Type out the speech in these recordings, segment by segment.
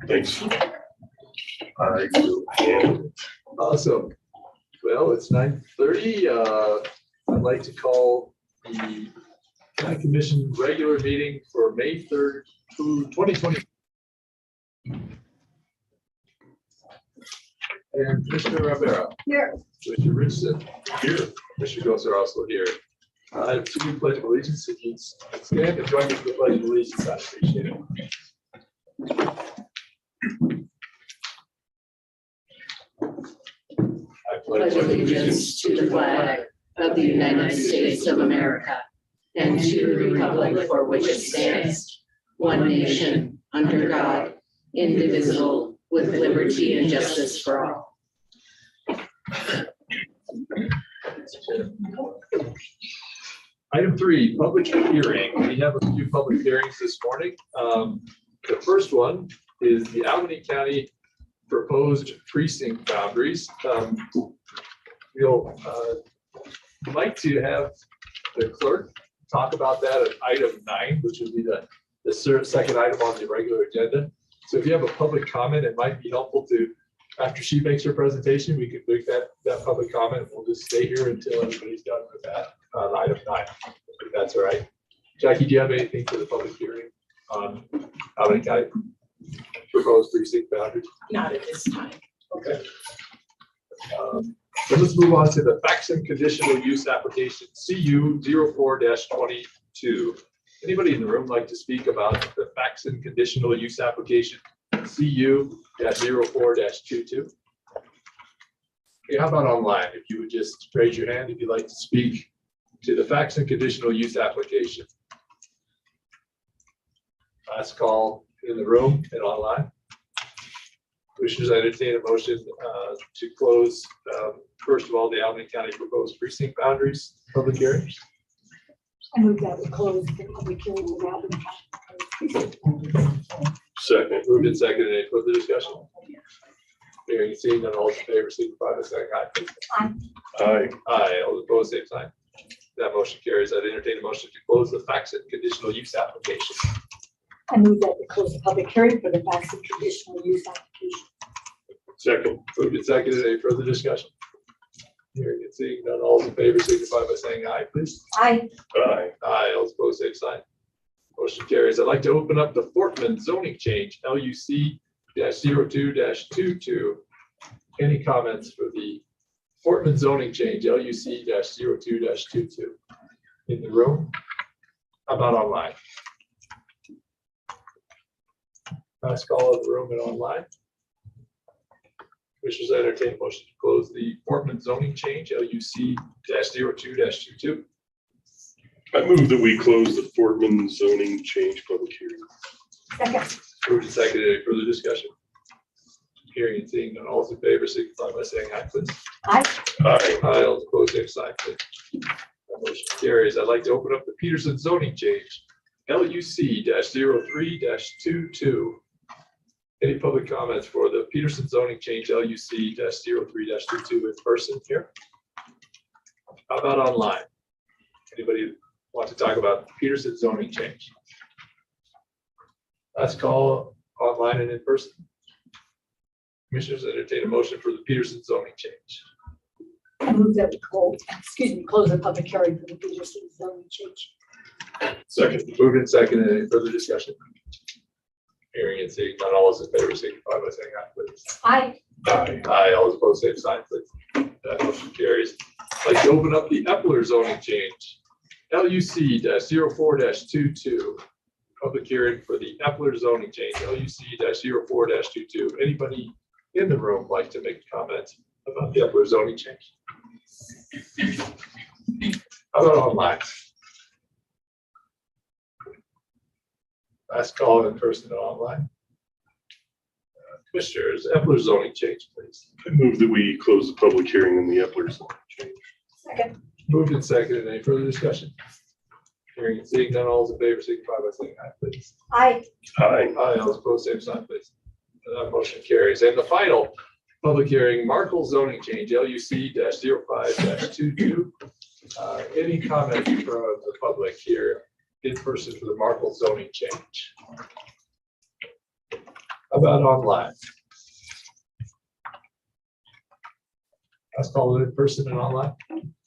Thanks. I will handle it. Awesome. Well, it's 9:30. I'd like to call the County Commission regular meeting for May 3rd, 2020. And Commissioner Rivera. Here. Commissioner Richardson. Here. Commissioner Gosar are also here. I have two pledge of allegiance. If you stand and join me for the pledge of allegiance, I appreciate it. I Pledge allegiance to the flag of the United States of America and to the republic for which it stands, one nation, under God, indivisible, with liberty and justice for all. Item 3, public hearing. We have a few public hearings this morning. The first one is the Albany County proposed precinct boundaries. We'll like to have the clerk talk about that at item 9, which would be the second item on the regular agenda. So if you have a public comment, it might be helpful to, after she makes her presentation, we could make that public comment. We'll just stay here until everybody's done with that on item 9. If that's all right. Jackie, do you have anything for the public hearing on Albany County proposed precinct boundaries? Not at this time. Okay. So let's move on to the facts and conditional use application CU 04-22. Anybody in the room like to speak about the facts and conditional use application CU 04-22? Okay, how about online? If you would just raise your hand if you'd like to speak to the facts and conditional use application. Last call in the room and online. Commissioners, I entertain a motion to close, first of all, the Albany County proposed precinct boundaries public hearings. I move that we close the public hearing of Albany County. Second. Moved and seconded. Any further discussion? Hearing and seeing none, all in favor, signify by saying aye. Aye. Aye. Aye. All opposed, same sign. That motion carries. I'd entertain a motion to close the facts and conditional use application. I move that we close the public hearing for the facts and conditional use application. Second. Moved and seconded. Any further discussion? Hearing and seeing none, all in favor, signify by saying aye, please. Aye. Aye. Aye. All opposed, same sign. Motion carries. I'd like to open up the Fortman zoning change, LUC-02-22. Any comments for the Fortman zoning change, LUC-02-22 in the room? How about online? Last call of the room and online. Commissioners, I entertain a motion to close the Fortman zoning change, LUC-02-22. I move that we close the Fortman zoning change public hearing. Second. Moved and seconded. Any further discussion? Hearing and seeing none, all in favor, signify by saying aye, please. Aye. Aye. Aye. All opposed, same sign, please. That motion carries. I'd like to open up the Peterson zoning change, LUC-03-22. Any public comments for the Peterson zoning change, LUC-03-22 in person here? How about online? Anybody want to talk about Peterson zoning change? Last call online and in person. Commissioners, entertain a motion for the Peterson zoning change. I move that we close the public hearing for the Peterson zoning change. Second. Moved and seconded. Any further discussion? Hearing and seeing none, all those in favor signify by saying aye, please. Aye. Aye. Aye. All those opposed, same sign, please. That motion carries. I'd like to open up the Epler zoning change, LUC-04-22. Public hearing for the Epler zoning change, LUC-04-22. Anybody in the room like to make a comment about the Epler zoning change? How about online? Last call in person and online. Commissioners, Epler zoning change, please. I move that we close the public hearing in the Epler zoning change. Second. Moved and seconded. Any further discussion? Hearing and seeing none, all those in favor signify by saying aye, please. Aye. Aye. Aye. All opposed, same sign, please. That motion carries. And the final public hearing, Markle zoning change, LUC-05-22. Any comment from the public here in person for the Markle zoning change? How about online? Let's call it in person and online.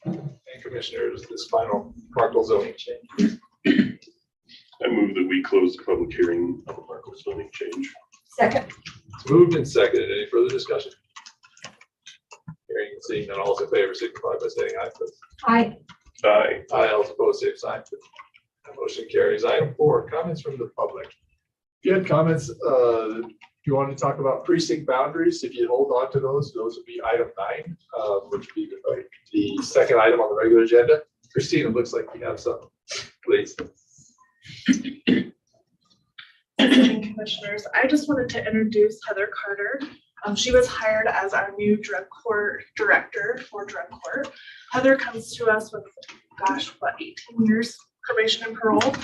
And commissioners, this final Markle zoning change. I move that we close the public hearing on the Markle zoning change. Second. It's moved and seconded. Any further discussion? Hearing and seeing none, all those in favor signify by saying aye, please. Aye. Aye. Aye, all opposed, same sign. That motion carries. Item 4, comments from the public. If you had comments, if you wanted to talk about precinct boundaries, if you hold on to those would be item 9, which would be the second item on the regular agenda. Christine, it looks like you have some, please. Commissioners, I just wanted to introduce Heather Carter. She was hired as our new drug court director for drug court. Heather comes to us with, 18 years probation and parole.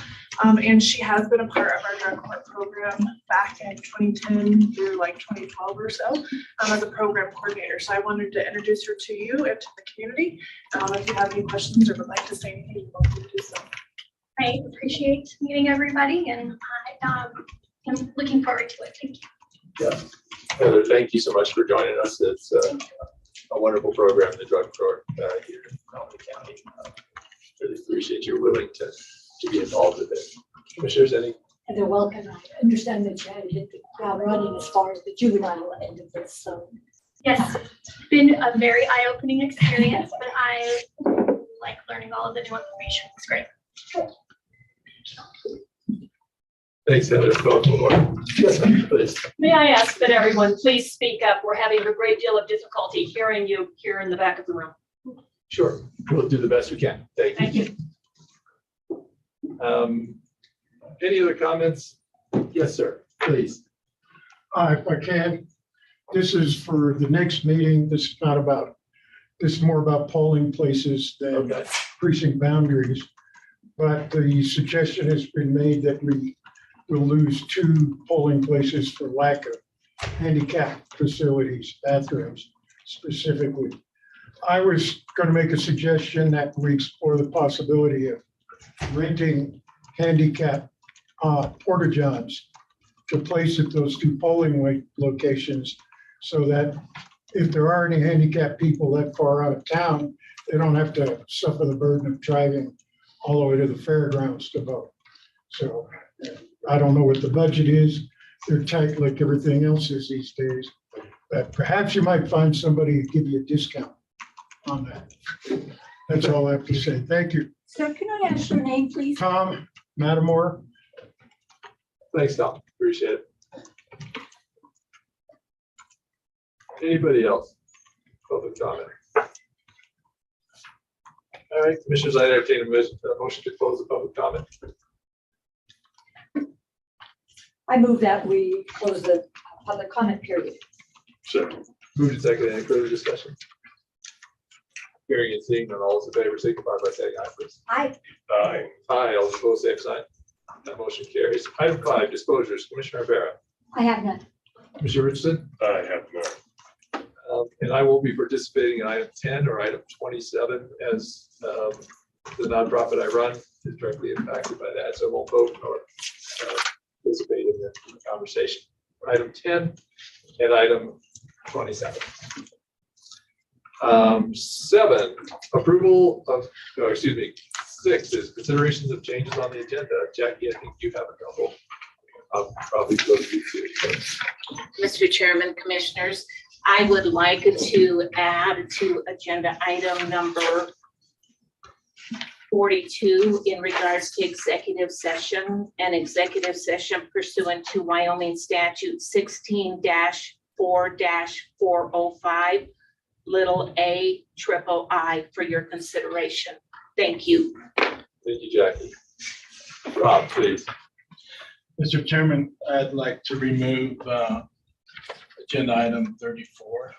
And she has been a part of our drug court program back in 2010 through like 2012 or so as a program coordinator. So I wanted to introduce her to you and to the community. If you have any questions or would like to say anything, you're welcome to do so. I appreciate meeting everybody and I'm looking forward to it. Thank you. Yeah. Heather, thank you so much for joining us. It's a wonderful program, the drug court here in Albany County. Really appreciate you're willing to be involved with it. Commissioners, any? And they're welcome. I understand that you had to hit the ground running as far as the juvenile end of this, so. Yes, it's been a very eye-opening experience, but I like learning all of the new information. It's great. Thanks, Heather. Go forward. Yes, ma'am, please. May I ask that everyone please speak up? We're having a great deal of difficulty hearing you here in the back of the room. Sure, we'll do the best we can. Thank you. Any other comments? Yes, sir, please. If I can, this is for the next meeting. This is not about, this is more about polling places than Okay. precinct boundaries. But the suggestion has been made that we will lose 2 polling places for lack of handicap facilities, bathrooms specifically. I was going to make a suggestion that we explore the possibility of renting handicap porta johns to place at those 2 polling locations so that if there are any handicapped people that far out of town, they don't have to suffer the burden of driving all the way to the fairgrounds to vote. So I don't know what the budget is. They're tight like everything else is these days. But perhaps you might find somebody to give you a discount on that. That's all I have to say. Thank you. Sir, can I ask your name, please? Tom Matamore. Thanks, Tom. Appreciate it. Anybody else? Public comment. All right, commissioners, I entertain a motion to close the public comment. I move that we close the public comment period. Second. Moved and seconded. Any further discussion? Hearing and seeing none, all those in favor signify by saying aye, please. Aye. Aye. Aye, all opposed, same sign. That motion carries. Item 5, disclosures. Commissioner Rivera. I have none. Commissioner Richardson. I have none. And I will be participating in item 10 or item 27 as the nonprofit I run is directly impacted by that. So I won't vote or participate in the conversation. Item 10 and item 27. 7, approval of, or excuse me, 6 is considerations of changes on the agenda. Jackie, I think you have a couple. I'll probably go to you too. Mr. Chairman, Commissioners, I would like to add to agenda item number 42 in regards to executive session and executive session pursuant to Wyoming statute 16-4-405, little a triple I for your consideration. Thank you. Thank you, Jackie. Rob, please. Mr. Chairman, I'd like to remove agenda item 34.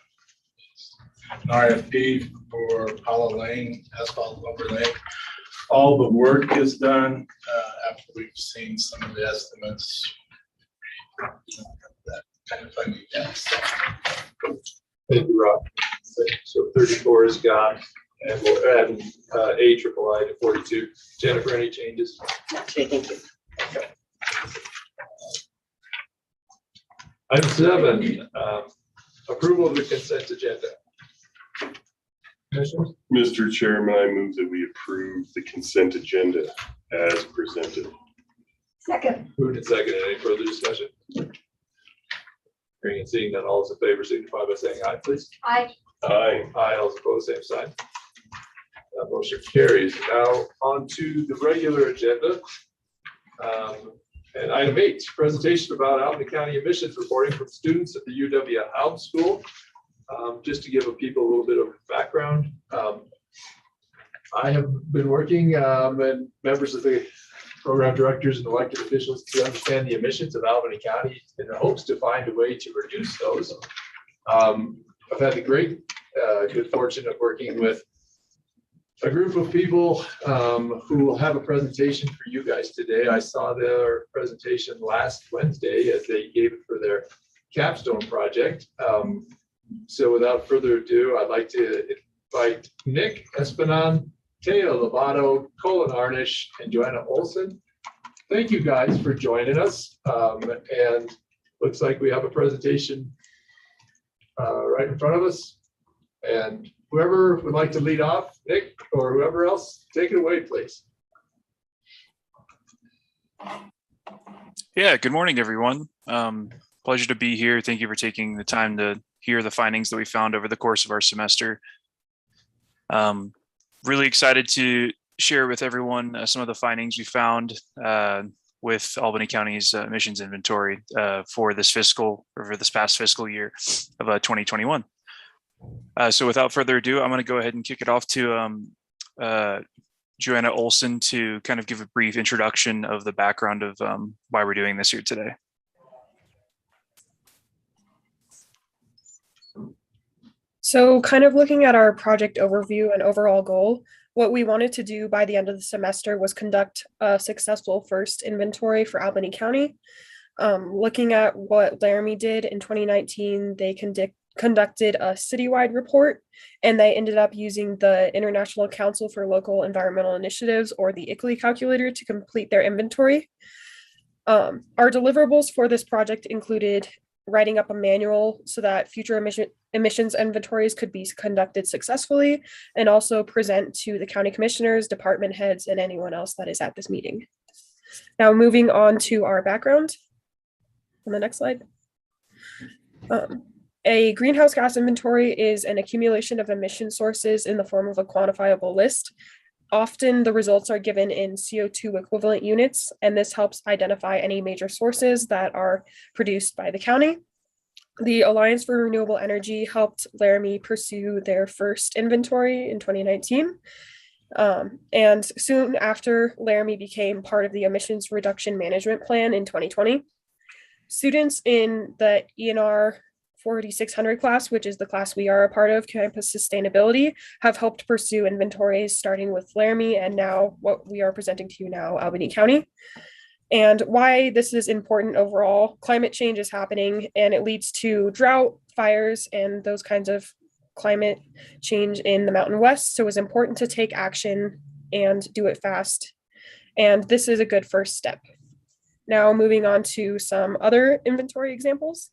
An RFP for Hollow Lane, asphalt overlay. All the work is done after we've seen some of the estimates. That kind of funding. Yes. Thank you, Rob. So 34 is gone, and we'll add A triple I to 42. Jennifer, any changes? Okay, thank you. Okay. Item 7, approval of the consent agenda. Commissioner? Mr. Chairman, I move that we approve the consent agenda as presented. Second. Moved and seconded. Any further discussion? Hearing and seeing none, all those in favor signify by saying aye, please. Aye. Aye. Aye, all those opposed, same sign. That motion carries. Now on to the regular agenda. And item 8, presentation about Albany County emissions reporting from students at the UW Helm School. Just to give people a little bit of background, I have been working and members of the program directors and elected officials to understand the emissions of Albany County in the hopes to find a way to reduce those. I've had the great good fortune of working with a group of people who will have a presentation for you guys today. I saw their presentation last Wednesday as they gave it for their capstone project. So without further ado, I'd like to invite Nick Espinal, Taya Lovato, Colin Arnish, and Joanna Olson. Thank you guys for joining us. And looks like we have a presentation right in front of us. And whoever would like to lead off, Nick or whoever else, take it away, please. Yeah, good morning, everyone. Pleasure to be here. Thank you for taking the time to hear the findings that we found over the course of our semester. Really excited to share with everyone some of the findings we found with Albany County's emissions inventory for this past fiscal year of 2021. So without further ado, I'm going to go ahead and kick it off to Joanna Olson to kind of give a brief introduction of the background of why we're doing this here today. So kind of looking at our project overview and overall goal, what we wanted to do by the end of the semester was conduct a successful first inventory for Albany County. Looking at what Laramie did in 2019, they conducted a citywide report, and they ended up using the International Council for Local Environmental Initiatives, or the ICLEI calculator, to complete their inventory. Our deliverables for this project included writing up a manual so that future emissions inventories could be conducted successfully, and also present to the county commissioners, department heads, and anyone else that is at this meeting. Now moving on to our background on the next slide. A greenhouse gas inventory is an accumulation of emission sources in the form of a quantifiable list. Often the results are given in CO2 equivalent units, and this helps identify any major sources that are produced by the county. The Alliance for Renewable Energy helped Laramie pursue their first inventory in 2019. And soon after, Laramie became part of the Emissions Reduction Management Plan in 2020. Students in the ENR 4600 class, which is the class we are a part of, Campus Sustainability, have helped pursue inventories starting with Laramie and now what we are presenting to you now, Albany County. And why this is important overall: climate change is happening and it leads to drought, fires, and those kinds of climate change in the Mountain West. So it's important to take action and do it fast. And this is a good first step. Now moving on to some other inventory examples.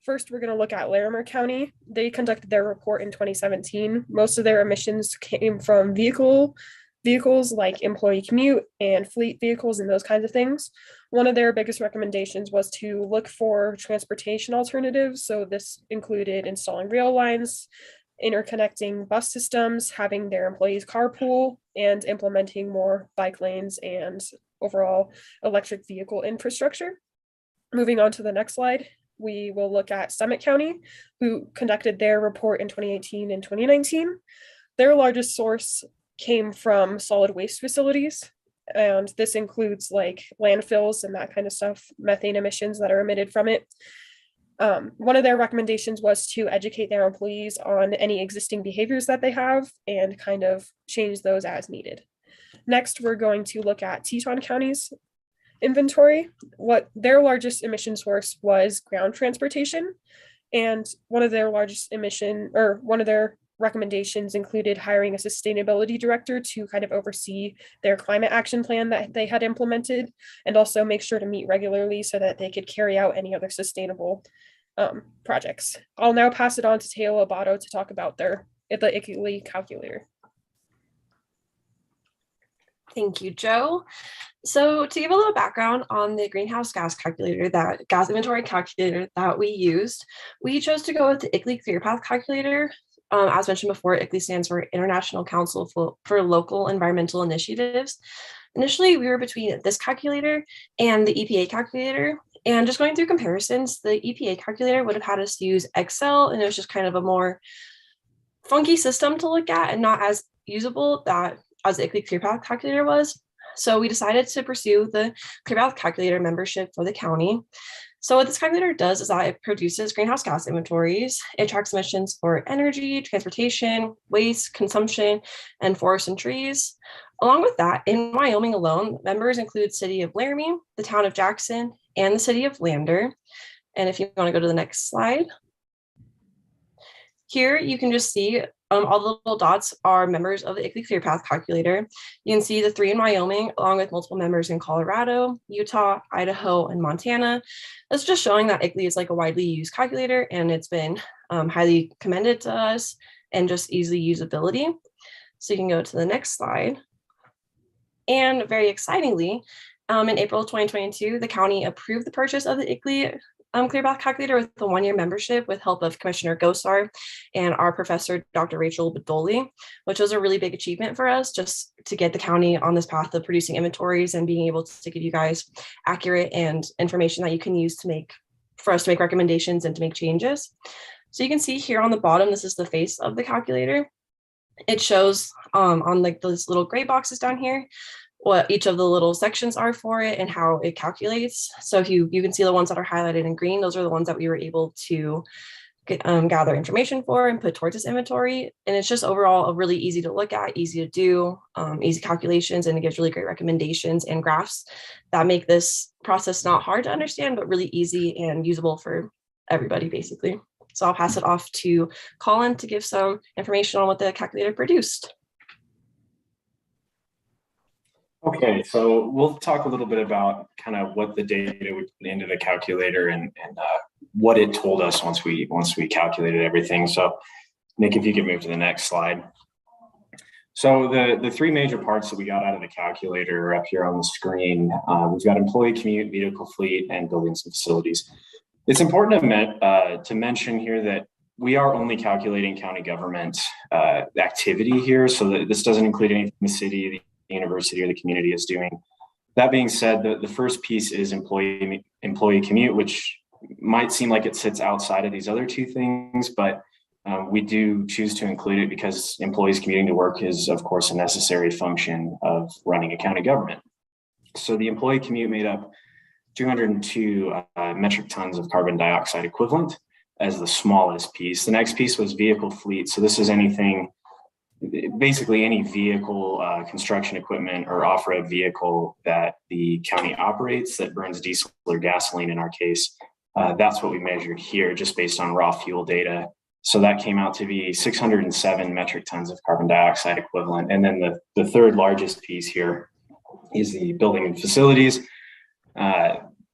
First, we're going to look at Laramie County. They conducted their report in 2017. Most of their emissions came from vehicles like employee commute and fleet vehicles and those kinds of things. One of their biggest recommendations was to look for transportation alternatives. So this included installing rail lines, interconnecting bus systems, having their employees carpool, and implementing more bike lanes and overall electric vehicle infrastructure. Moving on to the next slide, we will look at Summit County, who conducted their report in 2018 and 2019. Their largest source came from solid waste facilities, and this includes like landfills and that kind of stuff, methane emissions that are emitted from it. One of their recommendations was to educate their employees on any existing behaviors that they have and kind of change those as needed. Next, we're going to look at Teton County's inventory. What their largest emission source was ground transportation, and one of their recommendations included hiring a sustainability director to kind of oversee their climate action plan that they had implemented, and also make sure to meet regularly so that they could carry out any other sustainable projects. I'll now pass it on to Teo Abato to talk about the ICLEI calculator. Thank you, Joe. So to give a little background on the greenhouse gas gas inventory calculator that we used, we chose to go with the ICLEI ClearPath calculator. As mentioned before, ICLEI stands for International Council for Local Environmental Initiatives. Initially, we were between this calculator and the EPA calculator. And just going through comparisons, the EPA calculator would have had us use Excel, and it was just kind of a more funky system to look at and not as usable as the ICLEI ClearPath calculator was. So we decided to pursue the ClearPath calculator membership for the county. So what this calculator does is that it produces greenhouse gas inventories. It tracks emissions for energy, transportation, waste, consumption, and forests and trees. Along with that, in Wyoming alone, members include city of Laramie, the town of Jackson, and the city of Lander. And if you want to go to the next slide. Here you can just see all the little dots are members of the ICLEI ClearPath calculator. You can see the 3 in Wyoming, along with multiple members in Colorado, Utah, Idaho, and Montana. That's just showing that ICLEI is like a widely used calculator, and it's been highly commended to us and just easy usability. So you can go to the next slide. And very excitingly, in April 2022, the county approved the purchase of the ICLEI ClearPath calculator with a 1-year membership with help of Commissioner Gosar and our professor, Dr. Rachel Bedoli, which was a really big achievement for us just to get the county on this path of producing inventories and being able to give you guys accurate and information that you can use for us to make recommendations and to make changes. So you can see here on the bottom, this is the face of the calculator. It shows on like those little gray boxes down here what each of the little sections are for it and how it calculates. So if you can see the ones that are highlighted in green, those are the ones that we were able to gather information for and put towards this inventory. And it's just overall a really easy to look at, easy to do, easy calculations, and it gives really great recommendations and graphs that make this process not hard to understand, but really easy and usable for everybody basically. So I'll pass it off to Colin to give some information on what the calculator produced. Okay, so we'll talk a little bit about kind of what the data we put into the calculator and what it told us once we calculated everything. So Nick, if you could move to the next slide. So the 3 major parts that we got out of the calculator are up here on the screen. We've got employee commute, vehicle fleet, and buildings and facilities. It's important to mention here that we are only calculating county government activity here, so that this doesn't include anything the city, the university, or the community is doing. That being said, the first piece is employee commute, which might seem like it sits outside of these other 2 things, but we do choose to include it because employees commuting to work is, of course, a necessary function of running a county government. So the employee commute made up 202 metric tons of carbon dioxide equivalent as the smallest piece. The next piece was vehicle fleet. So this is basically any vehicle, construction equipment, or off-road vehicle that the county operates that burns diesel or gasoline in our case. That's what we measured here just based on raw fuel data. So that came out to be 607 metric tons of carbon dioxide equivalent. And then the third largest piece here is the building and facilities.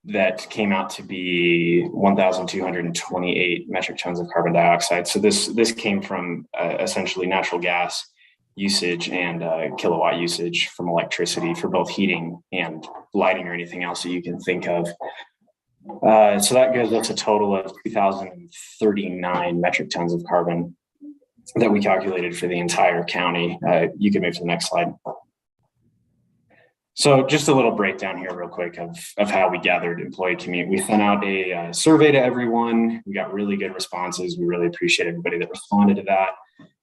That came out to be 1,228 metric tons of carbon dioxide. So this came from essentially natural gas usage and kilowatt usage from electricity for both heating and lighting or anything else that you can think of. So that gives us a total of 2,039 metric tons of carbon that we calculated for the entire county. You can move to the next slide. So just a little breakdown here real quick of how we gathered employee commute. We sent out a survey to everyone. We got really good responses. We really appreciate everybody that responded to that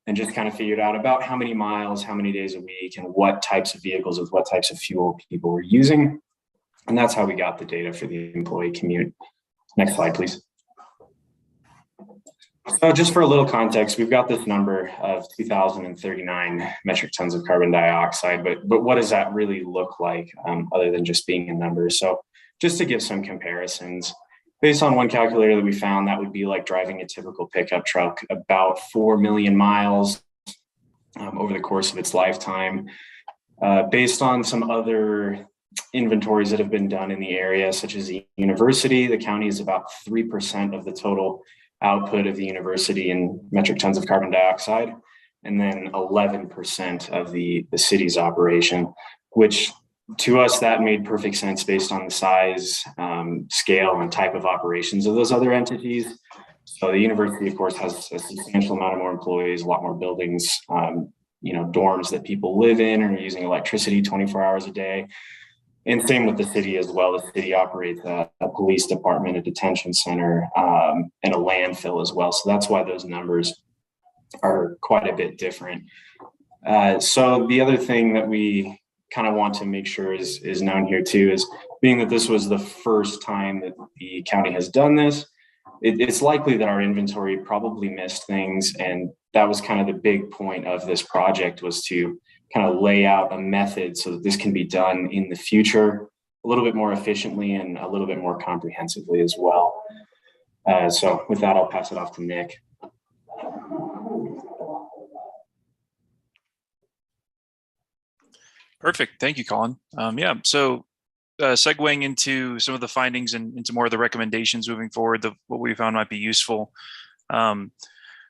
and just kind of figured out about how many miles, how many days a week, and what types of vehicles with what types of fuel people were using. And that's how we got the data for the employee commute. Next slide, please. So just for a little context, we've got this number of 2,039 metric tons of carbon dioxide, but what does that really look like other than just being a number? So just to give some comparisons, based on one calculator that we found, that would be like driving a typical pickup truck about 4 million miles over the course of its lifetime. Based on some other inventories that have been done in the area, such as the university. The county is about 3% of the total output of the university in metric tons of carbon dioxide, and then 11% of the city's operation, which to us, that made perfect sense based on the size, scale, and type of operations of those other entities. So the university, of course, has a substantial amount of more employees, a lot more buildings, dorms that people live in and are using electricity 24 hours a day. And same with the city as well. The city operates a police department, a detention center, and a landfill as well. So that's why those numbers are quite a bit different. So the other thing that we kind of want to make sure is known here too is, being that this was the first time that the county has done this, it's likely that our inventory probably missed things. And that was kind of the big point of this project, was to kind of lay out a method so that this can be done in the future a little bit more efficiently and a little bit more comprehensively as well. So with that, I'll pass it off to Nick. Perfect. Thank you, Colin. So segueing into some of the findings and into more of the recommendations moving forward, what we found might be useful.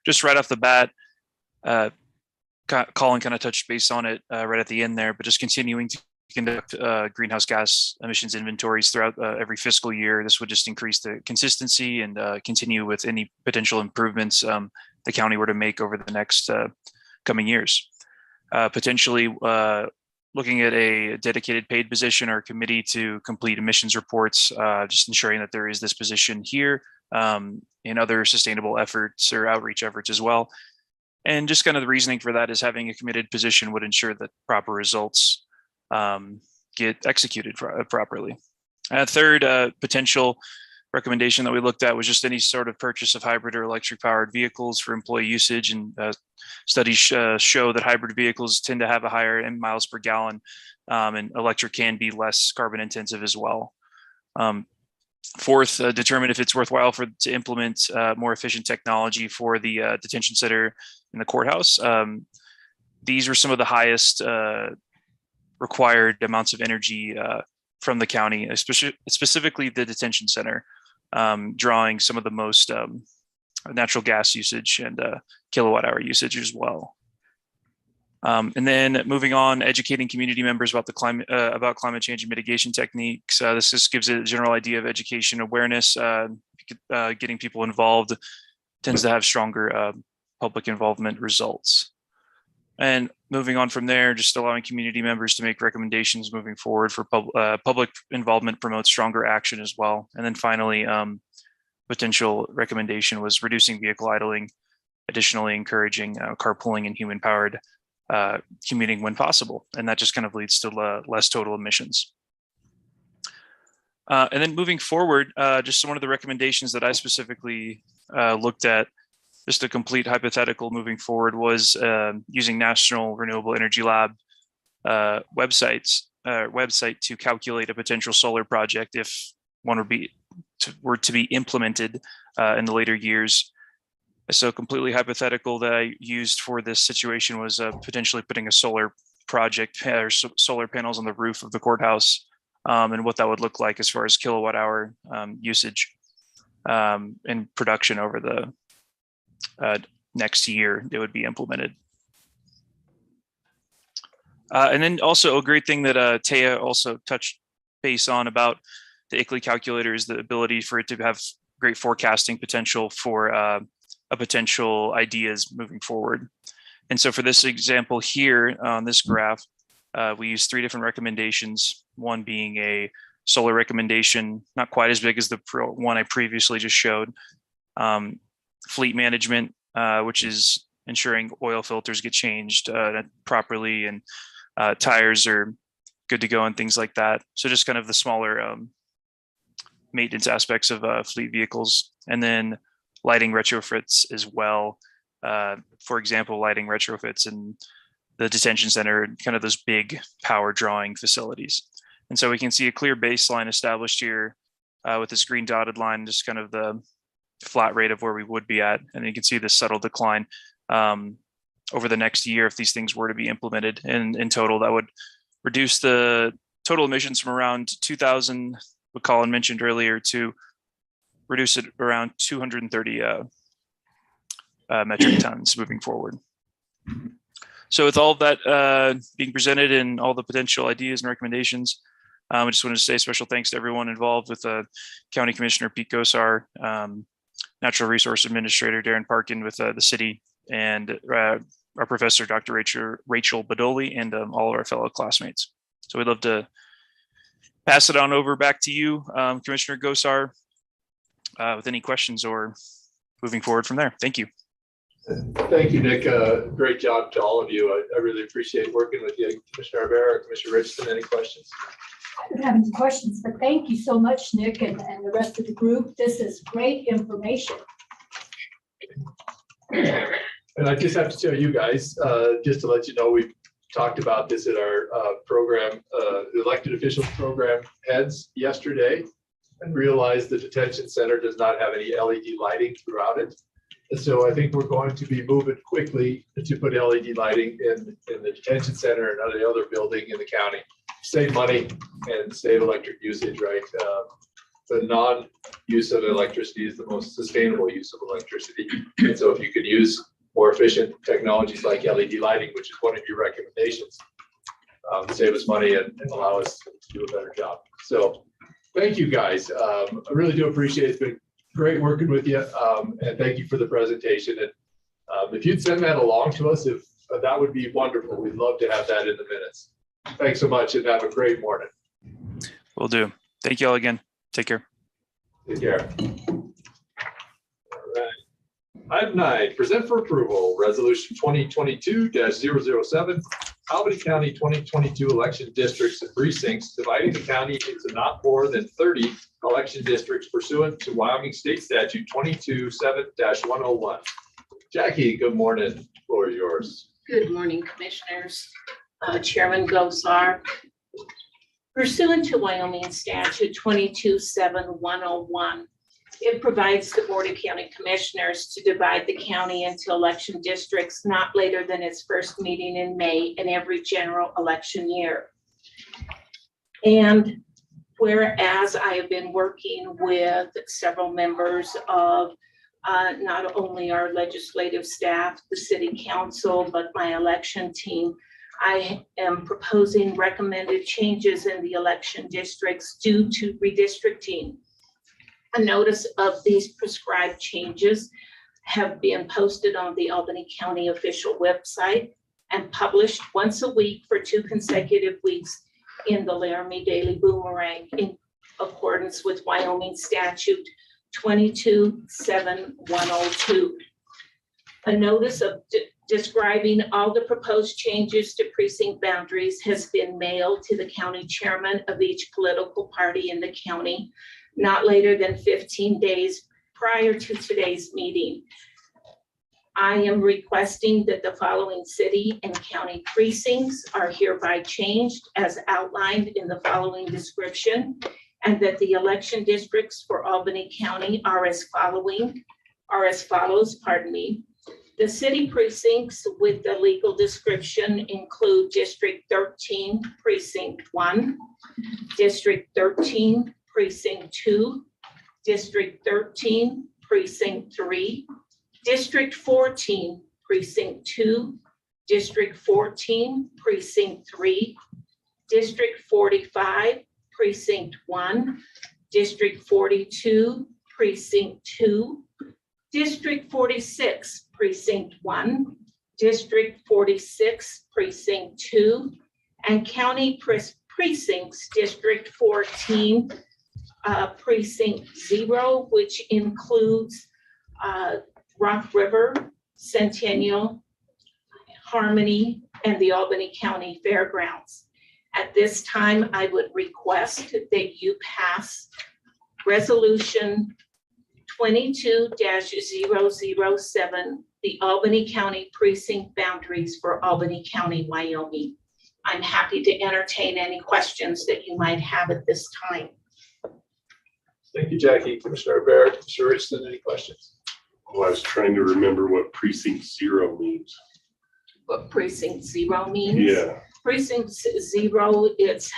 Just right off the bat, Colin kind of touched base on it right at the end there, but just continuing to conduct greenhouse gas emissions inventories throughout every fiscal year. This would just increase the consistency and continue with any potential improvements the county were to make over the next coming years. Potentially looking at a dedicated paid position or committee to complete emissions reports, just ensuring that there is this position here, in other sustainable efforts or outreach efforts as well. And just kind of the reasoning for that is having a committed position would ensure that proper results get executed properly. Third potential recommendation that we looked at was just any sort of purchase of hybrid or electric powered vehicles for employee usage. And studies show that hybrid vehicles tend to have a higher miles per gallon, and electric can be less carbon intensive as well. Fourth, determine if it's worthwhile to implement more efficient technology for the detention center in the courthouse. These are some of the highest required amounts of energy from the county, especially specifically the detention center, drawing some of the most natural gas usage and kilowatt hour usage as well. And then moving on, educating community members about about climate change and mitigation techniques. This just gives a general idea of education awareness. Getting people involved tends to have stronger public involvement results. And moving on from there, just allowing community members to make recommendations moving forward for public involvement promotes stronger action as well. And then finally, potential recommendation was reducing vehicle idling, additionally encouraging carpooling and human-powered commuting when possible. And that just kind of leads to less total emissions. And then moving forward, just one of the recommendations that I specifically looked at, just a complete hypothetical moving forward, was using National Renewable Energy Lab website to calculate a potential solar project if one were to be implemented in the later years. So completely hypothetical that I used for this situation was potentially putting a solar project or solar panels on the roof of the courthouse, and what that would look like as far as kilowatt hour usage and production over the next year it would be implemented. And then also a great thing that Taya also touched base on about the ICLEI calculator is the ability for it to have great forecasting potential for potential ideas moving forward. And so for this example here on this graph, we use 3 different recommendations, one being a solar recommendation, not quite as big as the one I previously just showed. Fleet management, which is ensuring oil filters get changed properly and tires are good to go and things like that. So just kind of the smaller maintenance aspects of fleet vehicles. And then lighting retrofits as well. For example, lighting retrofits in the detention center, kind of those big power drawing facilities. And so we can see a clear baseline established here with this green dotted line, just kind of the flat rate of where we would be at. And you can see this subtle decline over the next year if these things were to be implemented. And in total, that would reduce the total emissions from around 2,000, what Colin mentioned earlier, to reduce it around 230 metric tons moving forward. So with all of that being presented and all the potential ideas and recommendations, I just wanted to say special thanks to everyone involved with County Commissioner Pete Gosar, Natural Resource Administrator Darren Parkin with the city, and our professor, Dr. Rachel Badoli, and all of our fellow classmates. So we'd love to pass it on over back to you, Commissioner Gosar, with any questions or moving forward from there. Thank you. Thank you, Nick. Great job to all of you. I really appreciate working with you. Commissioner Rivera, Commissioner Richardson, any questions? I don't have any questions, but thank you so much, Nick, and the rest of the group. This is great information. And I just have to tell you guys, just to let you know, we've talked about this at our program, elected officials program heads yesterday, and realized the detention center does not have any LED lighting throughout it. And so I think we're going to be moving quickly to put LED lighting in the detention center and any other building in the county. Save money and save electric usage, right? The non-use of electricity is the most sustainable use of electricity. And so if you could use more efficient technologies like LED lighting, which is one of your recommendations, save us money and allow us to do a better job. So thank you guys. I really do appreciate it. It's been great working with you. And thank you for the presentation. And if you'd send that along to us, if that would be wonderful. We'd love to have that in the minutes. Thanks so much and have a great morning. Will do. Thank you all again. Take care. Take care. All right. Item 9, present for approval, resolution 2022-007, Albany County 2022 election districts and precincts, dividing the county into not more than 30 election districts pursuant to Wyoming State Statute 22-7-101. Jackie, good morning. Floor is yours. Good morning, Commissioners. Chairman Gosar. Pursuant to Wyoming Statute 22-7-101, it provides the Board of County Commissioners to divide the county into election districts not later than its first meeting in May in every general election year. And whereas I have been working with several members of not only our legislative staff, the city council, but my election team, I am proposing recommended changes in the election districts due to redistricting. A notice of these prescribed changes have been posted on the Albany County official website and published once a week for 2 consecutive weeks in the Laramie Daily Boomerang in accordance with Wyoming Statute 22-7-102. A notice of describing all the proposed changes to precinct boundaries has been mailed to the county chairman of each political party in the county not later than 15 days prior to today's meeting. I am requesting that the following city and county precincts are hereby changed as outlined in the following description, and that the election districts for Albany County are as follows. The city precincts with the legal description include District 13, Precinct 1, District 13, Precinct 2, District 13, Precinct 3, District 14, Precinct 2, District 14, Precinct 3, District 45, Precinct 1, District 42, Precinct 2, District 46, Precinct 1, District 46, Precinct 2, and County Precincts, District 14, Precinct 0, which includes Rock River, Centennial, Harmony, and the Albany County Fairgrounds. At this time, I would request that you pass Resolution 22-007, the Albany County Precinct Boundaries for Albany County, Wyoming. I'm happy to entertain any questions that you might have at this time. Thank you, Jackie. Commissioner Rivera, Commissioner Richardson, any questions? Well, I was trying to remember what precinct 0 means. What precinct 0 means? Yeah. Precinct 0, it's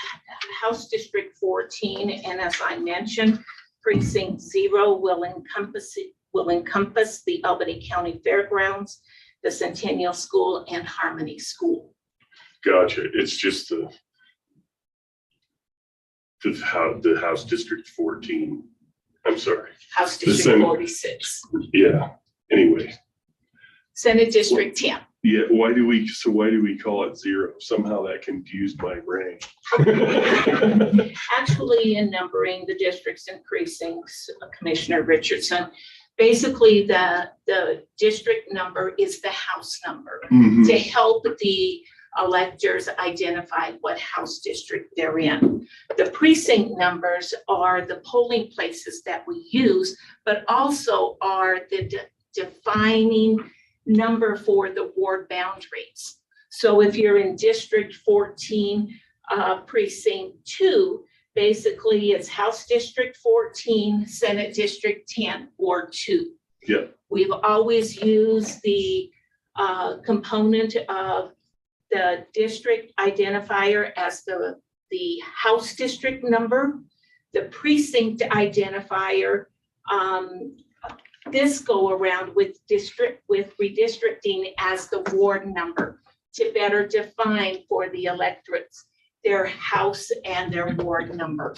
House District 14, and as I mentioned, Precinct 0 will encompass the Albany County Fairgrounds, the Centennial School, and Harmony School. Gotcha. It's just the House District 14. I'm sorry. House District 46. Yeah. Anyway. Senate District 10. Yeah. Why do we call it 0? Somehow that confused my brain. Actually, in numbering the districts and precincts, Commissioner Richardson, basically the district number is the house number to help the electors identify what house district they're in. The precinct numbers are the polling places that we use, but also are the defining number for the ward boundaries. So if you're in District 14, Precinct 2, basically it's House District 14, Senate District 10, Ward 2. Yeah. We've always used the component of the district identifier as the house district number, the precinct identifier, this go around with redistricting as the ward number to better define for the electorates their house and their ward numbers.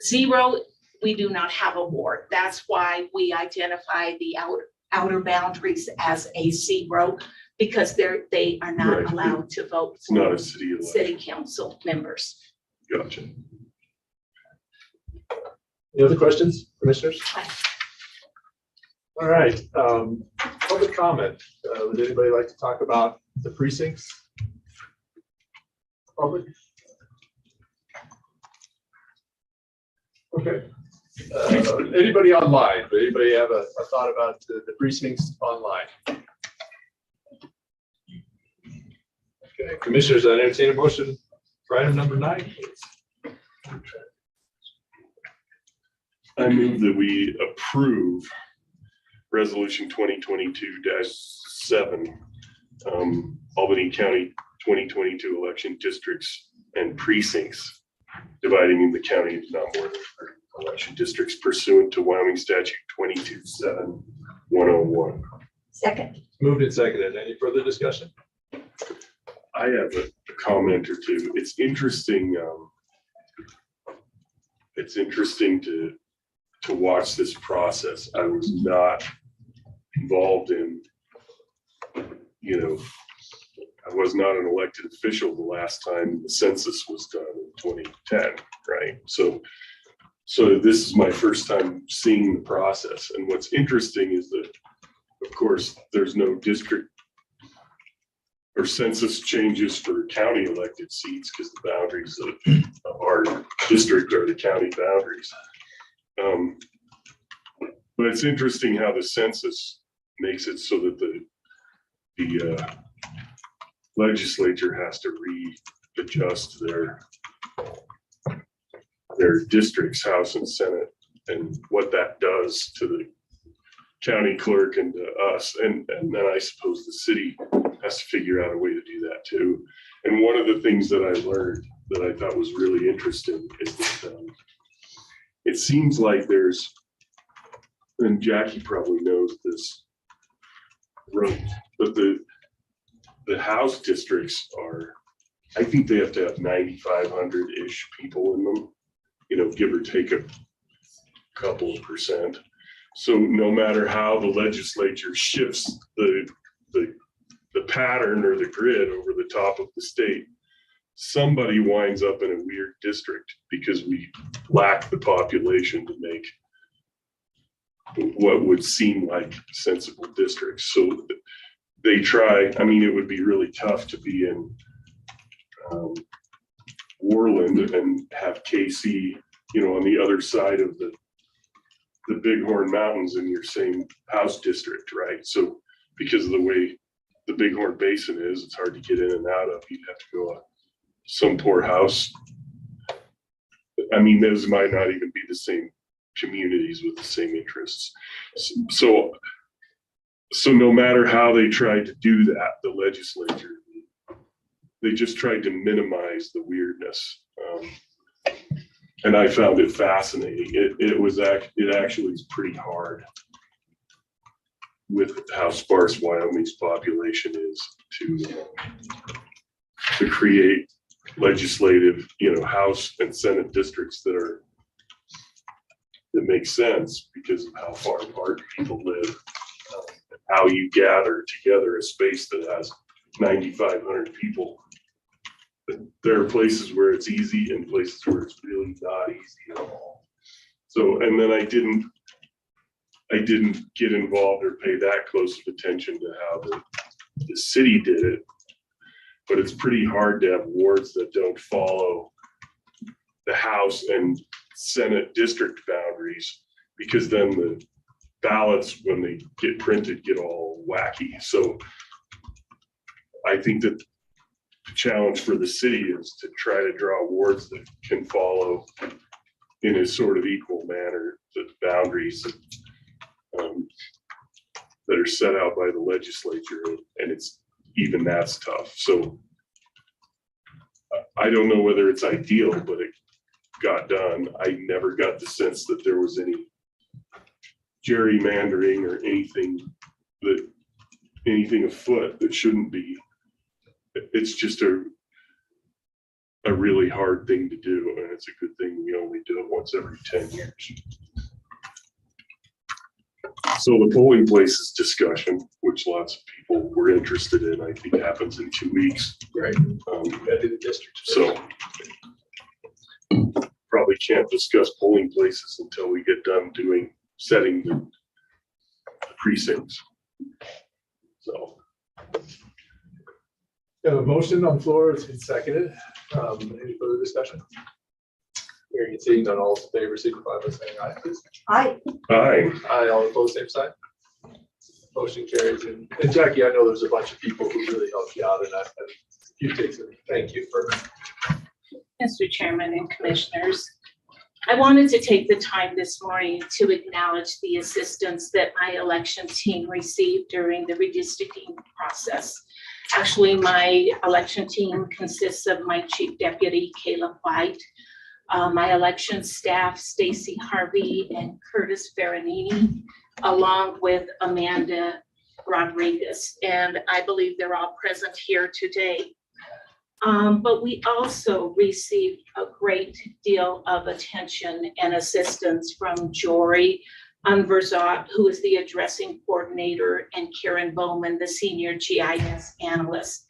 0, we do not have a ward. That's why we identify the outer boundaries as a 0, because they are not allowed to vote. It's not a city council members. Gotcha. Any other questions, commissioners? All right, public comment. Would anybody like to talk about the precincts? Public? Okay. Anybody online? Anybody have a thought about the precincts online? Okay, commissioners, I entertain a motion for item number 9, please. I move that we approve Resolution 2022-7, Albany County 2022 election districts and precincts, dividing in the county into not more than 30 election districts pursuant to Wyoming Statute 22-7-101. Second. Moved and seconded. Any further discussion? I have a comment or two. It's interesting. It's interesting to watch this process. I was not involved in, I was not an elected official the last time the census was done in 2010, right? So this is my first time seeing the process. And what's interesting is that, of course, there's no district or census changes for county elected seats because the boundaries of our district are the county boundaries. But it's interesting how the census makes it so that the legislature has to readjust their districts, House and Senate, and what that does to the county clerk and to us. And then I suppose the city has to figure out a way to do that too. And one of the things that I learned that I thought was really interesting is that it seems like there's, and Jackie probably knows this, right, but the House districts are, I think they have to have 9,500-ish people in them, give or take a couple of percent. So no matter how the legislature shifts the pattern or the grid over the top of the state, somebody winds up in a weird district because we lack the population to make what would seem like sensible districts. So they try, it would be really tough to be in Worland and have KC, on the other side of the Bighorn Mountains in your same House district, right? So because of the way the Bighorn Basin is, it's hard to get in and out of. You'd have to go to some poor house. Those might not even be the same communities with the same interests. So no matter how they tried to do that, the legislature they just tried to minimize the weirdness. And I found it fascinating. It actually is pretty hard with how sparse Wyoming's population is to create legislative, House and Senate districts that make sense because of how far apart people live, how you gather together a space that has 9,500 people. But there are places where it's easy and places where it's really not easy at all. So, and then I didn't get involved or pay that close of attention to how the city did it, but it's pretty hard to have wards that don't follow the House and Senate district boundaries, because then the ballots, when they get printed, get all wacky. So I think that the challenge for the city is to try to draw wards that can follow in a sort of equal manner the boundaries that are set out by the legislature, and that's tough. So I don't know whether it's ideal, but it got done. I never got the sense that there was any gerrymandering or anything afoot that shouldn't be. It's just a really hard thing to do, and it's a good thing we only do it once every 10 years. So the polling places discussion, which lots of people were interested in, I think happens in 2 weeks. Right. The district. So probably can't discuss polling places until we get done setting the precincts. So. A motion on the floor has been seconded. Any further discussion? Hearing and seeing none, all in favor, signify by saying aye, please. Aye. Aye. Aye, all opposed, same sign. Motion carries. And Jackie, I know there's a bunch of people who really helped you out, and thank you for. Mr. Chairman and Commissioners, I wanted to take the time this morning to acknowledge the assistance that my election team received during the redistricting process. Actually, my election team consists of my Chief Deputy, Caleb White, my election staff, Stacy Harvey and Curtis Veronini, along with Amanda Rodriguez. And I believe they're all present here today. But we also received a great deal of attention and assistance from Jory Unverzot, who is the addressing coordinator, and Karen Bowman, the senior GIS analyst.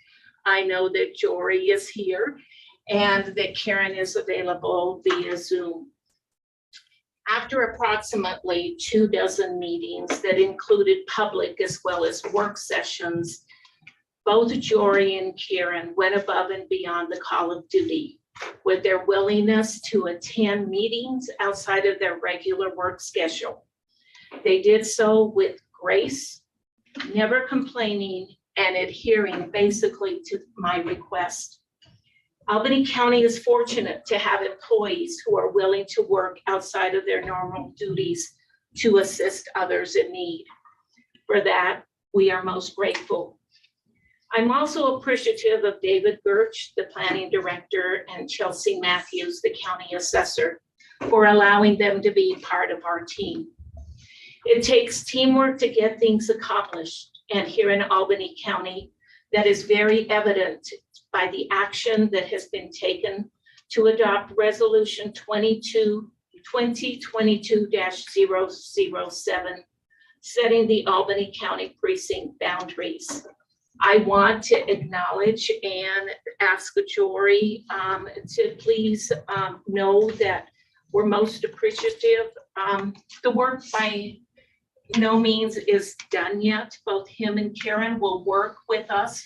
I know that Jory is here and that Karen is available via Zoom. After approximately 24 meetings that included public as well as work sessions, both Jory and Karen went above and beyond the call of duty with their willingness to attend meetings outside of their regular work schedule. They did so with grace, never complaining, and adhering basically to my request. Albany County is fortunate to have employees who are willing to work outside of their normal duties to assist others in need. For that, we are most grateful. I'm also appreciative of David Birch, the planning director, and Chelsea Matthews, the county assessor, for allowing them to be part of our team. It takes teamwork to get things accomplished, and here in Albany County, that is very evident by the action that has been taken to adopt Resolution 2022-007, setting the Albany County precinct boundaries. I want to acknowledge and ask Jory to please know that we're most appreciative. The work by no means is done yet. Both him and Karen will work with us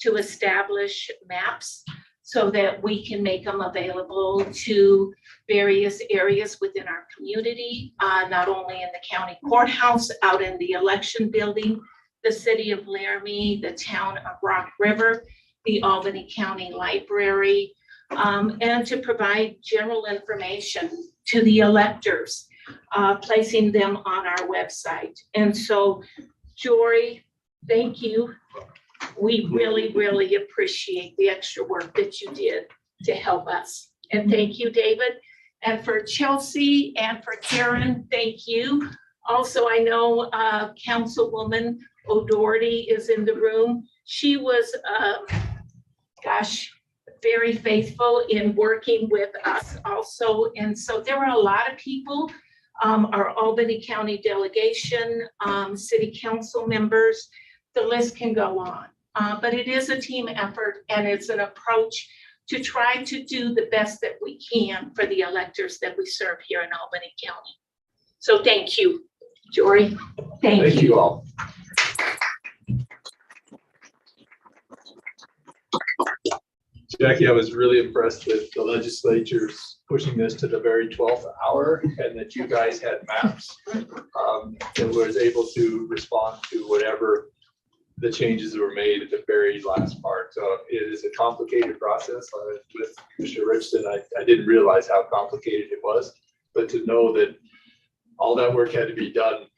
to establish maps so that we can make them available to various areas within our community, not only in the county courthouse, out in the election building, the city of Laramie, the town of Rock River, the Albany County Library, and to provide general information to the electors, placing them on our website. And so, Jory, thank you We really, really appreciate the extra work that you did to help us. And thank you, David. And for Chelsea and for Karen, thank you. Also, I know Councilwoman O'Doherty is in the room. She was, very faithful in working with us also. And so there were a lot of people, our Albany County delegation, city council members, the list can go on. But it is a team effort, and it's an approach to try to do the best that we can for the electors that we serve here in Albany County. So thank you, Jory. Thank you all. Jackie, I was really impressed with the legislature's pushing this to the very 12th hour, and that you guys had maps and was able to respond to whatever the changes that were made at the very last part. So it is a complicated process. With Commissioner Richardson, I didn't realize how complicated it was, but to know that all that work had to be done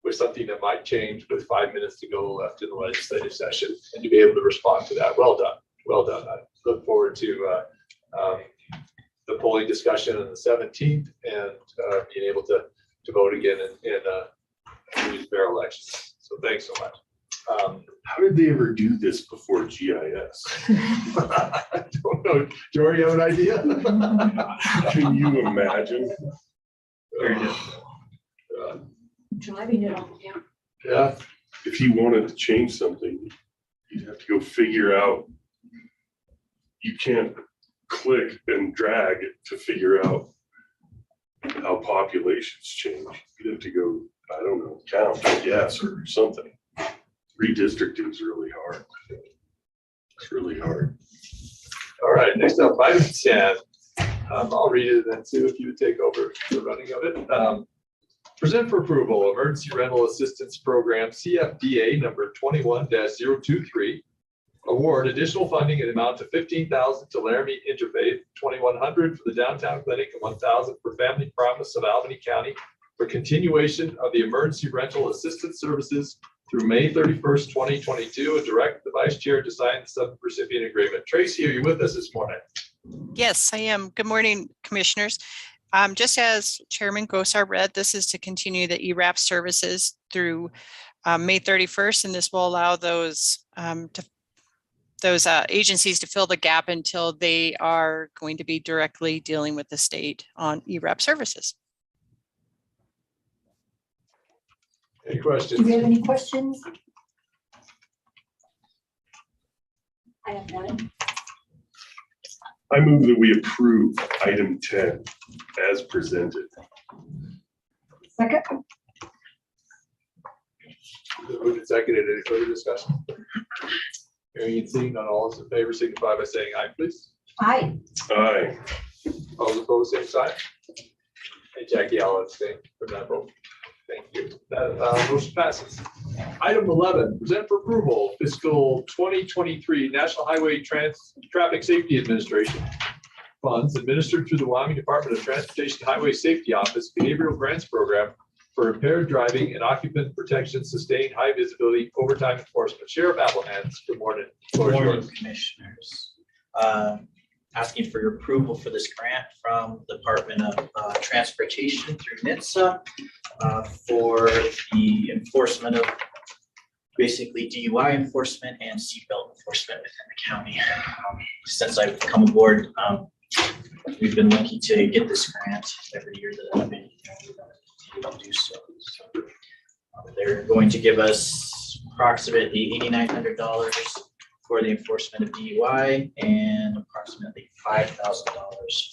with something that might change with 5 minutes to go left in the legislative session, and to be able to respond to that. Well done. Well done. I look forward to the polling discussion on the 17th and being able to vote again in these mayor elections. So thanks so much. How did they ever do this before GIS? I don't know. Jory, you have an idea? Can you imagine? Driving it all down. Yeah. If you wanted to change something, you'd have to go figure out. You can't click and drag to figure out how populations change. You'd have to go, I don't know, count, yes, or something. Redistricting is really hard. It's really hard. All right, next up, item 10. I'll read it and then Sue, if you would take over the running of it. Present for approval, Emergency Rental Assistance Program, CFDA number 21-023. Award additional funding in amount of $15,000 to Laramie Interfaith, $2,100 for the downtown clinic, and $1,000 for Family Promise of Albany County for continuation of the emergency rental assistance services through May 31st, 2022, and direct the vice chair to sign the sub-recipient agreement. Tracy, are you with us this morning? Yes, I am. Good morning, commissioners. Just as Chairman Gosar read, this is to continue the ERAP services through May 31st, and this will allow those agencies to fill the gap until they are going to be directly dealing with the state on ERAP services. Any questions? Do you have any questions? I have none. I move that we approve item 10 as presented. Second. Moved and seconded. Any further discussion? Hearing and seeing none, all those in favor signify by saying aye, please. Aye. Aye. All those opposed, same sign. Hey, Jackie, I'll abstain from that vote. Thank you. That motion passes. Item 11, present for approval fiscal 2023 National Highway Traffic Safety Administration funds administered through the Wyoming Department of Transportation Highway Safety Office Behavioral Grants Program for impaired driving and occupant protection, sustained high visibility, overtime enforcement. Sheriff Applehans, good morning. Good morning, commissioners. Asking for your approval for this grant from the Department of Transportation through NHTSA for the enforcement of basically DUI enforcement and seatbelt enforcement within the county. Since I've come aboard, we've been lucky to get this grant every year that I've been able to do so. They're going to give us approximately $8,900 for the enforcement of DUI and approximately $5,000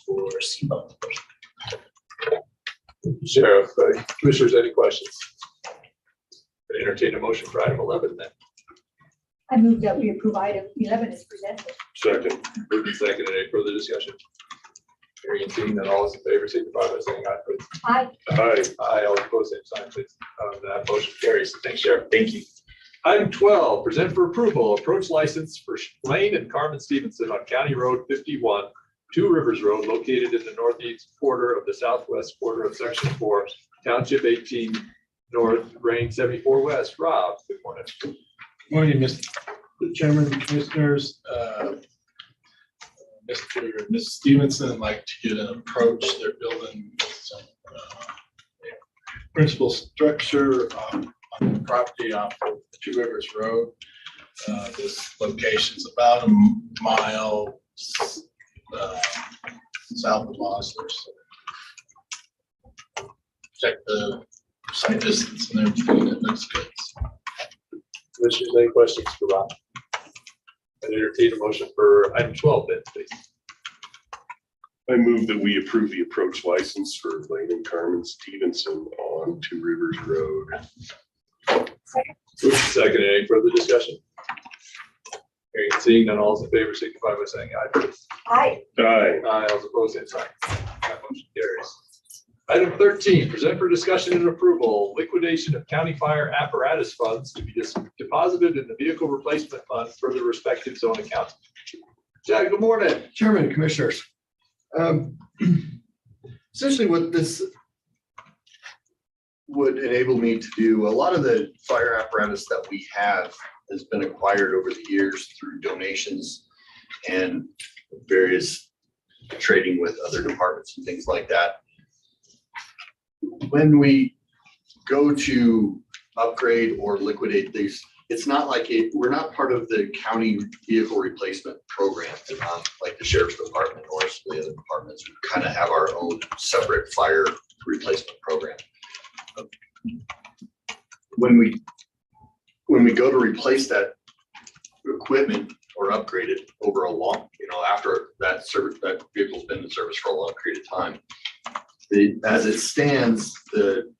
for seatbelt enforcement. Sheriff, commissioners, any questions? Entertain a motion for item 11 then. I move that we approve item 11 as presented. Second. Moved and seconded. Any further discussion? Hearing and seeing that all is in favor, signify by saying aye, please. Aye. Aye. Aye, all opposed, same sign, please. That motion carries. Thanks, Sheriff. Thank you. Item 12, present for approval, approach license for Lane and Carmen Stevenson on County Road 51, Two Rivers Road, located in the northeast quarter of the southwest quarter of Section 4, Township 18 North, Range 74 West. Rob, good morning. Morning, Mr. the chairman, commissioners, Mr. and Mrs. Stevenson would like to get an approach. They're building some principal structure on the property off of Two Rivers Road. This location's about a mile south of Osler. So check the site distance and everything. It looks good. Commissioners, any questions for Rob? I entertain a motion for item 12 then, please. I move that we approve the approach license for Lane and Carmen Stevenson on Two Rivers Road. Second, any further discussion? Hearing and seeing none, all those in favor signify by saying aye, please. Aye. Aye. Aye, all those opposed, same sign. That motion carries. Item 13, present for discussion and approval, liquidation of county fire apparatus funds to be deposited in the vehicle replacement fund for the respective zone accounts. Chad, good morning. Chairman, Commissioners. Essentially what this would enable me to do, a lot of the fire apparatus that we have has been acquired over the years through donations and various trading with other departments and things like that. When we go to upgrade or liquidate these, it's not like we're not part of the county vehicle replacement program, like the sheriff's department or some of the other departments. We kind of have our own separate fire replacement program. When we go to replace that equipment or upgrade it over a long, after that vehicle's been in service for a long period of time, as it stands, the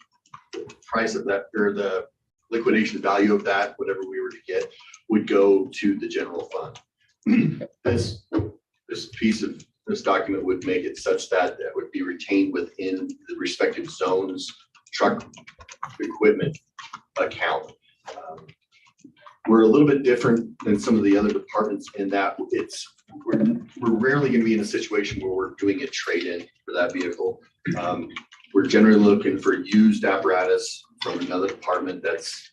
price of that, or the liquidation value of that, whatever we were to get, would go to the general fund. This document would make it such that that would be retained within the respective zones truck equipment account. We're a little bit different than some of the other departments in that we're rarely going to be in a situation where we're doing a trade-in for that vehicle. We're generally looking for used apparatus from another department that's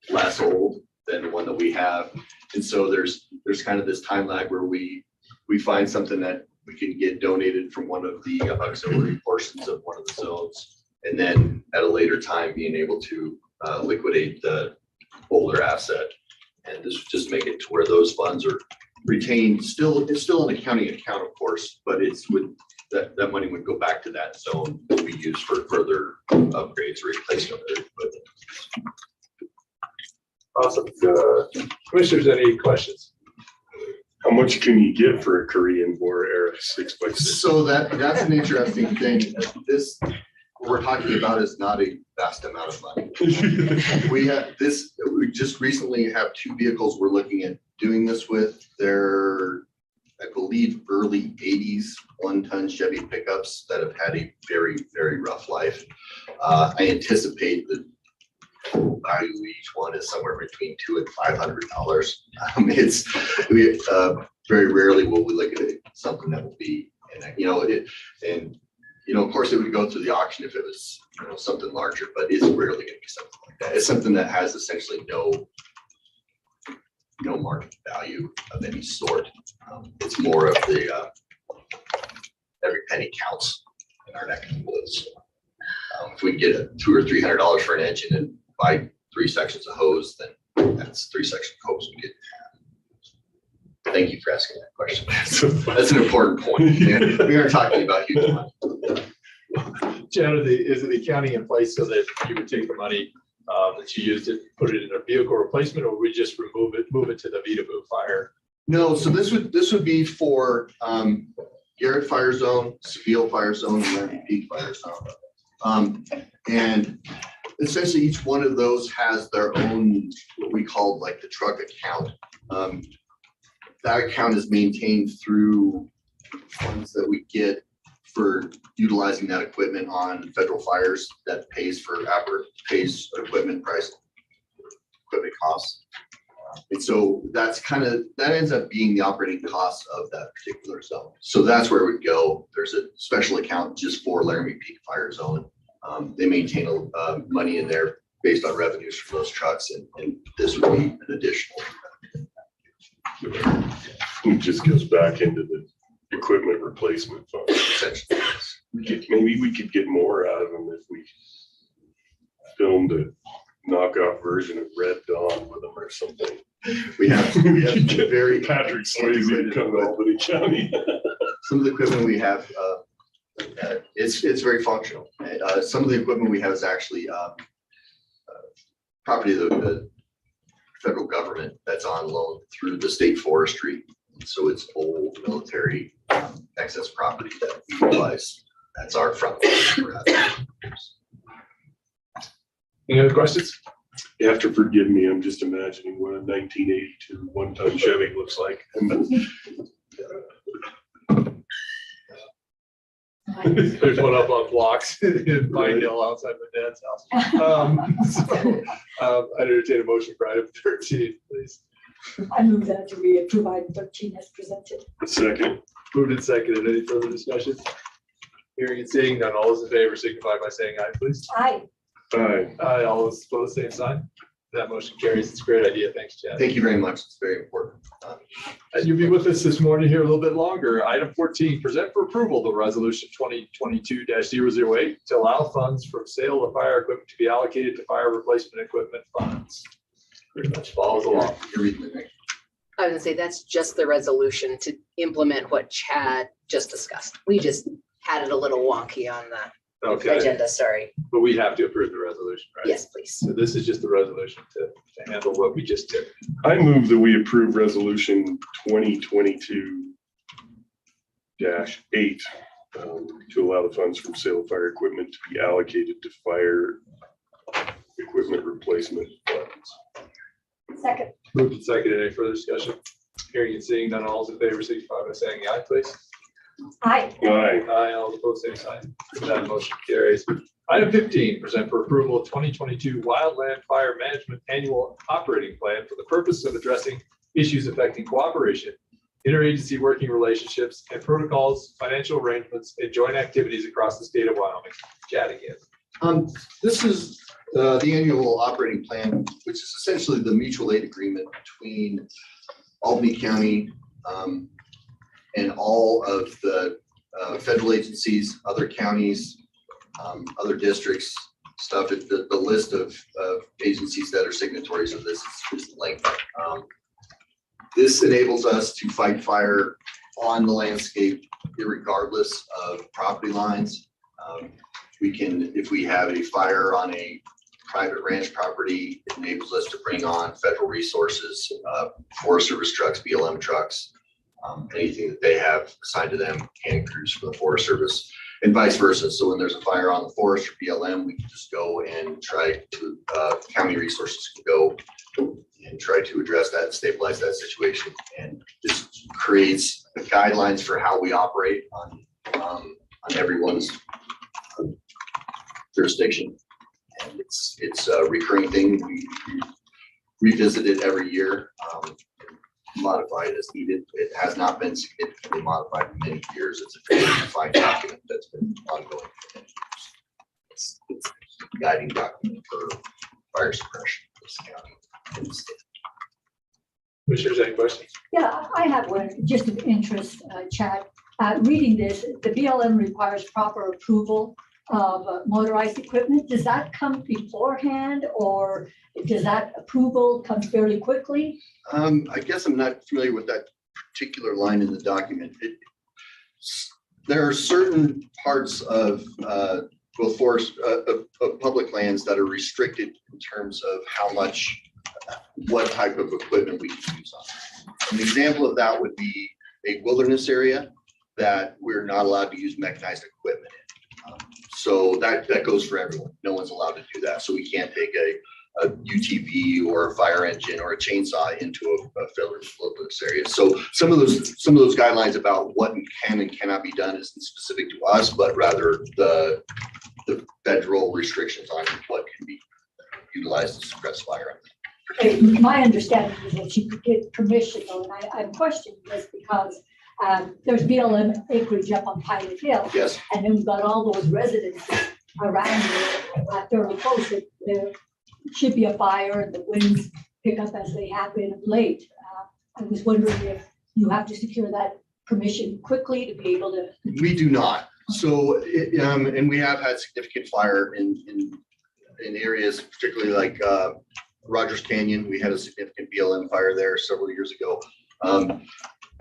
less old than the one that we have. And so there's kind of this time lag where we find something that we can get donated from one of the auxiliary portions of one of the zones, and then at a later time being able to liquidate the older asset. And this would just make it to where those funds are retained, it's still an accounting account, of course, but that money would go back to that zone to be used for further upgrades, replacement of equipment. Awesome. Commissioners, any questions? How much can you get for a Korean War era 6x6? So that's an interesting thing. This what we're talking about is not a vast amount of money. We just recently have two vehicles we're looking at doing this with. They're, I believe, early 80s 1-ton Chevy pickups that have had a very, very rough life. I anticipate the value of each one is somewhere between $200 and $500. Very rarely will we look at something that will be, of course, it would go through the auction if it was, something larger, but it's rarely going to be something like that. It's something that has essentially no market value of any sort. It's more of the every penny counts in our neck of the woods. If we get $200 or $300 for an engine and buy 3 sections of hose, then that's 3 sections of hose we get. Thank you for asking that question. That's an important point. We are talking about huge money. Chad, is the accounting in place so that you would take the money that you used it, put it in a vehicle replacement, or we just move it to the Vita Fire? No, so this would be for Garrett Fire Zone, Seville Fire Zone, and Laramie Peak Fire Zone. And essentially each one of those has their own, what we call like the truck account. That account is maintained through funds that we get for utilizing that equipment on federal fires that pays equipment costs. And so that ends up being the operating costs of that particular zone. So that's where it would go. There's a special account just for Laramie Peak Fire Zone. They maintain money in there based on revenues from those trucks, and this would be an additional. It just goes back into the equipment replacement fund. Maybe we could get more out of them if we filmed a knockoff version of Red Dawn with them or something. We have could get very Patrick Swayze to come to Albany County. Some of the equipment we have, it's very functional. Some of the equipment we have is actually property of the federal government that's on loan through the state forestry. So it's old military excess property that we utilize. That's our front. Any other questions? You have to forgive me. I'm just imagining what a 1982 one-ton Chevy looks like. There's one up on blocks in Pine Hill outside my dad's house. I entertain a motion for item 13, please. I move that we approve item 13 as presented. Second. Moved and seconded. Any further discussion? Hearing and seeing none. All those in favor signify by saying aye, please. Aye. Aye. Aye. All those opposed, same sign. That motion carries. It's a great idea. Thanks, Chad. Thank you very much. It's very important. And you'll be with us this morning here a little bit longer. Item 14, present for approval the resolution 2022-008 to allow funds from sale of fire equipment to be allocated to fire replacement equipment funds. Pretty much follows along. You're reading the next. I was gonna say, that's just the resolution to implement what Chad just discussed. We just had it a little wonky on the agenda, sorry. But we have to approve the resolution, right? Yes, please. So this is just the resolution to handle what we just did. I move that we approve resolution 2022-8 to allow the funds from sale of fire equipment to be allocated to fire equipment replacement funds. Second. Moved and seconded. Any further discussion? Hearing and seeing none, all those in favor signify by saying aye, please. Aye. Aye. Aye. All opposed, same sign. That motion carries. Item 15, present for approval of 2022 Wildland Fire Management Annual Operating Plan for the purpose of addressing issues affecting cooperation, interagency working relationships, and protocols, financial arrangements, and joint activities across the state of Wyoming. Chad again. This is the annual operating plan, which is essentially the mutual aid agreement between Albany County and all of the federal agencies, other counties, other districts, stuff. The list of agencies that are signatories of this is lengthy. This enables us to fight fire on the landscape, irregardless of property lines. We can, if we have a fire on a private ranch property, it enables us to bring on federal resources, Forest Service trucks, BLM trucks, anything that they have assigned to them, hand crews for the Forest Service, and vice versa. So when there's a fire on the forest or BLM, we can just go and try to, county resources can go and try to address that and stabilize that situation. And this creates the guidelines for how we operate on everyone's jurisdiction. And it's a recurring thing. We revisit it every year, modify it as needed. It has not been significantly modified in many years. It's a fairly defined document that's been ongoing for many years. It's a guiding document for fire suppression in this county and the state. Commissioners, any questions? Yeah, I have one, just of interest, Chad. Reading this, the BLM requires proper approval of motorized equipment. Does that come beforehand, or does that approval come fairly quickly? I guess I'm not familiar with that particular line in the document. There are certain parts of both forest, of public lands that are restricted in terms of how much, what type of equipment we can use on. An example of that would be a wilderness area that we're not allowed to use mechanized equipment in. So that goes for everyone. No one's allowed to do that. So we can't take a UTV or a fire engine or a chainsaw into a wilderness area. So some of those guidelines about what can and cannot be done isn't specific to us, but rather the federal restrictions on what can be utilized to suppress fire. Okay, my understanding is that you could get permission, and I'm questioning this because there's BLM acreage up on Pilot Hill. Yes. And then we've got all those residences around there, fairly close. There should be a fire and the winds pick up as they have been of late. I was wondering if you have to secure that permission quickly to be able to. We do not. So, and we have had significant fire in areas, particularly like Rogers Canyon. We had a significant BLM fire there several years ago.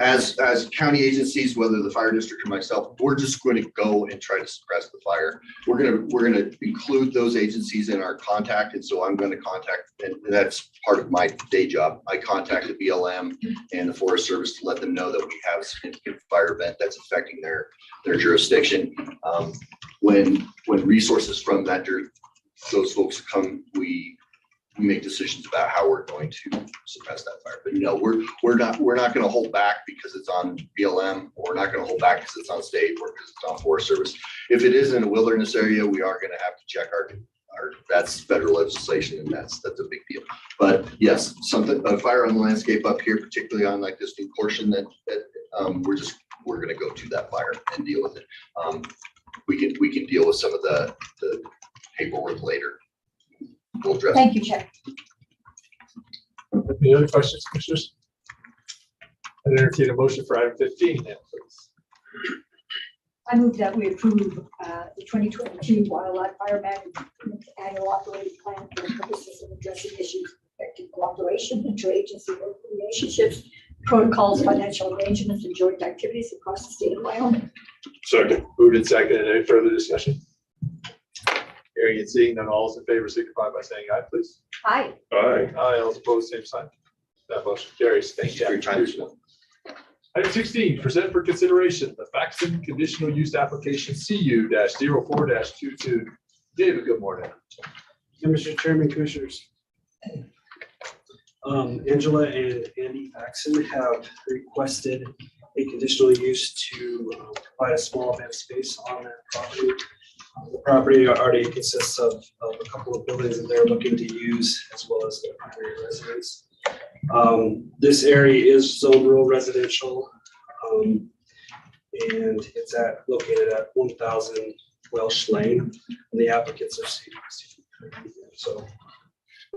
As county agencies, whether the fire district or myself, we're just going to go and try to suppress the fire. We're gonna include those agencies in our contact, and so I'm going to contact, and that's part of my day job. I contact the BLM and the Forest Service to let them know that we have a significant fire event that's affecting their jurisdiction. When resources from those folks come, we make decisions about how we're going to suppress that fire. But no, we're not going to hold back because it's on BLM, or we're not going to hold back because it's on state or because it's on Forest Service. If it is in a wilderness area, we are going to have to check our that's federal legislation, and that's a big deal. But yes, a fire on the landscape up here, particularly on like this new portion that we're going to go to that fire and deal with it. We can deal with some of the paperwork later. We'll address. Thank you, Chair. Any other questions, commissioners? I entertain a motion for item 15 then, please. I move that we approve the 2022 Wildlife Fire Management Annual Operating Plan for the purposes of addressing issues affecting cooperation, interagency relationships, protocols, financial arrangements, and joint activities across the state of Wyoming. Second. Moved and seconded. Any further discussion? Hearing and seeing none, all those in favor signify by saying aye, please. Aye. Aye. Aye, all opposed, same sign. That motion carries. Thank you for your time. Item 16, present for consideration the Faxon conditional use application CU-04-22. David, good morning. Mr. Chairman, Commissioners. Angela and Andy Faxon have requested a conditional use to provide a small event space on their property. The property already consists of a couple of buildings that they're looking to use, as well as their primary residence. This area is zone rural residential, and it's located at 1000 Welsh Lane, and the applicants are seeking. So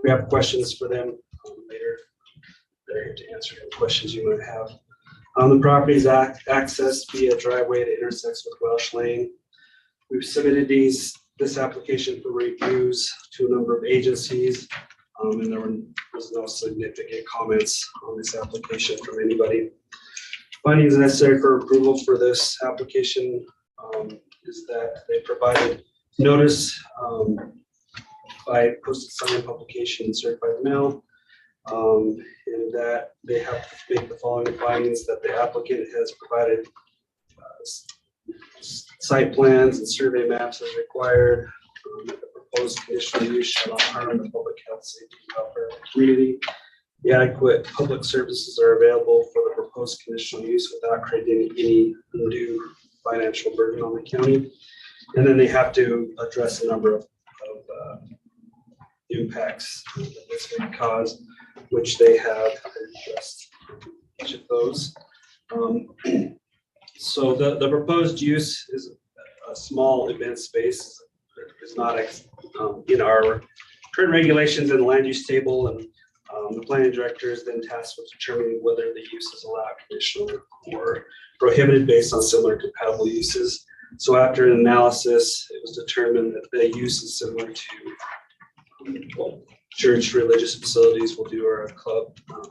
we have questions for them later. They're here to answer any questions you might have. The property is accessed via driveway that intersects with Welsh Lane. We've submitted this application for reviews to a number of agencies, and there was no significant comments on this application from anybody. Findings necessary for approval for this application is that they provided notice by posted sign publication and certified mail, and that they have to make the following findings: that the applicant has provided site plans and survey maps as required, that the proposed conditional use shall not harm the public health, safety, and welfare of the community. The adequate public services are available for the proposed conditional use without creating any undue financial burden on the county. And then they have to address a number of impacts that this may cause, which they have addressed each of those. So the proposed use is a small event space. It's not in our current regulations in the land use table, and the planning director is then tasked with determining whether the use is allowed, conditional, or prohibited based on similar compatible uses. So after an analysis, it was determined that the use is similar to church, religious facilities will do, or a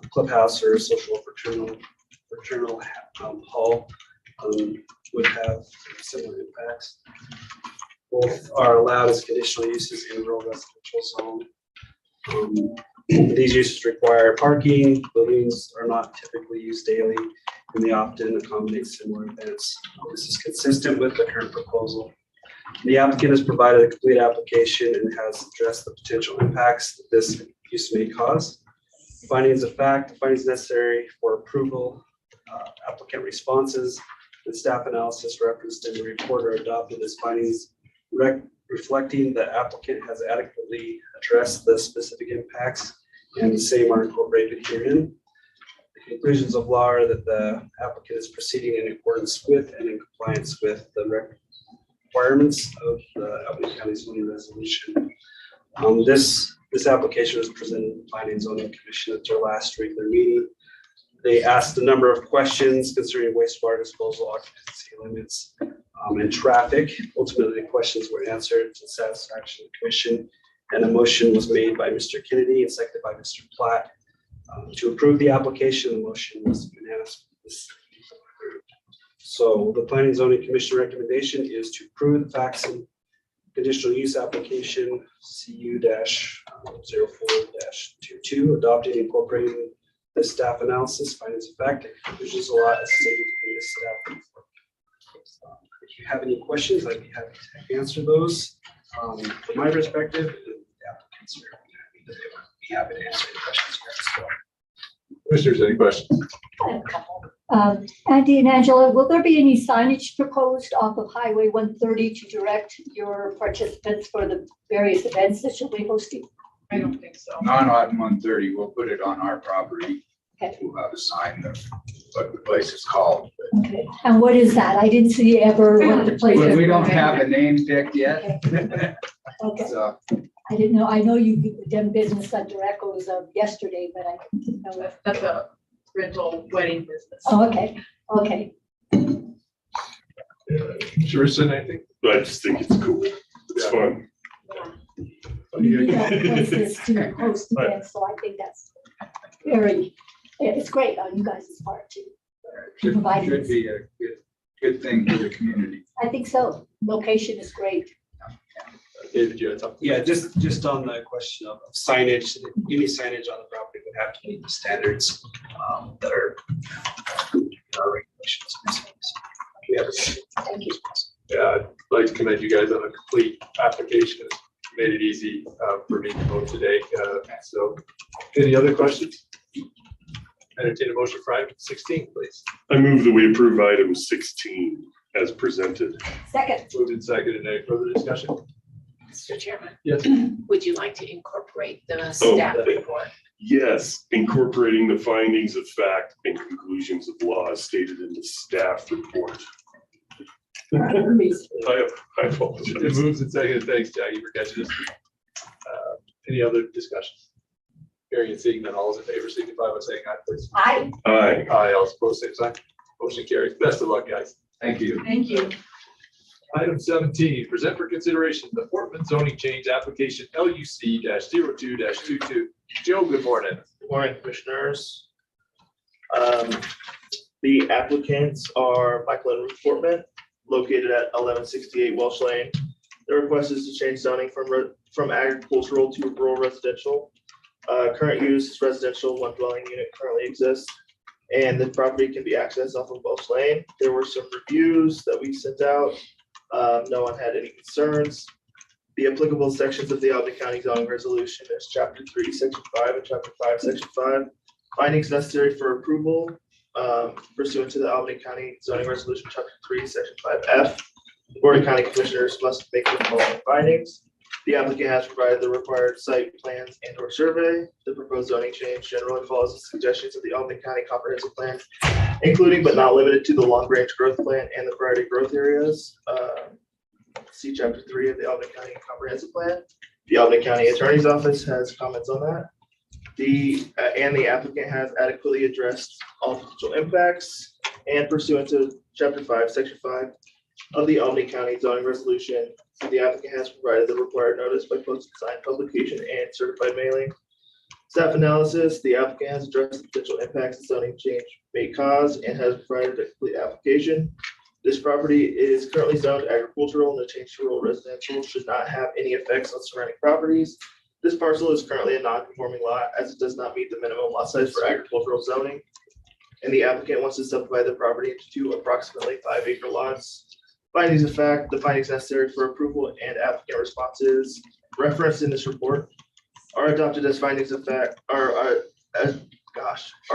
clubhouse, or a social fraternal hall would have similar impacts. Both are allowed as conditional uses in rural residential zone. These uses require parking. Buildings are not typically used daily, and they often accommodate similar events. This is consistent with the current proposal. The applicant has provided a complete application and has addressed the potential impacts that this use may cause. Findings of fact, findings necessary for approval, applicant responses, and staff analysis referenced in the report are adopted as findings reflecting the applicant has adequately addressed the specific impacts, and the same are incorporated herein. The conclusions of law are that the applicant is proceeding in accordance with and in compliance with the requirements of the Albany County zoning resolution. This application was presented to the Planning and Zoning Commission at their last regular meeting. They asked a number of questions concerning wastewater disposal, occupancy limits, and traffic. Ultimately, the questions were answered to the satisfaction of the commission, and a motion was made by Mr. Kennedy and seconded by Mr. Platt to approve the application. The motion was unanimous. So the Planning and Zoning Commission recommendation is to approve the facts and conditional use application CU-04-22, adopting and incorporating the staff analysis, findings of fact, and conclusions a lot as stated in this staff report. If you have any questions, I'd be happy to answer those. From my perspective, the applicants are happy to answer any questions here as well. Commissioners, any questions? I have a couple. Andy and Angela, will there be any signage proposed off of Highway 130 to direct your participants for the various events that you'll be hosting? I don't think so. Not on 130. We'll put it on our property. Okay. We'll have a sign of what the place is called. Okay. And what is that? I didn't see ever what the place. We don't have a name picked yet. Okay. So, I didn't know. I know you done business under Echoes of yesterday, but I didn't know that. that's a rental wedding business. Oh, okay. Okay. Sherson, anything? I just think it's cool. It's fun. You need places to host events, so I think that's it's great on you guys' part too. Should Providing be a good thing for the community. I think so. Location is great. David, you had something? Yeah, just on the question of signage, any signage on the property would have to meet the standards that are in our regulations. Thank you. Yeah, I'd like to commend you guys on a complete application. It's made it easy for me to vote today. So any other questions? Entertain a motion for item 16, please. I move that we approve item 16 as presented. Second. Moved and seconded. Any further discussion? Mr. Chairman, Yes. would you like to incorporate the staff report? Yes, incorporating the findings of fact and conclusions of law as stated in the staff report. I apologize. It moves and seconded. Thanks, Jackie, for catching us. Any other discussion? Hearing and seeing none, all those in favor signify by saying aye, please. Aye. Aye. Aye, all opposed, same sign. Motion carries. Best of luck, guys. Thank you. Thank you. Item 17, present for consideration the Portman zoning change application LUC-02-22. Joe, good morning. Good morning, commissioners. The applicants are Michael and Ruth Portman, located at 1168 Welsh Lane. The request is to change zoning from agricultural to rural residential. Current use is residential, one dwelling unit currently exists, and the property can be accessed off of Welsh Lane. There were some reviews that we sent out. No one had any concerns. The applicable sections of the Albany County zoning resolution is chapter 3, section 5, and chapter 5, section 5. Findings necessary for approval pursuant to the Albany County zoning resolution, chapter 3, section 5F. The Board of County Commissioners must make the following findings. The applicant has provided the required site plans and/or survey. The proposed zoning change generally follows the suggestions of the Albany County Comprehensive Plan, including but not limited to the long-range growth plan and the priority growth areas. See chapter 3 of the Albany County Comprehensive Plan. The Albany County Attorney's Office has comments on that. The applicant has adequately addressed all potential impacts, and pursuant to chapter 5, section 5 of the Albany County zoning resolution, the applicant has provided the required notice by posted signed publication and certified mailing. Staff analysis, the applicant has addressed the potential impacts the zoning change may cause and has provided a complete application. This property is currently zoned agricultural, and the change to rural residential should not have any effects on surrounding properties. This parcel is currently a non-conforming lot as it does not meet the minimum lot size for agricultural zoning. And the applicant wants to subdivide the property into 2 approximately 5-acre lots. Findings of fact, the findings necessary for approval and applicant responses referenced in this report are adopted as findings of fact, are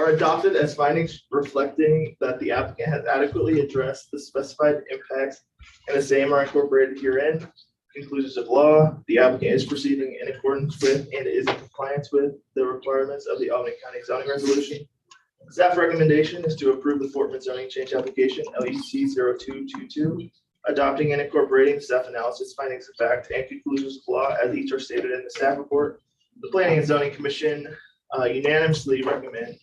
adopted as findings reflecting that the applicant has adequately addressed the specified impacts, and the same are incorporated herein. Conclusions of law, the applicant is proceeding in accordance with and is in compliance with the requirements of the Albany County zoning resolution. Staff recommendation is to approve the Portman zoning change application LUC-0222, adopting and incorporating staff analysis, findings of fact, and conclusions of law as each are stated in the staff report. The Planning and Zoning Commission unanimously recommend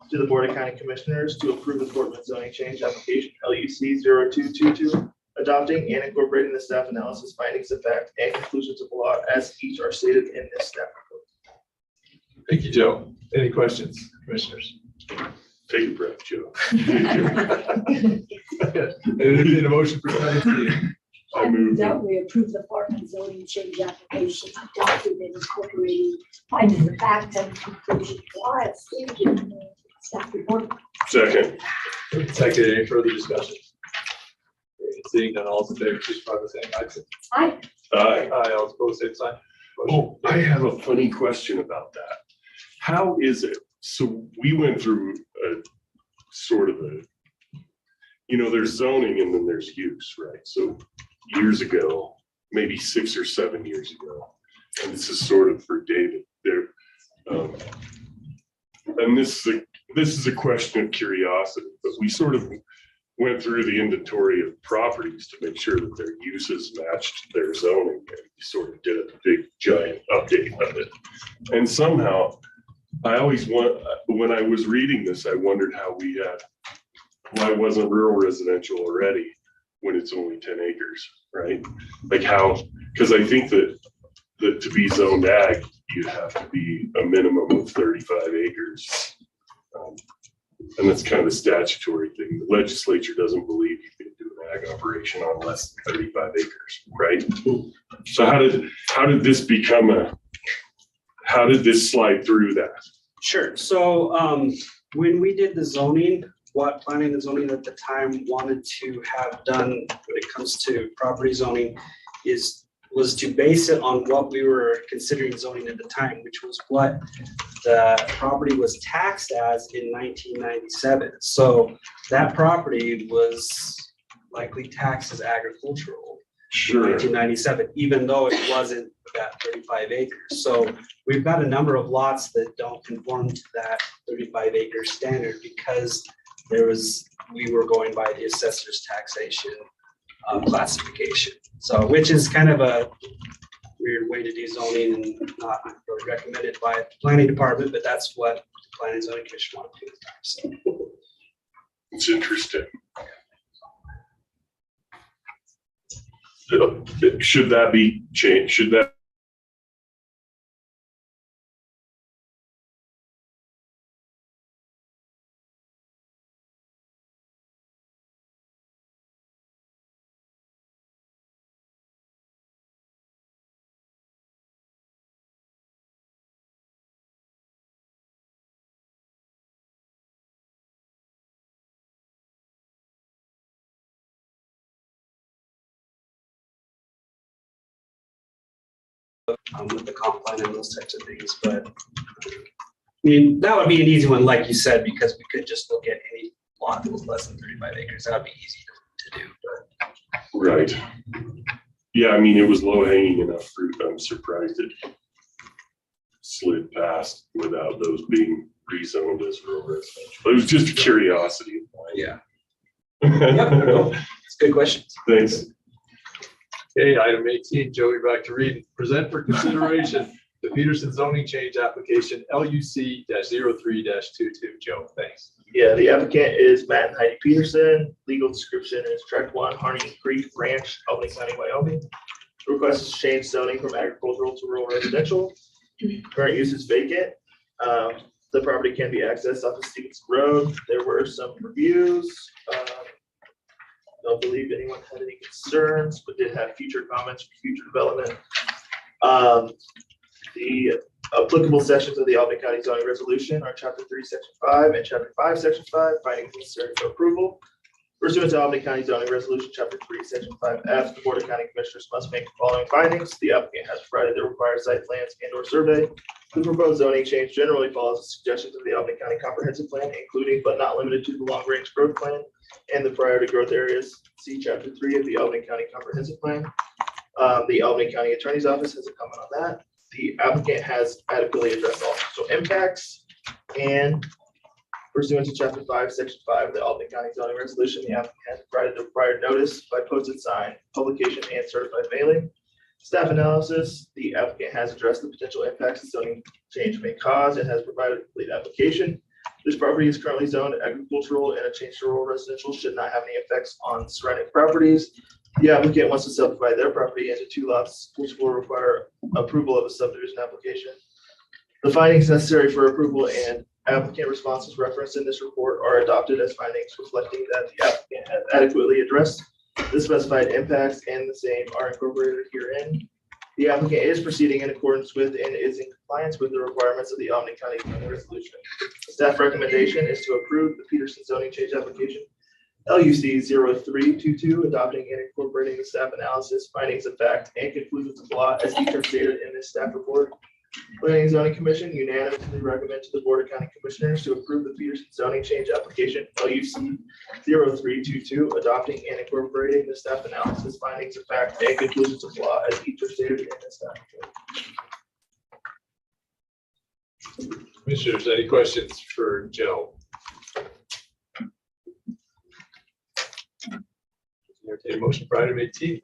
to the Board of County Commissioners to approve the Portland zoning change application LUC 0222, adopting and incorporating the staff analysis, findings of fact, and conclusions of law as each are stated in this staff report. Thank you, Joe. Any questions, commissioners? Take a breath, Joe. Entertain a motion for 19. I move That we approve the Portland zoning change application adopted and incorporating findings of fact and conclusions of law as stated in the staff report. Second. Second, any further discussion? Seeing none, all in favor, please provide the same aye. Aye. Aye. All opposed, same sign. Oh, I have a funny question about that. How is it? So we went through a sort of a, there's zoning and then there's use, right? So years ago, maybe 6 or 7 years ago, and this is sort of for David there. And this is a question of curiosity, but we sort of went through the inventory of properties to make sure that their uses matched their zoning, and we sort of did a big giant update of it. And somehow, when I was reading this, I wondered why it wasn't rural residential already when it's only 10 acres, right? Like how, because I think that to be zoned ag, you have to be a minimum of 35 acres. And that's kind of a statutory thing. The legislature doesn't believe you can do an ag operation on less than 35 acres, right? So how did this slide through that? Sure. So when we did the zoning, what planning and zoning at the time wanted to have done when it comes to property zoning was to base it on what we were considering zoning at the time, which was what the property was taxed as in 1997. So that property was likely taxed as agricultural in 1997, even though it wasn't that 35 acres. So we've got a number of lots that don't conform to that 35 acre standard because we were going by the assessor's taxation classification. So, which is kind of a weird way to do zoning and not really recommended by the planning department, but that's what the planning and zoning commission wanted to do at the time. So it's interesting. Should that be changed? Should that with the comp plan and those types of things, but I mean, that would be an easy one, like you said, because we could just look at any lot that was less than 35 acres. That would be easy to do. But. Right. Yeah, I mean, it was low hanging enough fruit. I'm surprised it slid past without those being rezoned as rural residential. It was just a curiosity of mine. Yeah. Yep. It's a good question. Thanks. Okay, item 18, Joey, back to read. Present for consideration the Peterson zoning change application LUC-03-22. Joe, thanks. Yeah, the applicant is Matt and Heidi Peterson. Legal description is Tract 1, Harney Creek Ranch, Albany County, Wyoming. The request is to change zoning from agricultural to rural residential. Current use is vacant. The property can be accessed off of Stevenson Road. There were some reviews. Don't believe anyone had any concerns, but did have future comments for future development. The applicable sections of the Albany County zoning resolution are Chapter 3, Section 5, and Chapter 5, Section 5, findings necessary for approval. Pursuant to Albany County zoning resolution, Chapter 3, Section 5F, the Board of County Commissioners must make the following findings. The applicant has provided the required site plans and/or survey. The proposed zoning change generally follows the suggestions of the Albany County Comprehensive Plan, including but not limited to the long-range growth plan and the priority growth areas. See Chapter 3 of the Albany County Comprehensive Plan. The Albany County Attorney's Office has a comment on that. The applicant has adequately addressed all social impacts, and pursuant to Chapter 5, Section 5 of the Albany County zoning resolution, the applicant has provided the required notice by posted sign, publication, and certified mailing. Staff analysis, the applicant has addressed the potential impacts the zoning change may cause and has provided a complete application. This property is currently zoned agricultural, and a change to rural residential should not have any effects on surrounding properties. The applicant wants to subdivide their property into 2 lots, which will require approval of a subdivision application. The findings necessary for approval and applicant responses referenced in this report are adopted as findings reflecting that the applicant has adequately addressed the specified impacts, and the same are incorporated herein. The applicant is proceeding in accordance with and is in compliance with the requirements of the Albany County Zoning Resolution. Staff recommendation is to approve the Peterson zoning change application LUC 0322, adopting and incorporating the staff analysis, findings of fact, and conclusions of law as each are stated in this staff report. Planning and Zoning Commission unanimously recommend to the Board of County Commissioners to approve the Peterson zoning change application LUC 0322, adopting and incorporating the staff analysis, findings of fact, and conclusions of law as each are stated in this staff report. Commissioners, any questions for Joe? Entertain a motion for item 18.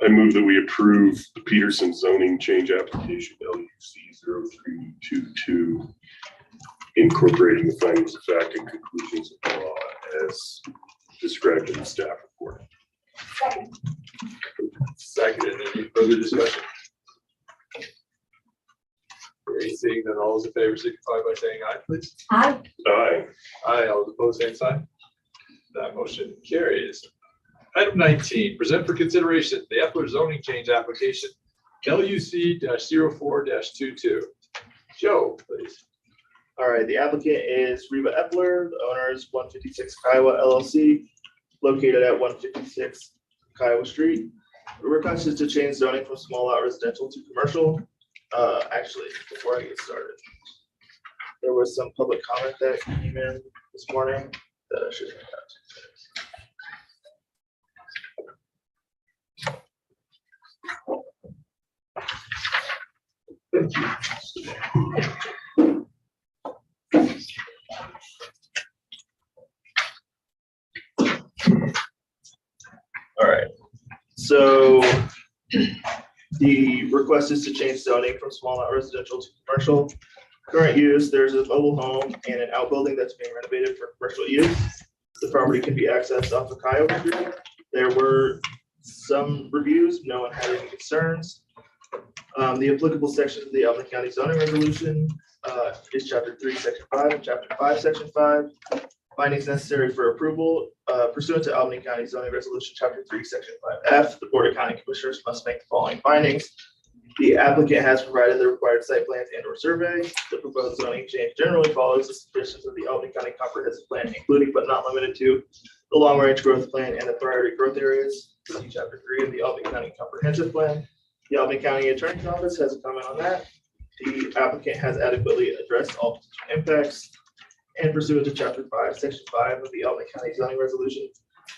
I move that we approve the Peterson zoning change application LUC 0322, incorporating the findings of fact and conclusions of the law as described in the staff report. Second, any further discussion? Seeing none, all those in favor signify by saying aye, please. Aye. Aye. Aye, all those opposed, same sign. That motion carries. Item 19, present for consideration the Epler zoning change application LUC-04-22. Joe, please. All right, the applicant is Reba Epler. The owner is 156 Kiowa LLC, located at 156 Kiowa Street. The request is to change zoning from small lot residential to commercial. Actually, before I get started, there was some public comment that came in this morning that I should have got. All right, so the request is to change zoning from small lot residential to commercial. Current use, there's a mobile home and an outbuilding that's being renovated for commercial use. The property can be accessed off of Kiowa Street. There were some reviews, no one had any concerns. The applicable sections of the Albany County Zoning Resolution is Chapter 3, Section 5, and Chapter 5, Section 5. Findings necessary for approval pursuant to Albany County Zoning Resolution, Chapter 3, Section 5F. The Board of County Commissioners must make the following findings. The applicant has provided the required site plans and/or survey. The proposed zoning change generally follows the suggestions of the Albany County Comprehensive Plan, including but not limited to the long-range growth plan and the priority growth areas. See Chapter 3 of the Albany County Comprehensive Plan. The Albany County Attorney's Office has a comment on that. The applicant has adequately addressed all potential impacts. And pursuant to Chapter 5, Section 5 of the Albany County Zoning Resolution,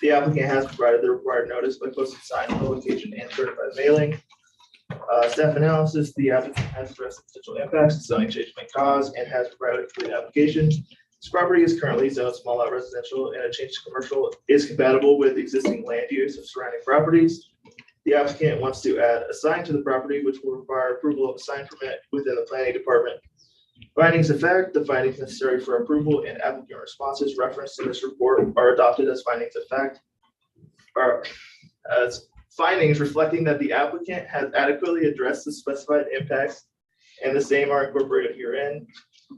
the applicant has provided the required notice by posting sign, publication, and certified mailing. Staff analysis, the applicant has addressed the potential impacts the zoning change may cause and has provided a complete application. This property is currently zoned small lot residential, and a change to commercial is compatible with existing land use of surrounding properties. The applicant wants to add a sign to the property, which will require approval of a sign permit within the planning department. Findings of fact, the findings necessary for approval and applicant responses referenced in this report are adopted as findings of fact, or as findings reflecting that the applicant has adequately addressed the specified impacts, and the same are incorporated herein.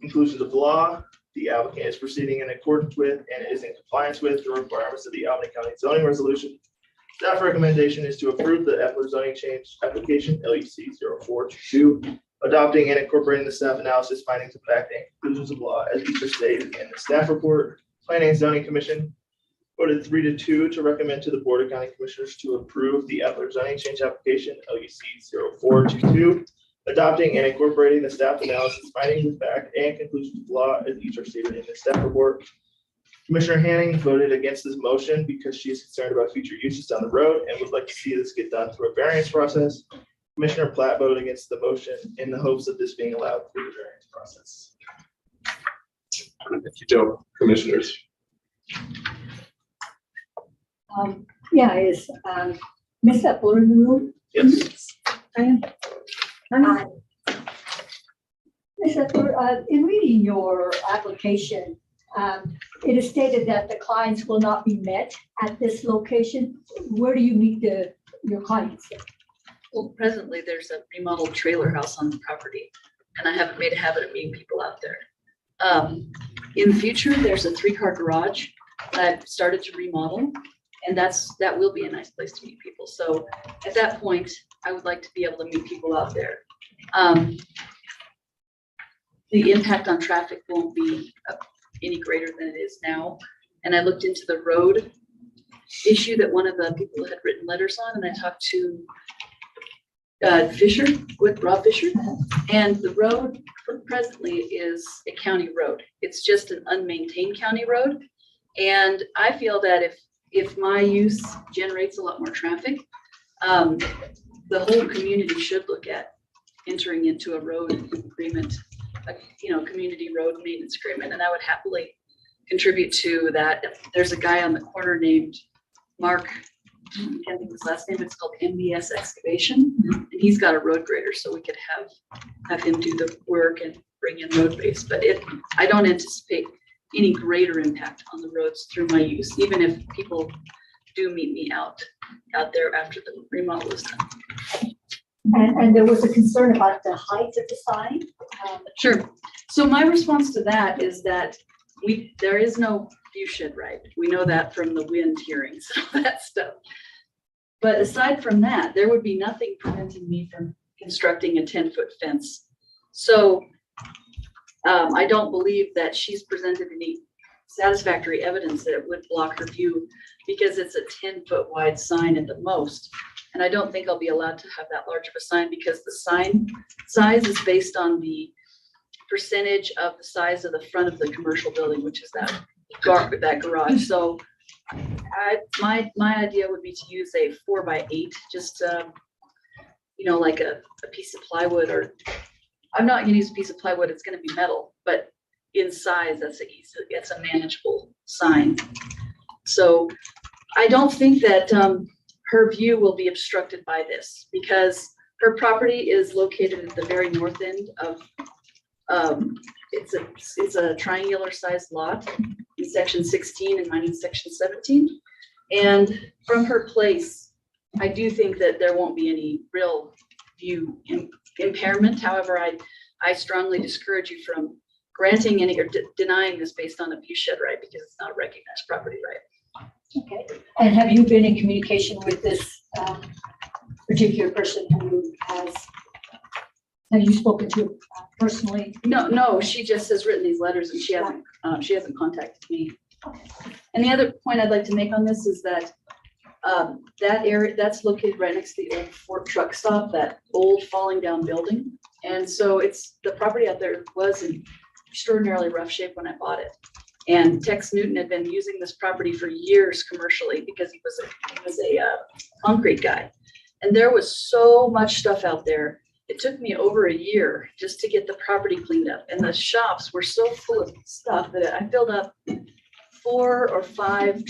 Conclusions of law, the applicant is proceeding in accordance with and is in compliance with the requirements of the Albany County Zoning Resolution. Staff recommendation is to approve the Epler zoning change application LUC 0422, adopting and incorporating the staff analysis, findings of fact, and conclusions of law as each are stated in the staff report. Planning and Zoning Commission voted 3-2 to recommend to the Board of County Commissioners to approve the Epler zoning change application LUC 0422, adopting and incorporating the staff analysis, findings of fact, and conclusions of law as each are stated in the staff report. Commissioner Hanning voted against this motion because she is concerned about future uses down the road and would like to see this get done through a variance process. Commissioner Platt voted against the motion in the hopes of this being allowed through the variance process. Thank you, Joe. Commissioners. Yeah, is Ms. Epler in the room? Yes. I am. Aye. Ms. Edler, in reading your application, it is stated that the clients will not be met at this location. Where do you meet your clients? Well, presently, there's a remodeled trailer house on the property, and I haven't made a habit of meeting people out there. In the future, there's a 3-car garage that I've started to remodel, and that will be a nice place to meet people. So at that point, I would like to be able to meet people out there. The impact on traffic won't be any greater than it is now. And I looked into the road issue that one of the people had written letters on, and I talked to Rob Fisher, and the road presently is a county road. It's just an unmaintained county road. And I feel that if my use generates a lot more traffic, the whole community should look at entering into a road agreement, community road maintenance agreement, and I would happily contribute to that. There's a guy on the corner named Mark, I can't think of his last name, it's called MBS Excavation, and he's got a road grader, so we could have him do the work and bring in road base. But I don't anticipate any greater impact on the roads through my use, even if people do meet me out there after the remodel is done. And there was a concern about the height of the sign. Sure. So my response to that is that there is no view shed right. We know that from the wind hearings, all that stuff. But aside from that, there would be nothing preventing me from constructing a 10-foot fence. So I don't believe that she's presented any satisfactory evidence that it would block her view, because it's a 10-foot wide sign at the most. And I don't think I'll be allowed to have that large of a sign, because the sign size is based on the percentage of the size of the front of the commercial building, which is that garage. So my idea would be to use a 4x8, just like a piece of plywood, or I'm not going to use a piece of plywood. It's going to be metal, but in size, it's a manageable sign. So I don't think that her view will be obstructed by this, because her property is located at the very north end of, it's a triangular sized lot in section 16 and mine in section 17. And from her place, I do think that there won't be any real view impairment. However, I strongly discourage you from granting any or denying this based on a view shed right, because it's not a recognized property right. Okay. And have you been in communication with this particular person who have you spoken to personally? No, she just has written these letters, and she hasn't contacted me. And the other point I'd like to make on this is that that area, that's located right next to the old Ford truck stop, that old falling down building. And so the property out there was in extraordinarily rough shape when I bought it. And Tex Newton had been using this property for years commercially, because he was a concrete guy. And there was so much stuff out there. It took me over a year just to get the property cleaned up. And the shops were so full of stuff that I filled up 4 or 5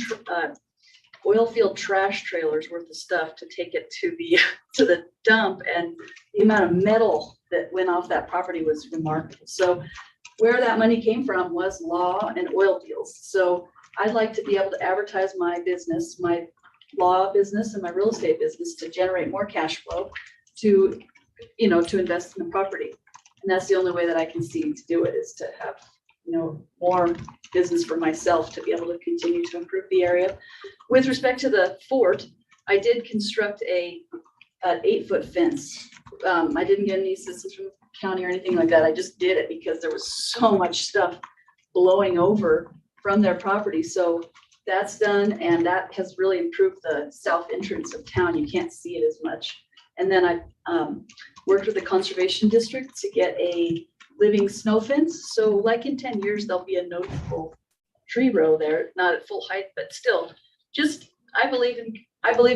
oil field trash trailers worth of stuff to take it to the dump. And the amount of metal that went off that property was remarkable. So where that money came from was law and oil deals. So I'd like to be able to advertise my business, my law business and my real estate business, to generate more cash flow to invest in the property. And that's the only way that I can see to do it, is to have, more business for myself to be able to continue to improve the area. With respect to the fort, I did construct an 8-foot fence. I didn't get any assistance from the county or anything like that. I just did it because there was so much stuff blowing over from their property. So that's done, and that has really improved the south entrance of town. You can't see it as much. And then I worked with the conservation district to get a living snow fence. So like in 10 years, there'll be a noticeable tree row there, not at full height, but still I believe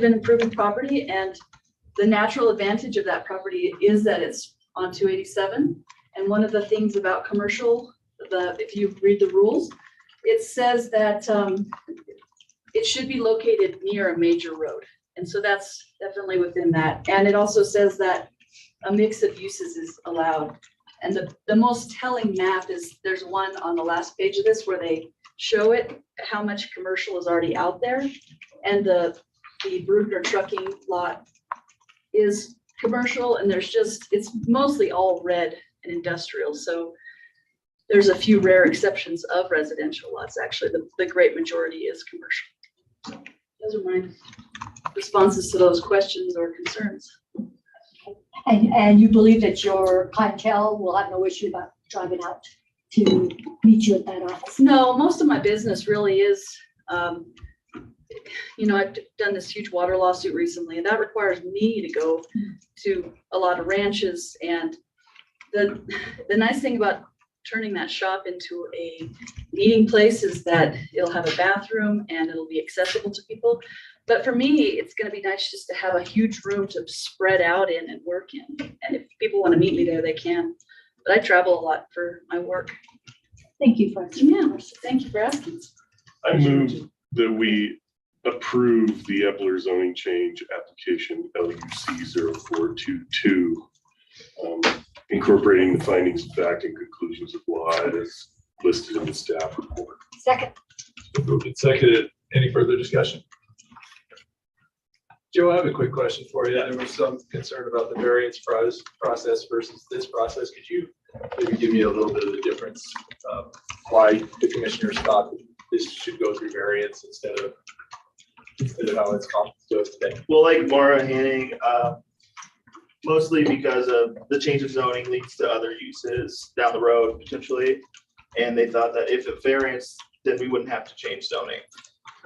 in improving property, and the natural advantage of that property is that it's on 287. And one of the things about commercial, if you read the rules, it says that it should be located near a major road. And so that's definitely within that. And it also says that a mix of uses is allowed. And the most telling map is, there's one on the last page of this where they show it, how much commercial is already out there. And the Bruckner trucking lot is commercial, and it's mostly all red and industrial. So there's a few rare exceptions of residential lots. Actually, the great majority is commercial. So those are my responses to those questions or concerns. And you believe that your clientele will have no issue about driving out to meet you at that office? No, most of my business really is, I've done this huge water lawsuit recently, and that requires me to go to a lot of ranches. And the nice thing about turning that shop into a meeting place is that it'll have a bathroom and it'll be accessible to people. But for me, it's going to be nice just to have a huge room to spread out in and work in. And if people want to meet me there, they can. But I travel a lot for my work. Thank you for Thank you for asking. I move that we approve the Epler zoning change application LUC 0422, incorporating the findings of fact and conclusions of law as listed in the staff report. Second. Moved and seconded. Any further discussion? Joe, I have a quick question for you. There was some concern about the variance process versus this process. Could you maybe give me a little bit of the difference? Why the commissioners thought that this should go through variance instead of how it's come to us today? Well, like Mara Hanning, mostly because of the change of zoning leads to other uses down the road potentially. And they thought that if it variance, then we wouldn't have to change zoning.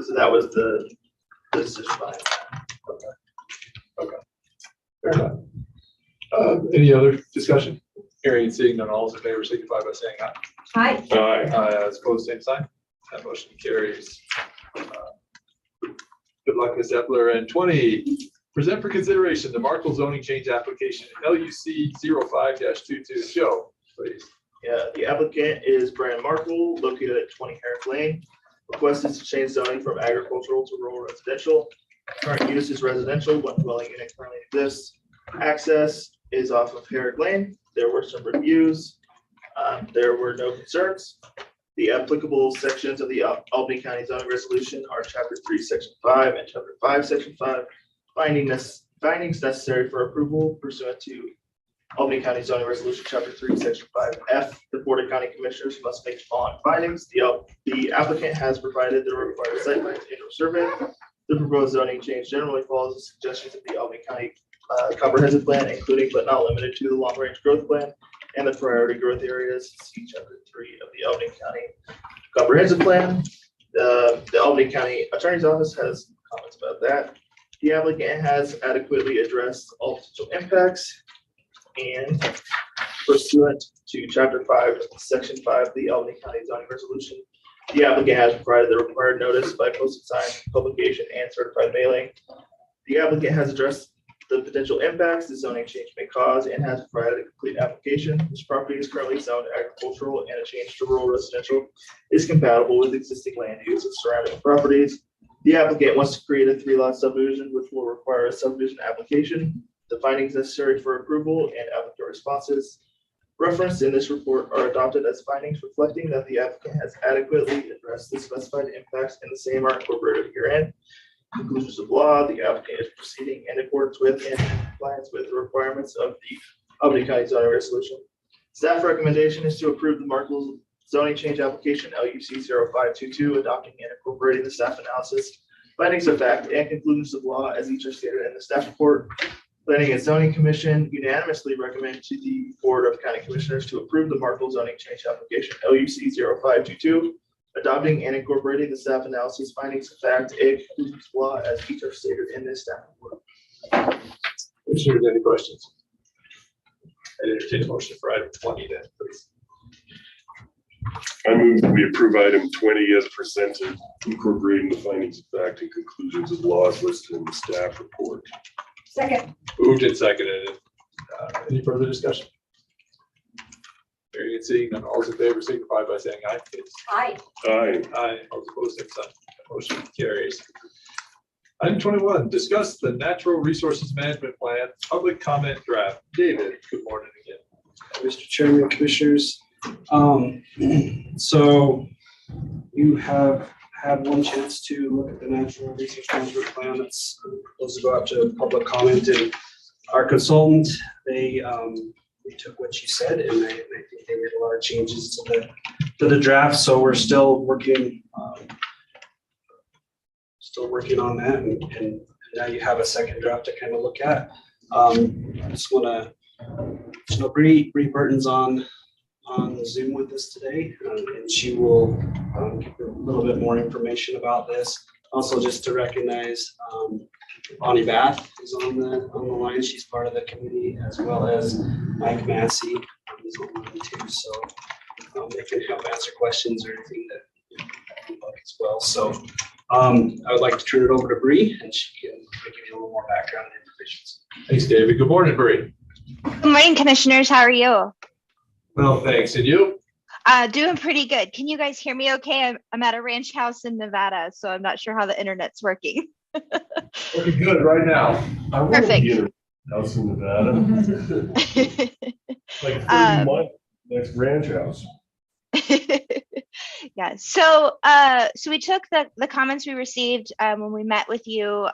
So that was the decision behind that. Okay. Fair enough. Any other discussion? Hearing and seeing none, all those in favor signify by saying aye. Aye. Aye. As opposed, same sign. That motion carries. Good luck, Ms. Epler. And 20, present for consideration the Markle zoning change application LUC 05-22. Joe, please. Yeah, the applicant is Brandon Markle, located at 20 Herrick Lane. Request is to change zoning from agricultural to rural residential. Current use is residential. One dwelling unit currently exists. Access is off of Herrick Lane. There were some reviews. There were no concerns. The applicable sections of the Albany County zoning resolution are Chapter 3, Section 5, and Chapter 5, Section 5. Findings necessary for approval pursuant to Albany County zoning resolution, Chapter 3, Section 5F. The Board of County Commissioners must make the following findings. The applicant has provided the required site plan initial survey. The proposed zoning change generally follows the suggestions of the Albany County comprehensive plan, including but not limited to the long-range growth plan and the priority growth areas. See Chapter 3 of the Albany County comprehensive plan. The Albany County Attorney's Office has comments about that. The applicant has adequately addressed all potential impacts, and pursuant to Chapter 5, Section 5 of the Albany County zoning resolution, the applicant has provided the required notice by posted sign, publication, and certified mailing. The applicant has addressed the potential impacts the zoning change may cause and has provided a complete application. This property is currently zoned agricultural, and a change to rural residential is compatible with existing land use of surrounding properties. The applicant wants to create a 3-lot subdivision, which will require a subdivision application. The findings necessary for approval and applicant responses referenced in this report are adopted as findings reflecting that the applicant has adequately addressed the specified impacts, and the same are incorporated herein. Conclusions of law, the applicant is proceeding in accordance with and in compliance with the requirements of the Albany County zoning resolution. Staff recommendation is to approve the Markle zoning change application LUC 0522, adopting and incorporating the staff analysis, findings of fact, and conclusions of law as each are stated in the staff report. Planning and Zoning Commission unanimously recommend to the Board of County Commissioners to approve the Markle zoning change application LUC 0522, adopting and incorporating the staff analysis, findings of fact, and conclusions of law as each are stated in this staff report. Commissioners, any questions? I entertain a motion for item 20 then, please. I move that we approve item 20 as presented, incorporating the findings of fact and conclusions of laws listed in the staff report. Second. Moved and seconded. Any further discussion? Hearing and seeing none, all those in favor signify by saying aye, please. Aye. Aye. Aye. All opposed, same sign. Motion carries. Item 21, discuss the Natural Resources Management Plan, public comment draft. David, good morning again. Mr. Chairman, Commissioners. So you have had one chance to look at the Natural Resource Management Plan that's supposed to go out to public comment, and our consultant, they took what you said, and I think they made a lot of changes to the draft. So we're still working on that, and now you have a second draft to kind of look at. I just want to, Bree Burton's on Zoom with us today, and she will give a little bit more information about this. Also, just to recognize Bonnie Bath is on the line. She's part of the committee, as well as Mike Massey is on the line too. So they can help answer questions or anything that you like as well. So I would like to turn it over to Bree, and she can give you a little more background and information. Thanks, David. Good morning, Bree. Good morning, Commissioners. How are you? Well, thanks. And you? Doing pretty good. Can you guys hear me okay? I'm at a ranch house in Nevada, so I'm not sure how the internet's working. Working good right now. I want to be in a house in Nevada. Like 31 next ranch house. Yeah. So we took the comments we received when we met with you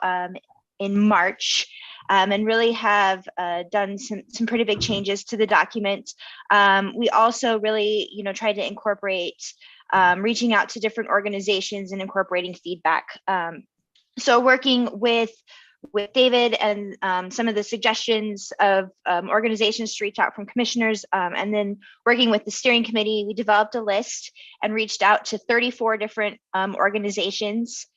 in March, and really have done some pretty big changes to the document. We also really, tried to incorporate reaching out to different organizations and incorporating feedback. So working with David and some of the suggestions of organizations to reach out from commissioners, and then working with the steering committee, we developed a list and reached out to 34 different organizations,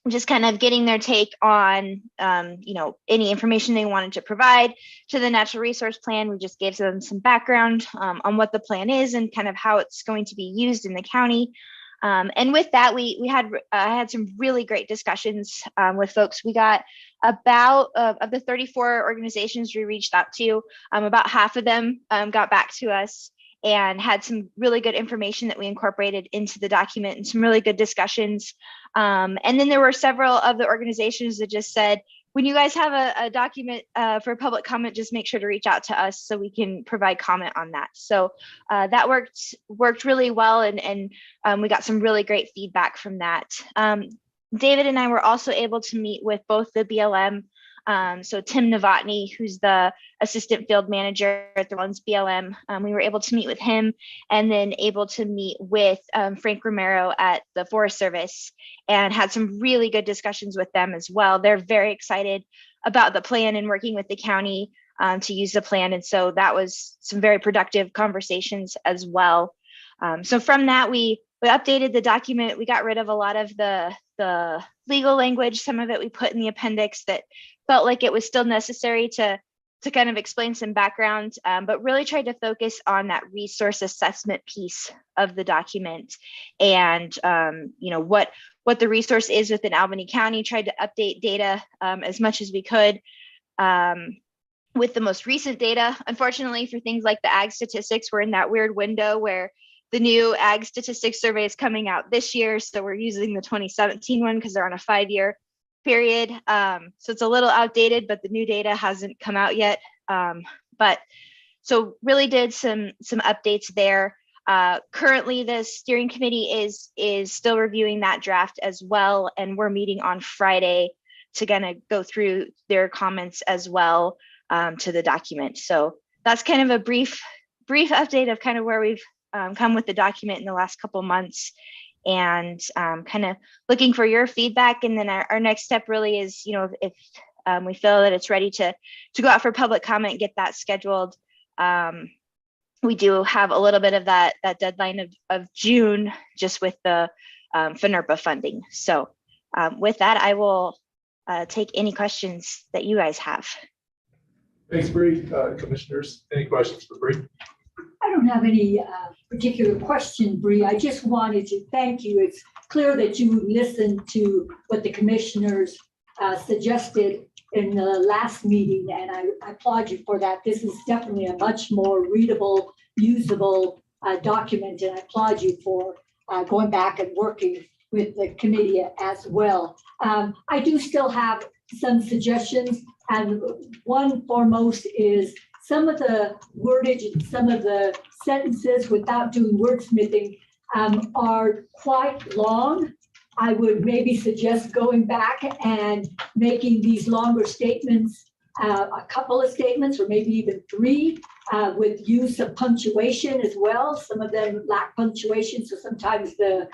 just kind of getting their take on, any information they wanted to provide to the natural resource plan. We just gave them some background on what the plan is and kind of how it's going to be used in the county. And with that, we had some really great discussions with folks. We got about of the 34 organizations we reached out to, about half of them got back to us and had some really good information that we incorporated into the document and some really good discussions. And then there were several of the organizations that just said, when you guys have a document for public comment, just make sure to reach out to us so we can provide comment on that. So that worked really well, and we got some really great feedback from that. David and I were also able to meet with both the BLM, so Tim Novotny, who's the assistant field manager at the Orleans BLM, we were able to meet with him, and then able to meet with Frank Romero at the Forest Service, and had some really good discussions with them as well. They're very excited about the plan and working with the county to use the plan. And so that was some very productive conversations as well. So from that, we updated the document. We got rid of a lot of the legal language. Some of it we put in the appendix that felt like it was still necessary to kind of explain some background, but really tried to focus on that resource assessment piece of the document, and what the resource is within Albany County. Tried to update data as much as we could with the most recent data. Unfortunately, for things like the ag statistics, we're in that weird window where the new ag statistics survey is coming out this year, so we're using the 2017 one because they're on a 5-year period. So it's a little outdated, but the new data hasn't come out yet. But so really did some updates there. Currently, the steering committee is still reviewing that draft as well, and we're meeting on Friday to kind of go through their comments as well to the document. So that's kind of a brief update of kind of where we've come with the document in the last couple months, and kind of looking for your feedback. And then our next step really is, if we feel that it's ready to go out for public comment, get that scheduled. We do have a little bit of that deadline of June, just with the FNRPA funding. So with that, I will take any questions that you guys have. Thanks, Bree. Commissioners, any questions for Bree? I don't have any particular question, Bree. I just wanted to thank you. It's clear that you listened to what the commissioners suggested in the last meeting, and I applaud you for that. This is definitely a much more readable, usable document, and I applaud you for going back and working with the committee as well. I do still have some suggestions, and one foremost is some of the wordage and some of the sentences, without doing wordsmithing, are quite long. I would maybe suggest going back and making these longer statements, a couple of statements, or maybe even 3, with use of punctuation as well. Some of them lack punctuation, so sometimes the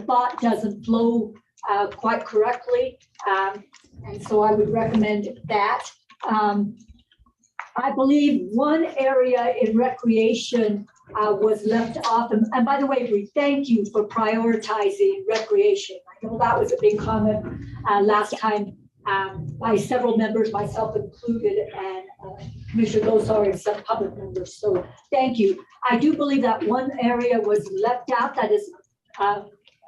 thought doesn't flow quite correctly. And so I would recommend that. I believe one area in recreation was left off. And by the way, we thank you for prioritizing recreation. I know that was a big comment last time by several members, myself included, and Commissioner Gosar and some public members. So thank you. I do believe that one area was left out that is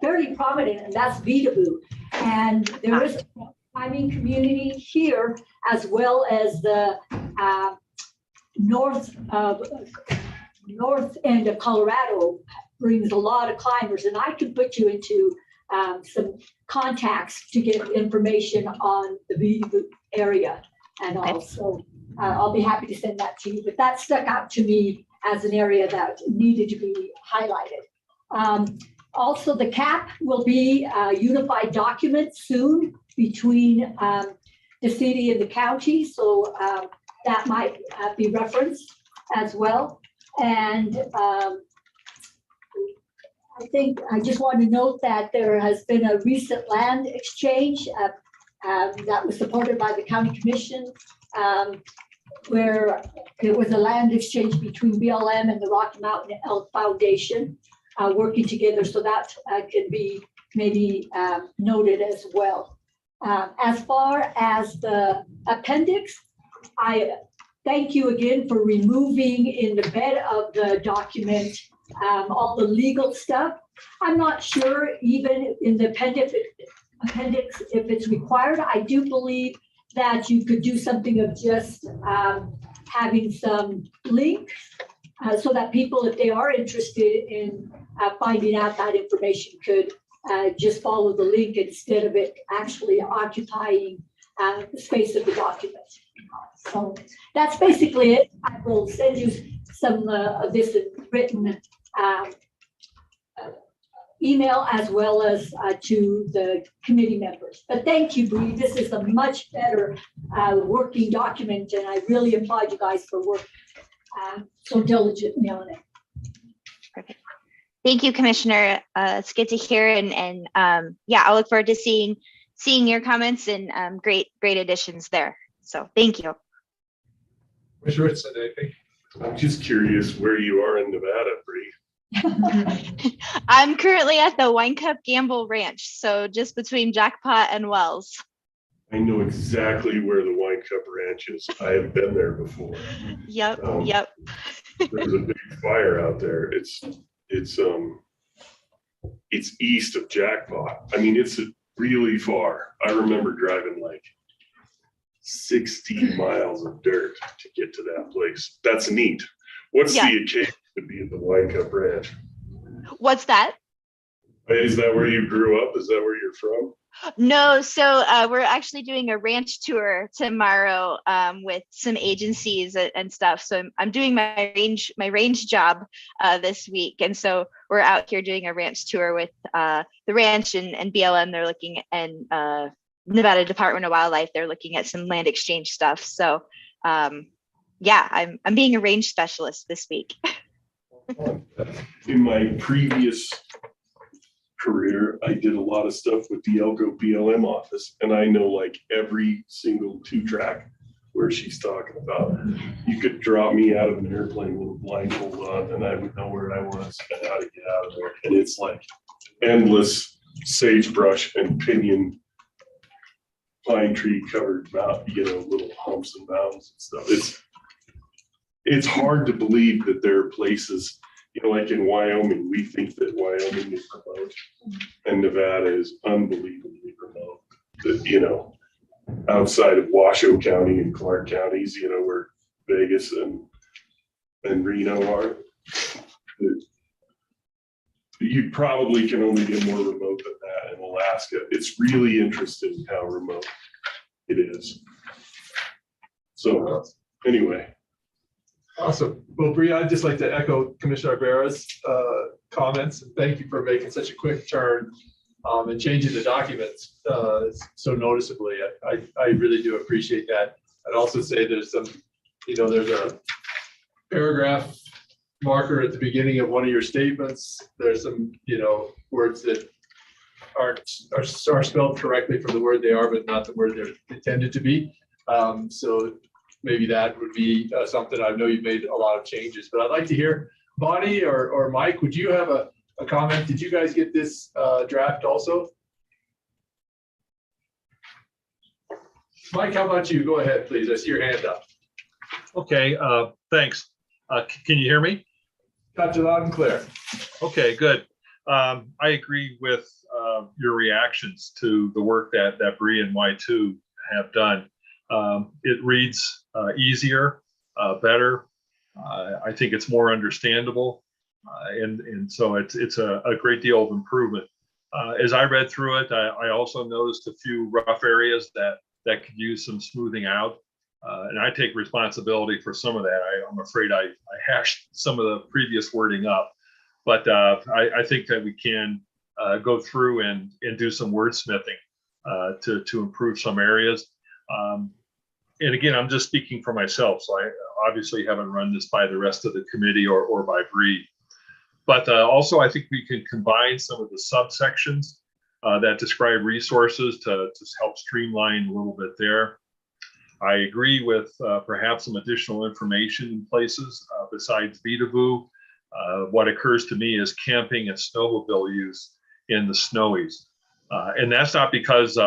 fairly prominent, and that's Vedaboo. And there is a climbing community here, as well as the north end of Colorado brings a lot of climbers, and I can put you into some contacts to get information on the Vedaboo area. And also, I'll be happy to send that to you, but that stuck out to me as an area that needed to be highlighted. Also, the CAP will be a unified document soon between the city and the county, so that might be referenced as well. And I think I just want to note that there has been a recent land exchange that was supported by the county commission, where it was a land exchange between BLM and the Rocky Mountain Elk Foundation working together. So that can be maybe noted as well. As far as the appendix, I thank you again for removing in the bed of the document all the legal stuff. I'm not sure even in the appendix if it's required. I do believe that you could do something of just having some links so that people, if they are interested in finding out that information, could just follow the link instead of it actually occupying the space of the document. So that's basically it. I will send you some of this written email as well as to the committee members. But thank you, Bree. This is a much better working document, and I really applaud you guys for working so diligently on it. Perfect. Thank you, Commissioner. It's good to hear, and yeah, I'll look forward to seeing your comments and great additions there. So thank you. Commissioner Ritson, anything? I'm just curious where you are in Nevada, Bree. I'm currently at the Wine Cup Gamble Ranch, so just between Jackpot and Wells. I know exactly where the Wine Cup Ranch is. I have been there before. Yep. There's a big fire out there. It's east of Jackpot. I mean, it's really far. I remember driving like 60 miles of dirt to get to that place. That's neat. What's the occasion to be at the Wine Cup Ranch? What's that? Is that where you grew up? Is that where you're from? No, so we're actually doing a ranch tour tomorrow with some agencies and stuff. So I'm doing my range job this week, and so we're out here doing a ranch tour with the ranch and BLM. They're looking, and Nevada Department of Wildlife. They're looking at some land exchange stuff. So yeah, I'm being a range specialist this week. In my previous career, I did a lot of stuff with the Elko BLM office, and I know like every single 2-track where she's talking about. You could drop me out of an airplane with a blindfold on, and I would know where I was and how to get out of there. And it's like endless sagebrush and pinyon pine tree covered mountain, little humps and mountains and stuff. It's hard to believe that there are places, like in Wyoming, we think that Wyoming is remote, and Nevada is unbelievably remote. That, outside of Washoe County and Clark counties, where Vegas and Reno are, you probably can only get more remote than that in Alaska. It's really interesting how remote it is. So anyway, Awesome. Well, Bree, I'd just like to echo Commissioner Ibarra's comments, and thank you for making such a quick turn and changing the documents so noticeably. I really do appreciate that. I'd also say there's some, there's a paragraph marker at the beginning of one of your statements. There's some, words that are spelled correctly from the word they are, but not the word they're intended to be. So maybe that would be something. I know you've made a lot of changes, but I'd like to hear Bonnie or Mike, would you have a comment? Did you guys get this draft also? Mike, how about you? Go ahead, please. I see your hand up. Okay, thanks. Can you hear me? Got you loud and clear. Okay, good. I agree with your reactions to the work that Bree and Y2 have done. It reads easier, better. I think it's more understandable, and so it's a great deal of improvement. As I read through it, I also noticed a few rough areas that could use some smoothing out, and I take responsibility for some of that. I'm afraid I hashed some of the previous wording up, but I think that we can go through and do some wordsmithing to improve some areas. And again, I'm just speaking for myself, so I obviously haven't run this by the rest of the committee or by Bree. But also, I think we can combine some of the subsections that describe resources to help streamline a little bit there. I agree with perhaps some additional information in places besides Beatavoo. What occurs to me is camping and snowmobile use in the snowies. And that's not because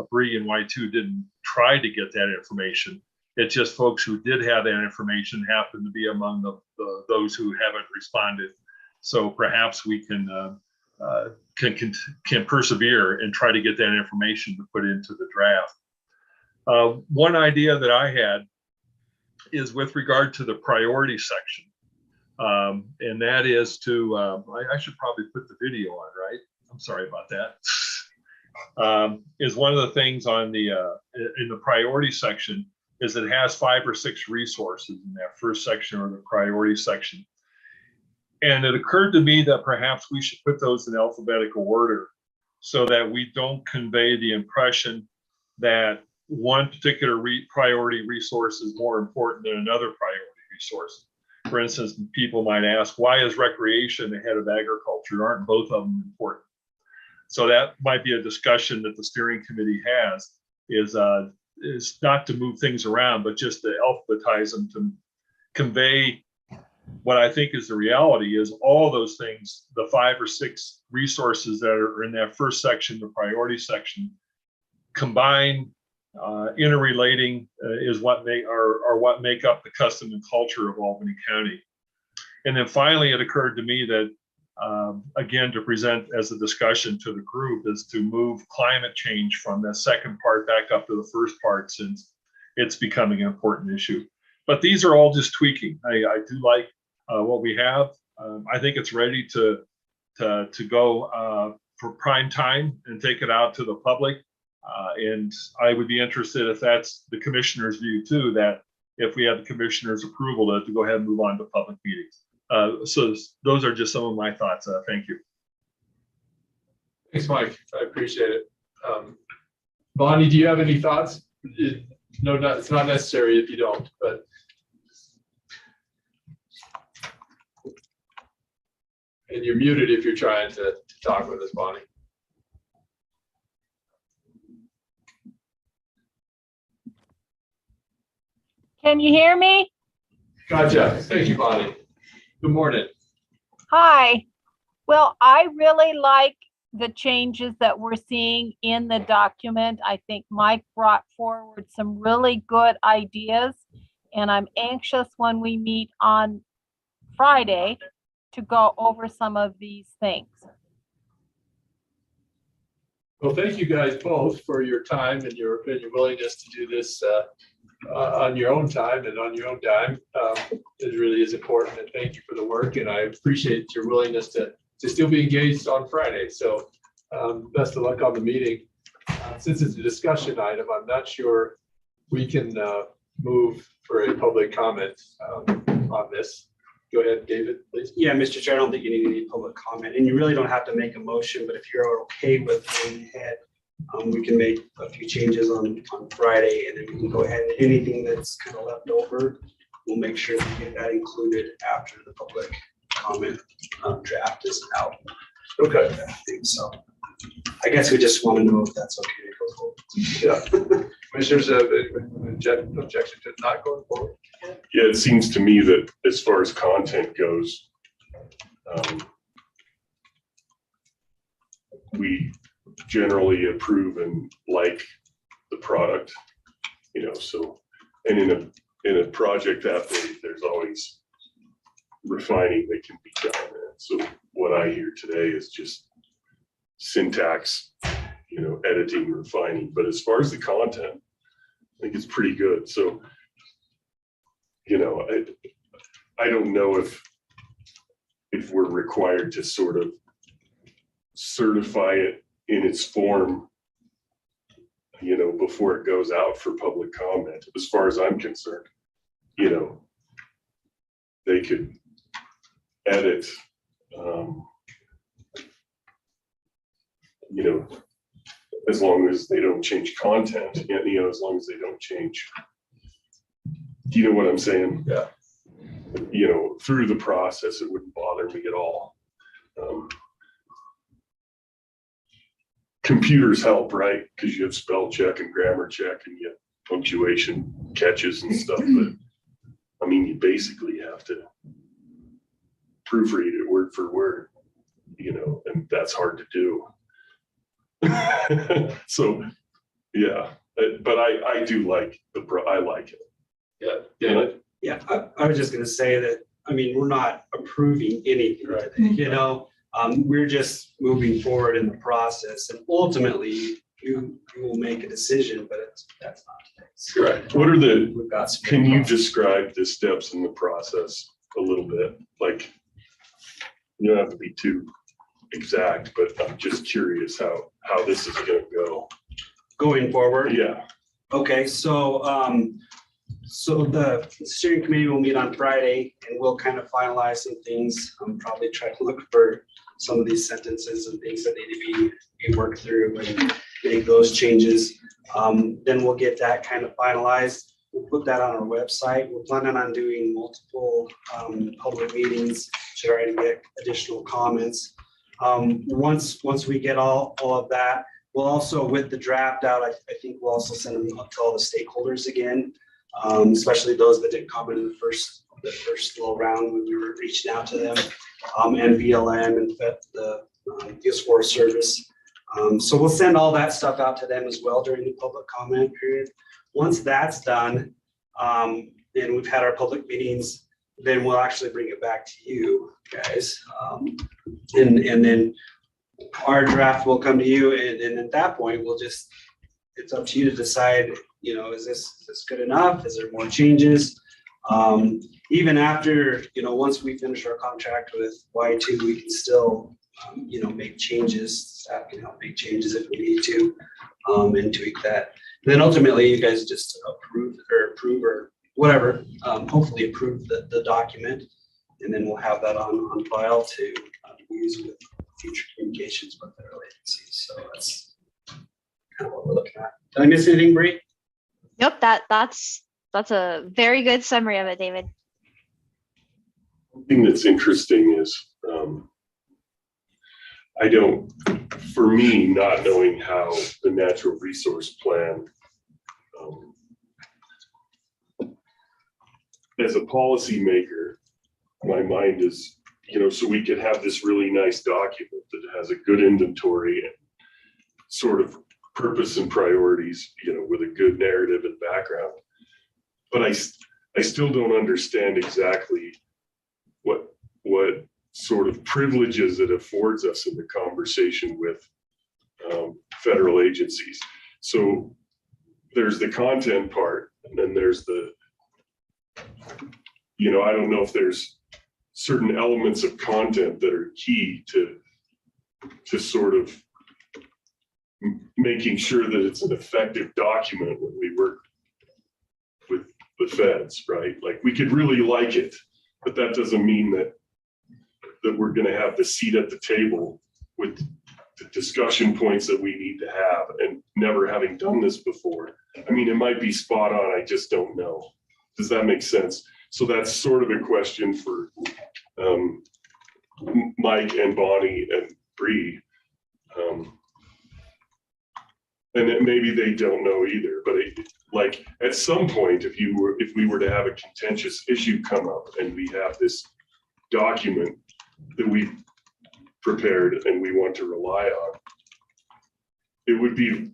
Bree and Y2 didn't try to get that information. It's just folks who did have that information happen to be among those who haven't responded. So perhaps we can persevere and try to get that information to put into the draft. One idea that I had is with regard to the priority section. And that is to, I should probably put the video on, right? I'm sorry about that. Is one of the things on the in the priority section is it has 5 or 6 resources in that first section or the priority section. And it occurred to me that perhaps we should put those in alphabetical order so that we don't convey the impression that one particular priority resource is more important than another priority resource. For instance, people might ask, why is recreation ahead of agriculture? Aren't both of them important? So that might be a discussion that the steering committee has, is not to move things around, but just to alphabetize them to convey what I think is the reality is all those things, the 5 or 6 resources that are in that first section, the priority section, combined, interrelating is what what make up the custom and culture of Albany County. And then finally, it occurred to me that again, to present as a discussion to the group is to move climate change from the second part back up to the first part, since it's becoming an important issue. But these are all just tweaking. I do like what we have. I think it's ready to go for prime time and take it out to the public. And I would be interested, if that's the commissioner's view too, that if we have the commissioner's approval to go ahead and move on to public meetings. So those are just some of my thoughts. Thank you. Thanks, Mike. I appreciate it. Bonnie, do you have any thoughts? No, it's not necessary if you don't, but. And you're muted if you're trying to talk with us, Bonnie. Can you hear me? Gotcha. Thank you, Bonnie. Good morning. Hi. Well, I really like the changes that we're seeing in the document. I think Mike brought forward some really good ideas, and I'm anxious when we meet on Friday to go over some of these things. Well, thank you guys both for your time and your willingness to do this on your own time and on your own dime. It really is important, and thank you for the work, and I appreciate your willingness to still be engaged on Friday. So best of luck on the meeting. Since it's a discussion item, I'm not sure we can move for a public comment. on this. Go ahead, David, please. Yeah, Mr. Chair, I don't think you need any public comment, and you really don't have to make a motion, but if you're okay with going ahead, we can make a few changes on Friday, and then we can go ahead and anything that's kind of left over, we'll make sure to get that included after the public comment draft is out. Okay. I think so. I guess we just want to know if that's okay to go forward. Yeah. Commissioners, objection to not going forward? Yeah, it seems to me that as far as content goes, we generally approve and like the product, you know, so, and in a project that big, there's always refining that can be done. So what I hear today is just syntax, you know, editing, refining, but as far as the content, I think it's pretty good. So, you know, I don't know if we're required to sort of certify it in its form, you know, before it goes out for public comment. As far as I'm concerned, you know, they could edit, you know, as long as they don't change content, and, you know, as long as they don't change. Do you know what I'm saying? Yeah. You know, through the process, it wouldn't bother me at all. Computers help, right? Because you have spell check and grammar check and you have punctuation catches and stuff. But I mean, you basically have to proofread it word for word, you know, and that's hard to do. So, yeah, but I do like I like it. Yeah. Yeah, I was just gonna say that, I mean, we're not approving anything, right? You know, we're just moving forward in the process, and ultimately you will make a decision, but that's not today. Correct. What are We've got some can you describe the steps in the process a little bit? Like, you don't have to be too exact, but I'm just curious how this is gonna go. Going forward? Yeah. Okay, so so the steering committee will meet on Friday, and we'll kind of finalize some things. Probably try to look for some of these sentences and things that need to be worked through and make those changes. Then we'll get that kind of finalized. We'll put that on our website. We're planning on doing multiple public meetings, trying to get additional comments. Once we get all of that, we'll also, with the draft out, I think we'll also send them up to all the stakeholders again, especially those that didn't comment in the first little round when we were reaching out to them, and BLM and the U.S. Forest Service. So we'll send all that stuff out to them as well during the public comment period. Once that's done, and we've had our public meetings, then we'll actually bring it back to you guys. And then our draft will come to you, and at that point, it's up to you to decide, you know, is this good enough? Is there more changes? Even after, you know, once we finish our contract with Y2, we can still, you know, make changes. Staff can help make changes if we need to, and tweak that. And then ultimately, you guys just approve or whatever, hopefully approve the document, and then we'll have that on file to use with future communications with the agencies. So that's kind of what we're looking at. Did I miss anything, Bree? Nope, that's a very good summary of it, David. One thing that's interesting is for me, not knowing how the natural resource plan, as a policymaker, my mind is, you know, so we could have this really nice document that has a good inventory and sort of purpose and priorities, you know, with a good narrative and background. But I still don't understand exactly what sort of privileges it affords us in the conversation with federal agencies. So there's the content part, and then there's the, you know, I don't know if there's certain elements of content that are key to sort of making sure that it's an effective document when we work with the feds, right? Like, we could really like it, but that doesn't mean that we're gonna have the seat at the table with the discussion points that we need to have, and never having done this before. I mean, it might be spot on, I just don't know. Does that make sense? So that's sort of a question for Mike and Bonnie and Bree. And then maybe they don't know either, but like at some point, if we were to have a contentious issue come up and we have this document that we prepared and we want to rely on, it would be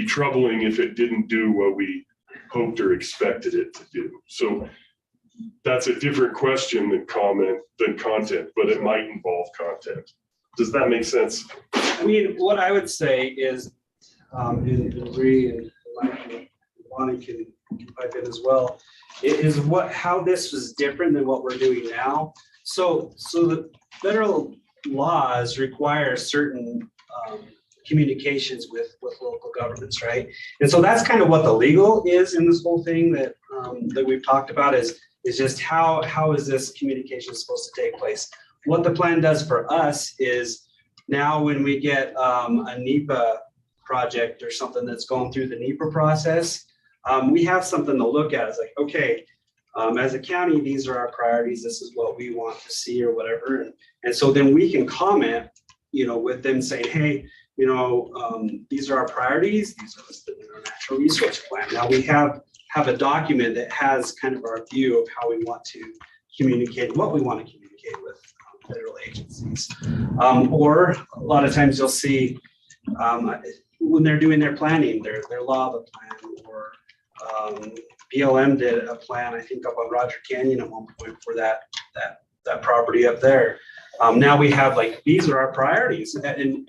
troubling if it didn't do what we hoped or expected it to do. So that's a different question than content, but it might involve content. Does that make sense? I mean, what I would say is, and Bree and Mike and Bonnie can pipe in as well, is how this was different than what we're doing now. So the federal laws require certain communications with local governments, right? And so that's kind of what the legal is in this whole thing that we've talked about is just how is this communication supposed to take place? What the plan does for us is now when we get a NEPA project or something that's going through the NEPA process, we have something to look at. It's like, okay, as a county, these are our priorities. This is what we want to see or whatever. And so then we can comment, with them saying, hey, these are our priorities. These are listed in our natural resource plan. Now we have a document that has kind of our view of how we want to communicate, what we want to communicate with federal agencies. Or a lot of times you'll see when they're doing their planning, their law of the plan, or BLM did a plan, I think up on Roger Canyon at one point for that property up there. Now we have these are our priorities, and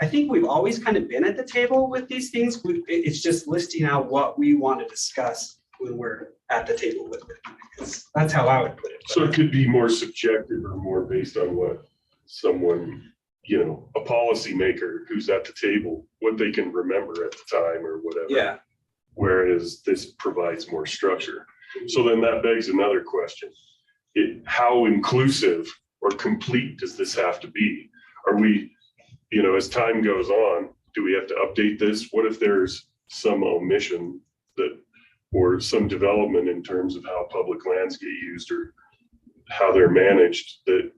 I think we've always kind of been at the table with these things. It's just listing out what we want to discuss when we're at the table with it. That's how I would put it. So it could be more subjective or more based on what someone, a policymaker who's at the table, what they can remember at the time or whatever. Yeah. Whereas this provides more structure. So then that begs another question. How inclusive or complete does this have to be? Are we, as time goes on, do we have to update this? What if there's some omission or some development in terms of how public lands get used or how they're managed that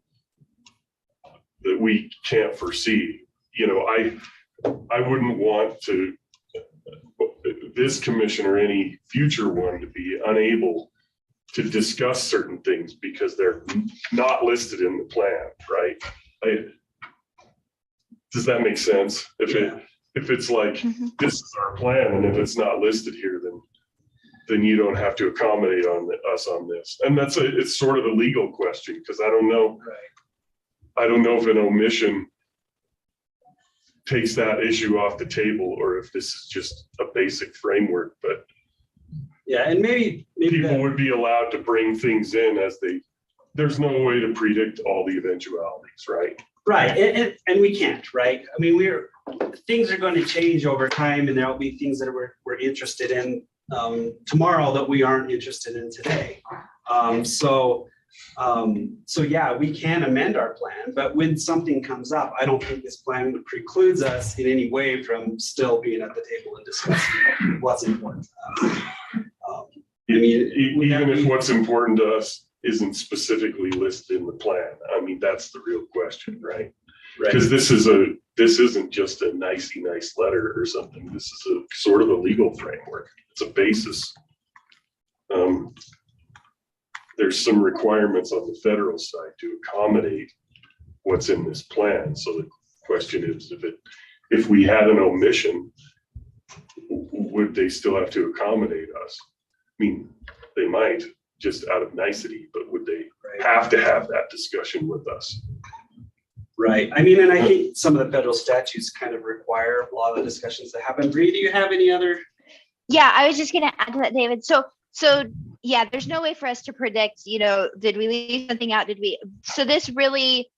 we can't foresee? I wouldn't want this commission or any future one to be unable to discuss certain things because they're not listed in the plan, right? Does that make sense? If it's like, this is our plan, and if it's not listed here, then you don't have to accommodate us on this. And it's sort of a legal question, because I don't know. Right. I don't know if an omission takes that issue off the table, or if this is just a basic framework, but yeah, and maybe people would be allowed to bring things in there's no way to predict all the eventualities, right? Right, and we can't, right? I mean, things are going to change over time, and there'll be things that we're interested in tomorrow that we aren't interested in today. So yeah, we can amend our plan, but when something comes up, I don't think this plan precludes us in any way from still being at the table and discussing what's important. Even if what's important to us isn't specifically listed in the plan, that's the real question, right? Because this isn't just a nice letter or something. This is a sort of a legal framework. It's a basis. There's some requirements on the federal side to accommodate what's in this plan. So the question is, if we had an omission, would they still have to accommodate us? They might, just out of nicety, but would they have to have that discussion with us? Right. And I think some of the federal statutes kind of require a lot of the discussions to happen. Bree, do you have any other? Yeah, I was just going to add to that, David. So yeah, there's no way for us to predict, did we leave something out? So this really,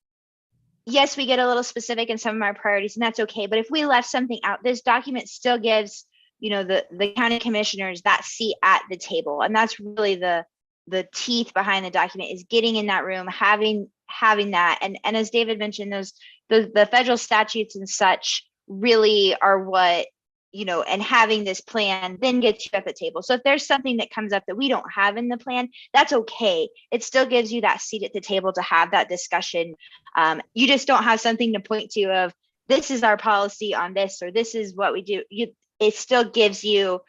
yes, we get a little specific in some of our priorities, and that's okay. But if we left something out, this document still gives, the county commissioners that seat at the table. And that's really the the teeth behind the document is getting in that room, having that. And as David mentioned, the federal statutes and such really are what, and having this plan then gets you at the table. So if there's something that comes up that we don't have in the plan, that's okay. It still gives you that seat at the table to have that discussion. You just don't have something to point to of, this is our policy on this, or this is what we do. It still gives you,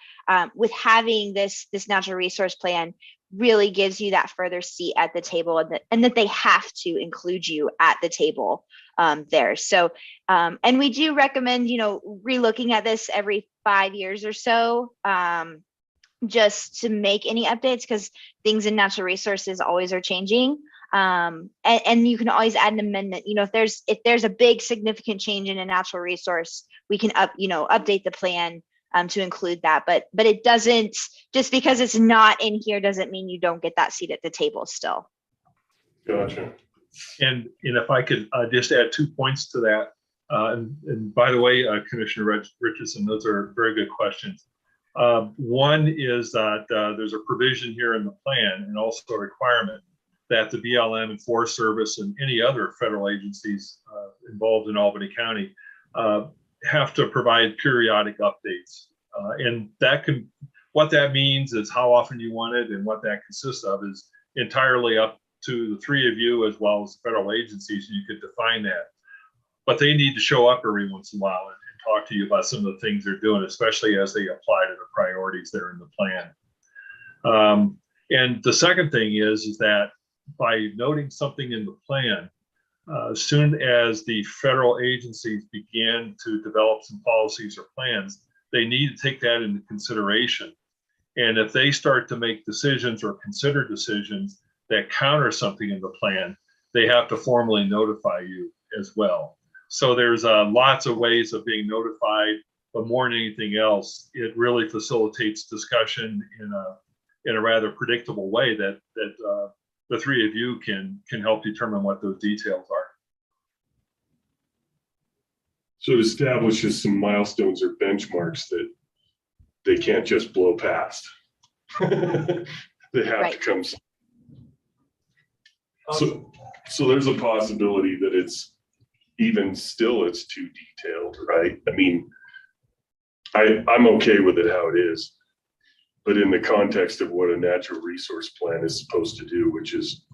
with having this natural resource plan, really gives you that further seat at the table, and that they have to include you at the table there. So, and we do recommend, relooking at this every 5 years or so, just to make any updates, because things in natural resources always are changing. And you can always add an amendment. If there's a big significant change in a natural resource, we can update the plan to include that. But it doesn't, just because it's not in here doesn't mean you don't get that seat at the table still. Gotcha. And if I could just add 2 points to that. And by the way, Commissioner Richardson, those are very good questions. One is that there's a provision here in the plan, and also a requirement that the BLM and Forest Service and any other federal agencies involved in Albany County have to provide periodic updates. And what that means is how often you want it, and what that consists of is entirely up to the three of you as well as federal agencies. You could define that. But they need to show up every once in a while and talk to you about some of the things they're doing, especially as they apply to the priorities that are in the plan. And the second thing is that by noting something in the plan, as soon as the federal agencies begin to develop some policies or plans, they need to take that into consideration. And if they start to make decisions or consider decisions that counter something in the plan, they have to formally notify you as well. So there's lots of ways of being notified, but more than anything else, it really facilitates discussion in a rather predictable way that the three of you can help determine what those details are. So it establishes some milestones or benchmarks that they can't just blow past. They have to come. So there's a possibility that it's too detailed, right? I mean, I'm okay with it how it is, but in the context of what a natural resource plan is supposed to do, which is,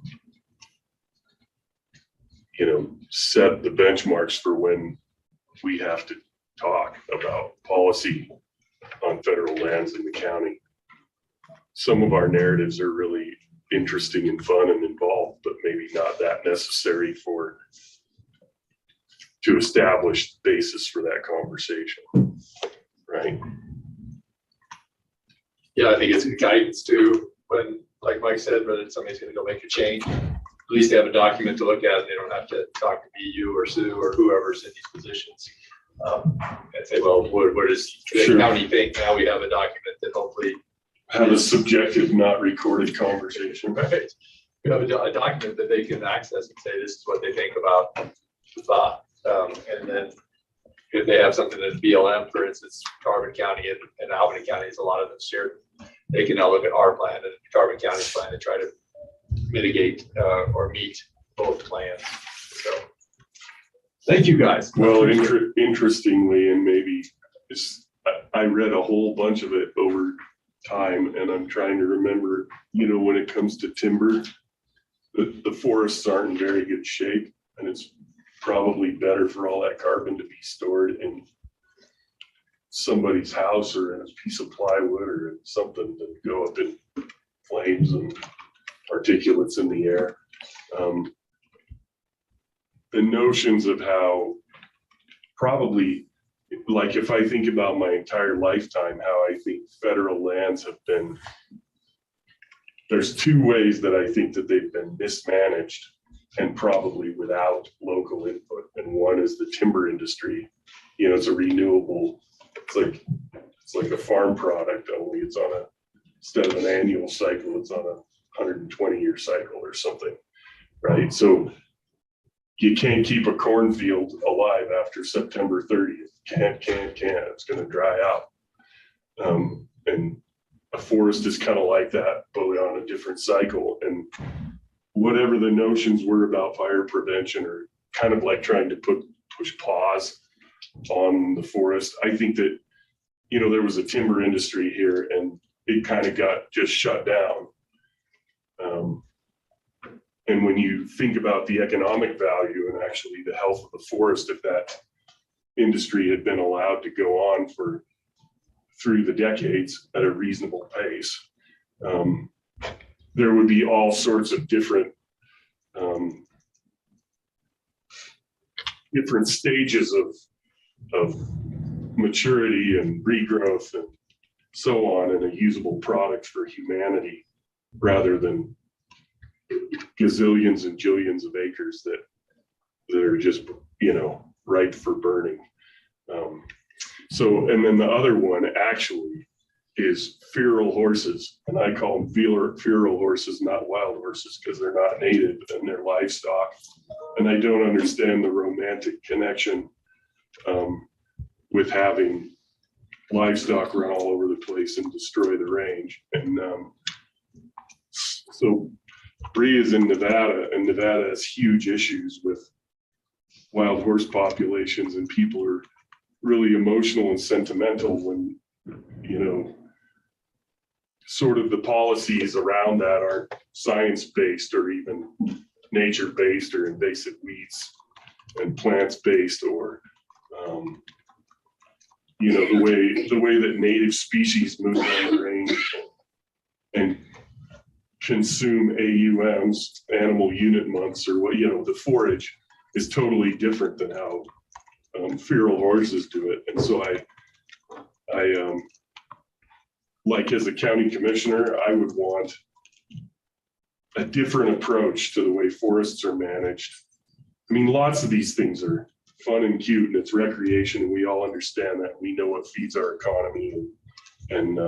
set the benchmarks for when we have to talk about policy on federal lands in the county. Some of our narratives are really interesting and fun and involved, but maybe not that necessary to establish the basis for that conversation, right? Yeah, I think it's guidance too, when, like Mike said, whether somebody's gonna go make a change, at least they have a document to look at, and they don't have to talk to me, you, or Sue, or whoever's in these positions. And say, well, what does the county think? Now we have a document that hopefully have a subjective, not recorded conversation. Right. We have a document that they can access and say, this is what they think about the thought. And then if they have something in BLM, for instance, Carbon County and Albany County is a lot of them shared. They can now look at our plan and Carbon County's plan and try to mitigate or meet both plans. So thank you guys. Well, interestingly, and maybe I read a whole bunch of it over time, and I'm trying to remember, when it comes to timber, the forests aren't in very good shape, and it's probably better for all that carbon to be stored in somebody's house or in a piece of plywood or something to go up in flames and particulates in the air. The notions of how probably, like if I think about my entire lifetime, how I think federal lands have been, there's two ways that I think that they've been mismanaged and probably without local input. And one is the timber industry. It's a renewable, it's like a farm product, only it's on instead of an annual cycle, it's on a 120-year cycle or something, right? So you can't keep a cornfield alive after September 30th. Can't. It's going to dry out. And a forest is kind of like that, but on a different cycle. And whatever the notions were about fire prevention, or kind of like trying to push pause on the forest, I think that, you know, there was a timber industry here and it kind of got just shut down. And when you think about the economic value and actually the health of the forest, if that industry had been allowed to go on through the decades at a reasonable pace, there would be all sorts of different stages of maturity and regrowth and so on, and a usable product for humanity, rather than gazillions and jillions of acres that are just, you know, ripe for burning. And then the other one actually is feral horses, and I call them feral horses, not wild horses, because they're not native and they're livestock. And I don't understand the romantic connection with having livestock run all over the place and destroy the range. And so Bree is in Nevada, and Nevada has huge issues with wild horse populations, and people are really emotional and sentimental when, you know, sort of the policies around that aren't science-based or even nature-based, or invasive weeds and plants-based, or you know, the way that native species move down the range and consume AUMs, animal unit months, or what, you know, the forage is totally different than how feral horses do it. And so I like, as a county commissioner, I would want a different approach to the way forests are managed. I mean, lots of these things are fun and cute, and it's recreation, and we all understand that. We know what feeds our economy, and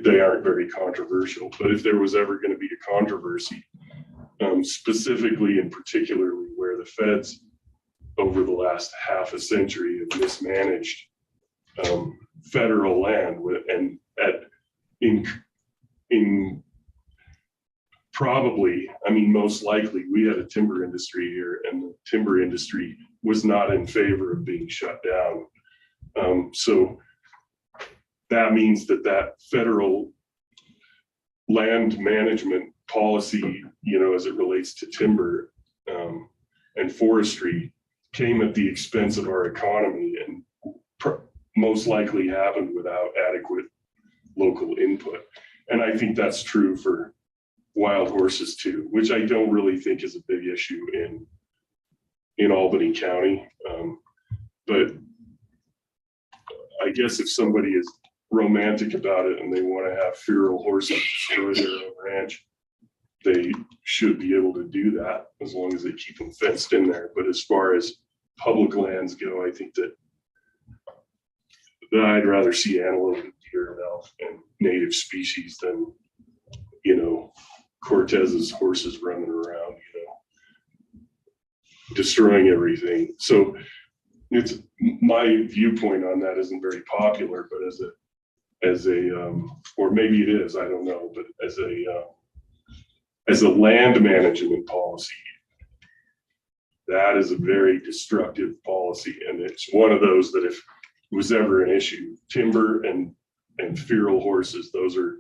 they aren't very controversial. But if there was ever going to be a controversy, specifically and particularly where the feds over the last half a century have mismanaged federal land, and in probably, I mean, most likely, we had a timber industry here, and the timber industry was not in favor of being shut down. So that means that federal land management policy, you know, as it relates to timber and forestry, came at the expense of our economy, and most likely happened without adequate local input. And I think that's true for wild horses too, which I don't really think is a big issue in Albany County. But I guess if somebody is romantic about it and they want to have feral horses destroy their own ranch, they should be able to do that as long as they keep them fenced in there. But as far as public lands go, I think that I'd rather see antelope and deer and elk and native species than, you know, Cortez's horses running around, you know, destroying everything. So it's, my viewpoint on that isn't very popular, but as a or maybe it is, I don't know, but as a land management policy, that is a very destructive policy. And it's one of those that if it was ever an issue, timber and feral horses, those are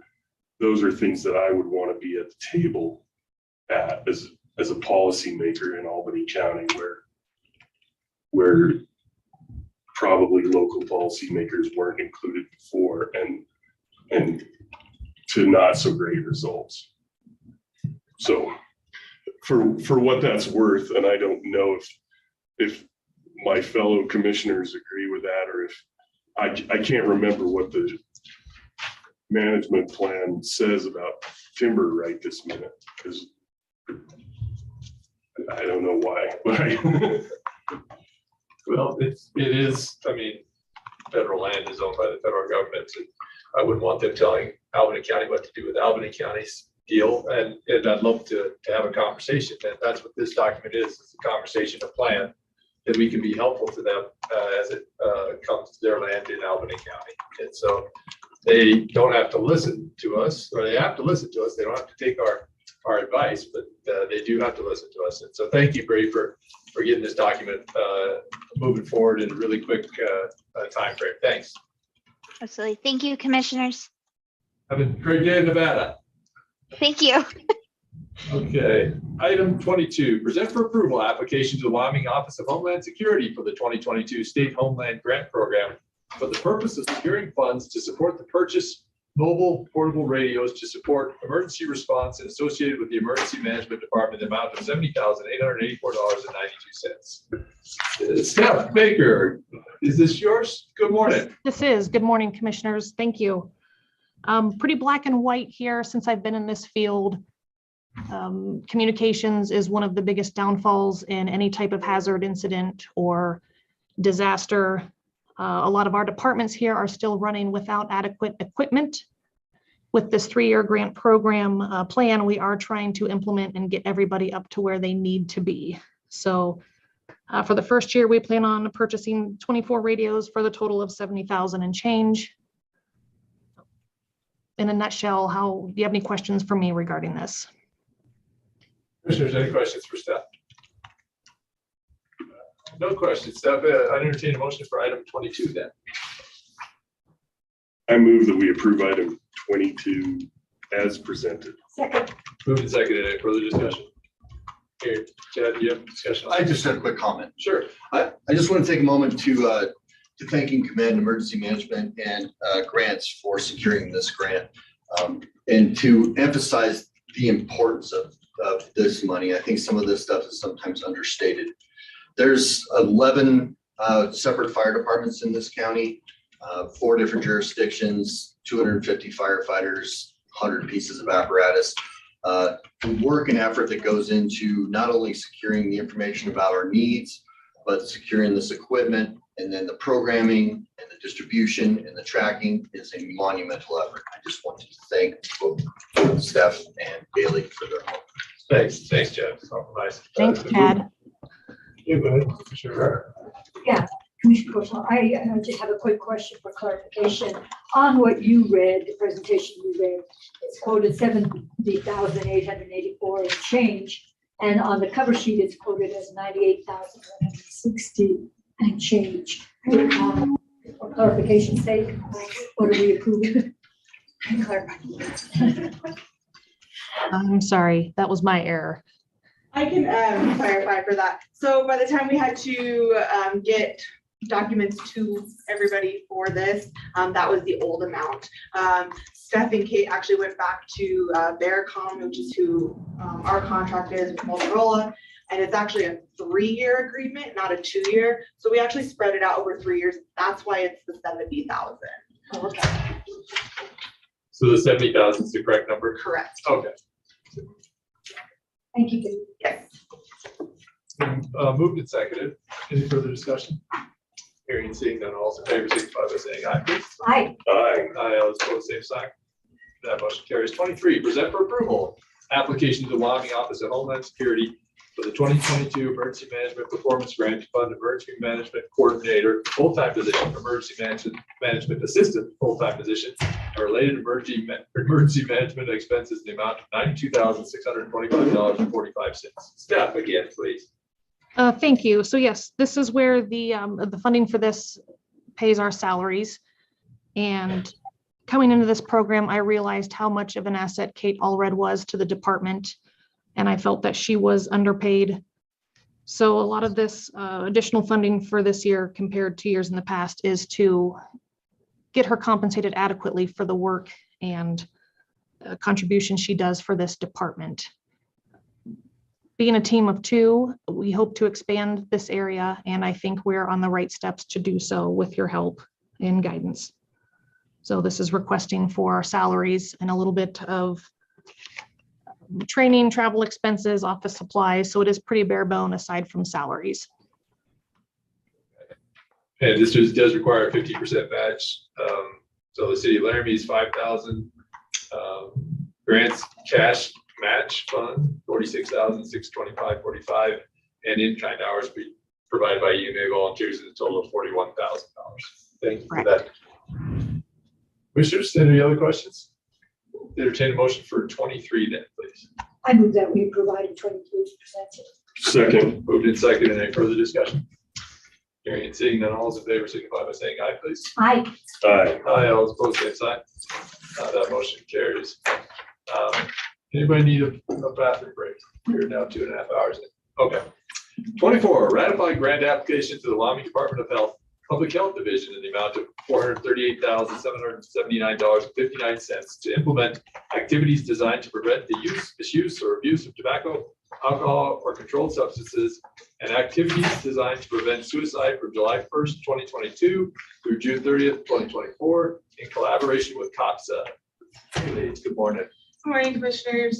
things that I would want to be at the table at as a policymaker in Albany County, where probably local policymakers weren't included before, and to not so great results. So for what that's worth, and I don't know if my fellow commissioners agree with that, or if I can't remember what the management plan says about timber right this minute, because I don't know why. Well, it is, I mean, federal land is owned by the federal government, and I wouldn't want them telling Albany County what to do with Albany County's deal. And I'd love to have a conversation, and that's what this document is. It's a conversation, a plan that we can be helpful to them as it comes to their land in Albany County. And so they don't have to listen to us, or they have to listen to us. They don't have to take our advice, but they do have to listen to us. And so thank you, Bree, for getting this document moving forward in a really quick time frame. Thanks. Absolutely. Thank you, commissioners. Have a great day in Nevada. Thank you. Okay, item 22, present for approval application to the Wyoming Office of Homeland Security for the 2022 State Homeland Grant Program for the purpose of securing funds to support the purchase mobile portable radios to support emergency response and associated with the Emergency Management Department, the amount of $70,884.92. Steph Baker, is this yours? Good morning. This is. Good morning, commissioners. Thank you. Pretty black and white here since I've been in this field. Communications is one of the biggest downfalls in any type of hazard incident or disaster. A lot of our departments here are still running without adequate equipment. With this 3-year grant program plan, we are trying to implement and get everybody up to where they need to be. So for the first year, we plan on purchasing 24 radios for the total of $70,000 and change. In a nutshell, do you have any questions for me regarding this? Commissioners, any questions for Steph? No questions. Steph, I entertain a motion for item 22 then. I move that we approve item 22 as presented. Second. Moved and seconded. Any further discussion? Here, Chad, do you have discussion? I just had a quick comment. Sure. I just want to take a moment to thank Command Emergency Management and grants for securing this grant, and to emphasize the importance of this money. I think some of this stuff is sometimes understated. There's 11 separate fire departments in this county, 4 different jurisdictions, 250 firefighters, 100 pieces of apparatus. The work and effort that goes into not only securing the information about our needs, but securing this equipment, and then the programming and the distribution and the tracking is a monumental effort. I just want to thank both Steph and Bailey for their help. Thanks, Chad. Nice. Thanks, Chad. Yeah, go ahead. Sure. Yeah, Commissioner Coachella, I just have a quick question for clarification. On what you read, the presentation you read, it's quoted 70,884 and change. And on the cover sheet, it's quoted as 98,160 and change. For clarification's sake, what are we approving? I'm sorry, that was my error. I can clarify for that. So by the time we had to get documents to everybody for this, that was the old amount. Steph and Kate actually went back to Bearcom, which is who our contract is with Motorola, and it's actually a 3-year agreement, not a 2-year. So we actually spread it out over 3 years. That's why it's the 70,000. Oh, okay. So the 70,000 is the correct number? Correct. Okay. Thank you. Yes. Moved and seconded. Any further discussion? Hearing and seeing none, all in favor, signify by saying aye, please. Aye. Aye. Aye, all opposed, same sign. That motion carries. 23, present for approval, application to the Wyoming Office of Homeland Security for the 2022 Emergency Management Performance Grant to fund Emergency Management Coordinator, full-time position, Emergency Management Assistant, full-time position, and related emergency management expenses in the amount of $92,625.45. Steph, again, please. Thank you. So yes, this is where the funding for this pays our salaries. And coming into this program, I realized how much of an asset Kate Allred was to the department, and I felt that she was underpaid. So a lot of this additional funding for this year compared to years in the past is to get her compensated adequately for the work and contribution she does for this department. Being a team of 2, we hope to expand this area, and I think we're on the right steps to do so with your help and guidance. So this is requesting for our salaries and a little bit of training, travel expenses, office supplies. So it is pretty bare bone aside from salaries. And this does require a 50% match. So the city of Laramie is 5,000. Grants cash match fund, 46,625.45, and in-kind hours be provided by UNIG volunteers at a total of $41,000. Thank you for that. Commissioners, any other questions? Entertain a motion for 23 then, please. I move that we provide 23 presented. Second. Moved and seconded. Any further discussion? Hearing and seeing none, all those in favor signify by saying aye, please. Aye. Aye. Aye, all those opposed, same sign. That motion carries. Anybody need a bathroom break? We're now 2.5 hours in. Okay. 24, ratify grant application to the Wyoming Department of Health, Public Health Division in the amount of $438,779.59 to implement activities designed to prevent the use, misuse, or abuse of tobacco, alcohol, or controlled substances, and activities designed to prevent suicide from July 1st, 2022 through June 30th, 2024, in collaboration with COPSA. Good morning. Good morning, commissioners.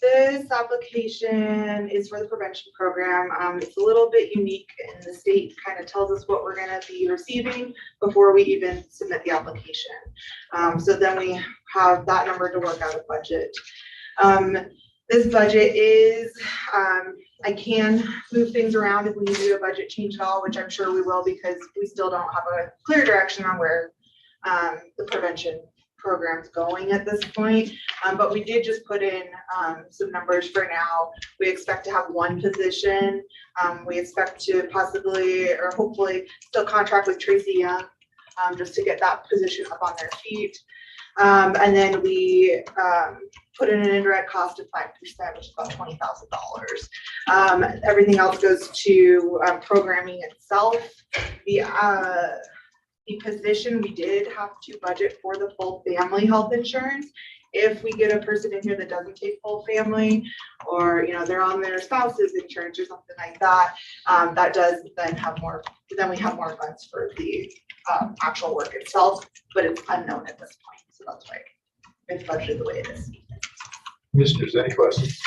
This application is for the prevention program. It's a little bit unique, and the state kind of tells us what we're going to be receiving before we even submit the application. So then we have that number to work out a budget. This budget is, I can move things around if we need to do a budget change at all, which I'm sure we will, because we still don't have a clear direction on where the prevention program's going at this point. But we did just put in some numbers for now. We expect to have one position. We expect to possibly or hopefully still contract with Tracy Young just to get that position up on their feet. And then we put in an indirect cost of 5%, which is about $20,000. Everything else goes to programming itself. The position, we did have to budget for the full family health insurance. If we get a person in here that doesn't take full family, or they're on their spouse's insurance or something like that, that does then have more. Then we have more funds for the actual work itself, but it's unknown at this point. So that's why it's budgeted the way it is. Commissioners, any questions?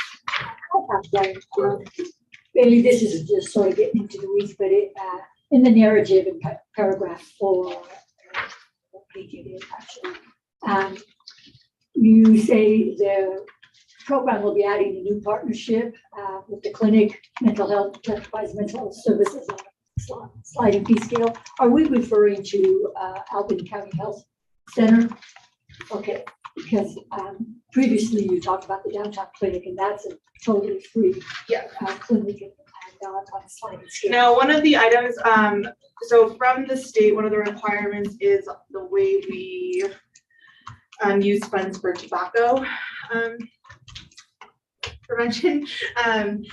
Bailey, this is just sort of getting into the weeds, but in the narrative in paragraph 4, page it is actually, you say the program will be adding a new partnership with the clinic, mental health, enterprise mental health services on a sliding fee scale. Are we referring to Albany County Health Center? Okay, because previously you talked about the downtown clinic, and that's a totally free clinic and on a sliding scale. Now, one of the items, so from the state, one of the requirements is the way we use funds for tobacco prevention. And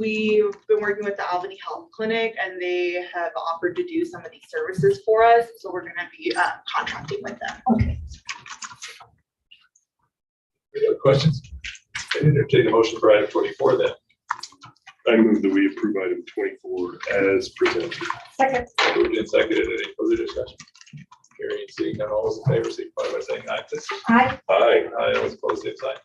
we've been working with the Albany Health Clinic, and they have offered to do some of these services for us. So we're going to be contracting with them. Okay. Any other questions? Entertain a motion for item 24 then. I move that we approve item 24 as presented. Second. Moved and seconded. Any further discussion? Hearing and seeing none, all those in favor signify by saying aye, please. Aye. Aye. Aye, all those opposed, same sign.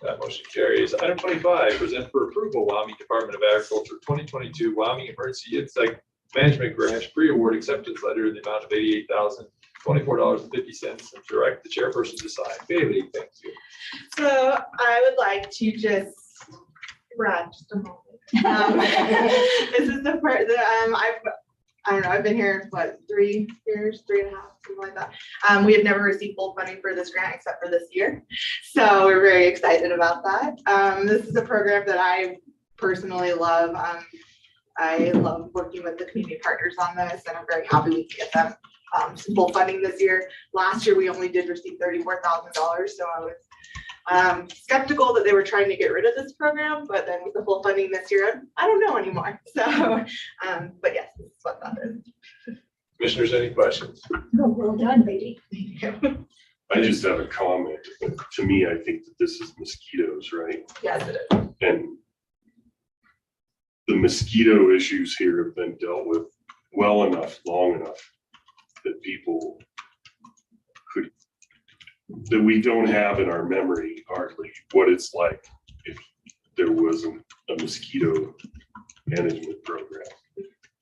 That motion carries. Item 25, present for approval, Wyoming Department of Agriculture 2022 Wyoming Emergency Insect Management Grant pre-award acceptance letter in the amount of $88,024.50 and direct the chairperson to sign. Bailey, thank you. So I would like to just, Brad, just a moment. This is the part that I don't know, I've been here, what, 3 years, 3.5, something like that. We have never received full funding for this grant except for this year. So we're very excited about that. This is a program that I personally love. I love working with the community partners on this, and I'm very happy we can get them some full funding this year. Last year, we only did receive $34,000, so I was skeptical that they were trying to get rid of this program, but then with the full funding this year, I don't know anymore. So, but yes, this is what that is. Commissioners, any questions? No, well done, lady. I just have a comment. To me, I think that this is mosquitoes, right? Yes, it is. And the mosquito issues here have been dealt with well enough, long enough that people could, that we don't have in our memory hardly what it's like if there wasn't a mosquito management program.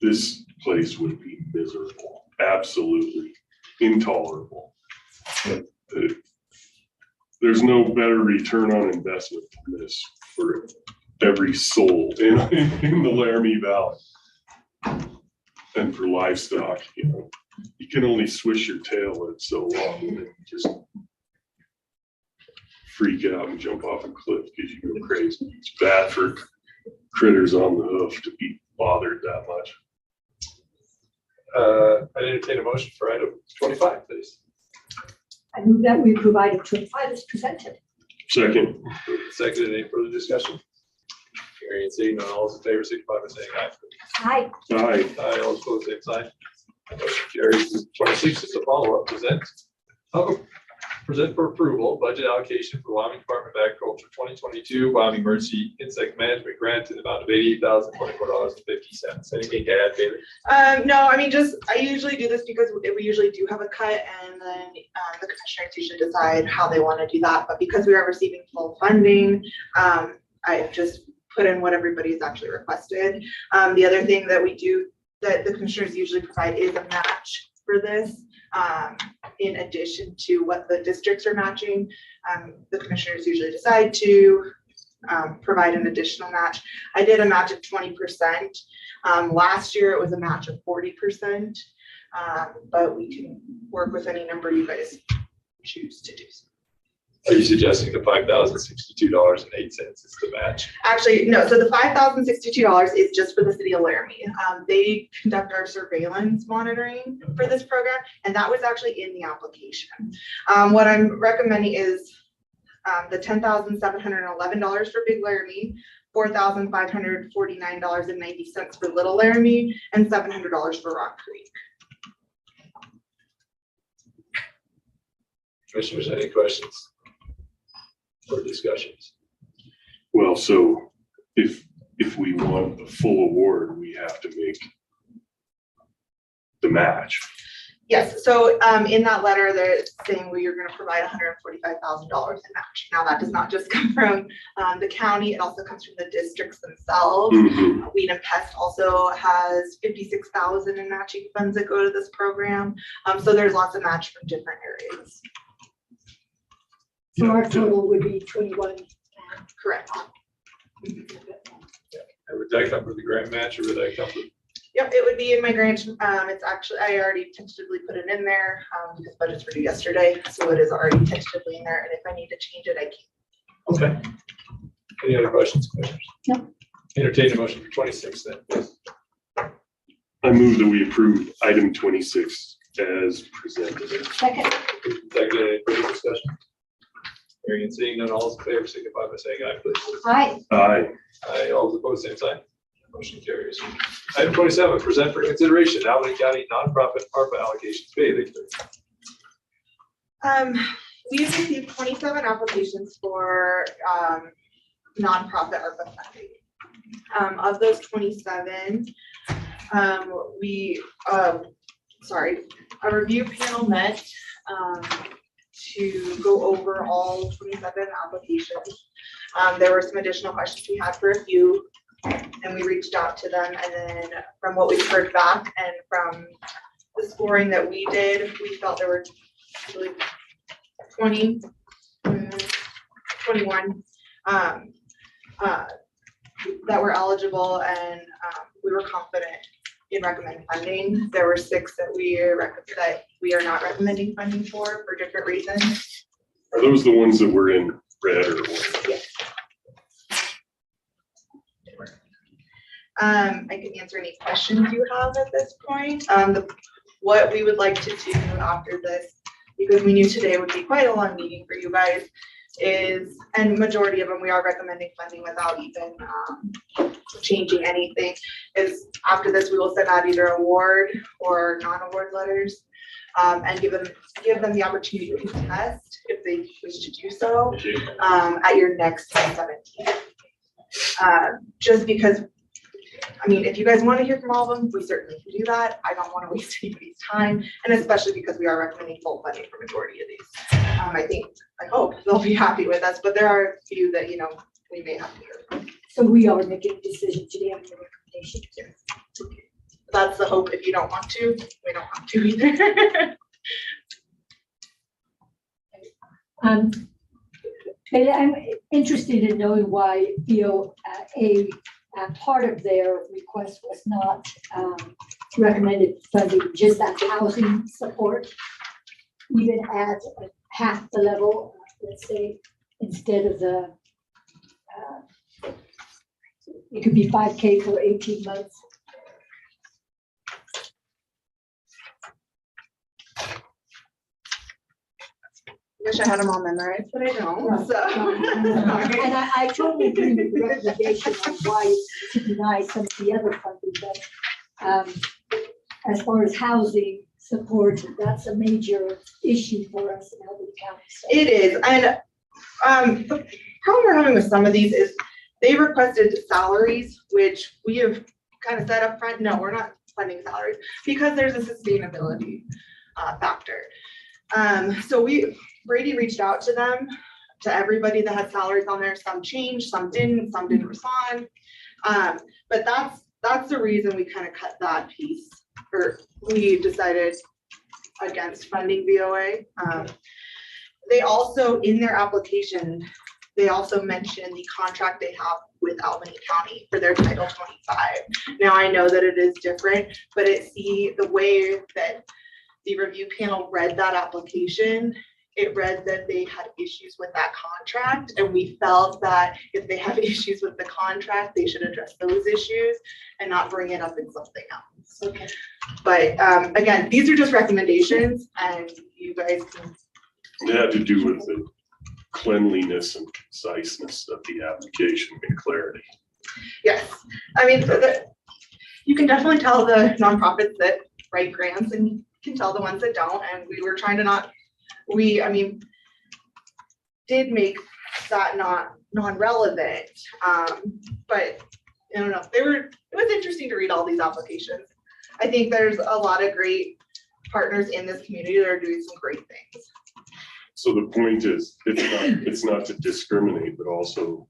This place would be miserable, absolutely intolerable. There's no better return on investment than this for every soul in the Laramie Valley and for livestock. you can only swish your tail at so long and then just freak out and jump off a cliff because you go crazy. It's bad for critters on the hoof to be bothered that much. I entertain a motion for item 25, please. I move that we approve item 25 as presented. Second. Second, any further discussion? Hearing and seeing none, all those in favor, signify by saying aye. Aye. Aye. Aye, all opposed, same sign. Motion carries. 26 is a follow-up. Present for approval, budget allocation for Wyoming Department of Agriculture 2022 Wyoming Emergency Insect Management Grant in the amount of $88,024.50. Anything to add, Bailey? No, I mean, I usually do this because we usually do have a cut, and then the commissioners usually decide how they want to do that. But because we are receiving full funding, I've just put in what everybody's actually requested. The other thing that we do that the commissioners usually provide is a match for this. In addition to what the districts are matching, the commissioners usually decide to provide an additional match. I did a match of 20%. Last year it was a match of 40%, but we can work with any number you guys choose to do. Are you suggesting the $5,062.08 is the match? Actually, no. So the $5,062 is just for the city of Laramie. They conduct our surveillance monitoring for this program, and that was actually in the application. What I'm recommending is the $10,711 for Big Laramie, $4,549.90 for Little Laramie, and $700 for Rock Creek. Commissioners, any questions or discussions? Well, so if we want a full award, we have to make the match. Yes, so in that letter, they're saying we are going to provide $145,000 in match. Now that does not just come from the county, it also comes from the districts themselves. Mm-hmm. Weed and Pest also has $56,000 in matching funds that go to this program. So there's lots of match from different areas. So our total would be 21. Correct. And would that come from the grant match, or would that come from? Yep, it would be in my grant. It's actually, I already tentatively put it in there because budgets were due yesterday. So it is already tentatively in there. And if I need to change it, I can. Okay. Any other questions, commissioners? No. Entertain a motion for 26 then, please. I move that we approve item 26 as presented. Second. Second, any further discussion? Hearing and seeing none, all those in favor signify by saying aye, please. Aye. Aye. Aye, all those opposed, same sign. Motion carries. Item 27, present for consideration, Albany County nonprofit ARPA allocations. Bailey. We received 27 applications for nonprofit ARPA funding. Of those 27, a review panel met to go over all 27 applications. There were some additional questions we had for a few, and we reached out to them. And then from what we've heard back and from the scoring that we did, we felt there were actually 21 that were eligible, and we were confident in recommending funding. There were 6 that we are not recommending funding for different reasons. Are those the ones that were in red or what? Yes. I can answer any questions you have at this point. What we would like to do after this, because we knew today would be quite a long meeting for you guys, is, and majority of them we are recommending funding without even changing anything, is after this we will send out either award or non-award letters, and give them the opportunity to contest if they wish to do so at your next 10/17. Just because, I mean, if you guys want to hear from all of them, we certainly can do that. I don't want to waste anybody's time, and especially because we are recommending full funding for majority of these. I hope they'll be happy with us, but there are a few that, you know, we may have to hear from. So we are making a decision today on the recommendation. That's the hope. If you don't want to, we don't have to either. Bailey, I'm interested in knowing why a part of their request was not recommended funding just that housing support, even at half the level, let's say, instead of the, it could be 5K for 18 months. Wish I had them all memorized, but I don't, Right, so. right. And I totally agree with the recommendation on why to deny some of the other funding, but as far as housing support, that's a major issue for us in Albany County. So. It is, and the problem we're having with some of these is they requested salaries, which we have kind of said up front, no, we're not funding salaries because there's a sustainability factor. So Brady reached out to them, to everybody that had salaries on there. Some changed, some didn't respond. But that's the reason we kind of cut that piece, or we decided against funding VOA. They also, in their application, they also mentioned the contract they have with Albany County for their Title 25. Now I know that it is different, but the way that the review panel read that application, it read that they had issues with that contract, and we felt that if they have issues with the contract, they should address those issues and not bring it up in something else. Okay. But again, these are just recommendations, and you guys can. It had to do with the cleanliness and conciseness of the application and clarity. Yes, I mean, you can definitely tell the nonprofits that write grants, and you can tell the ones that don't, and we were trying to not. I mean, did make that non-relevant, but I don't know. It was interesting to read all these applications. I think there's a lot of great partners in this community that are doing some great things. So the point is, it's not to discriminate, but also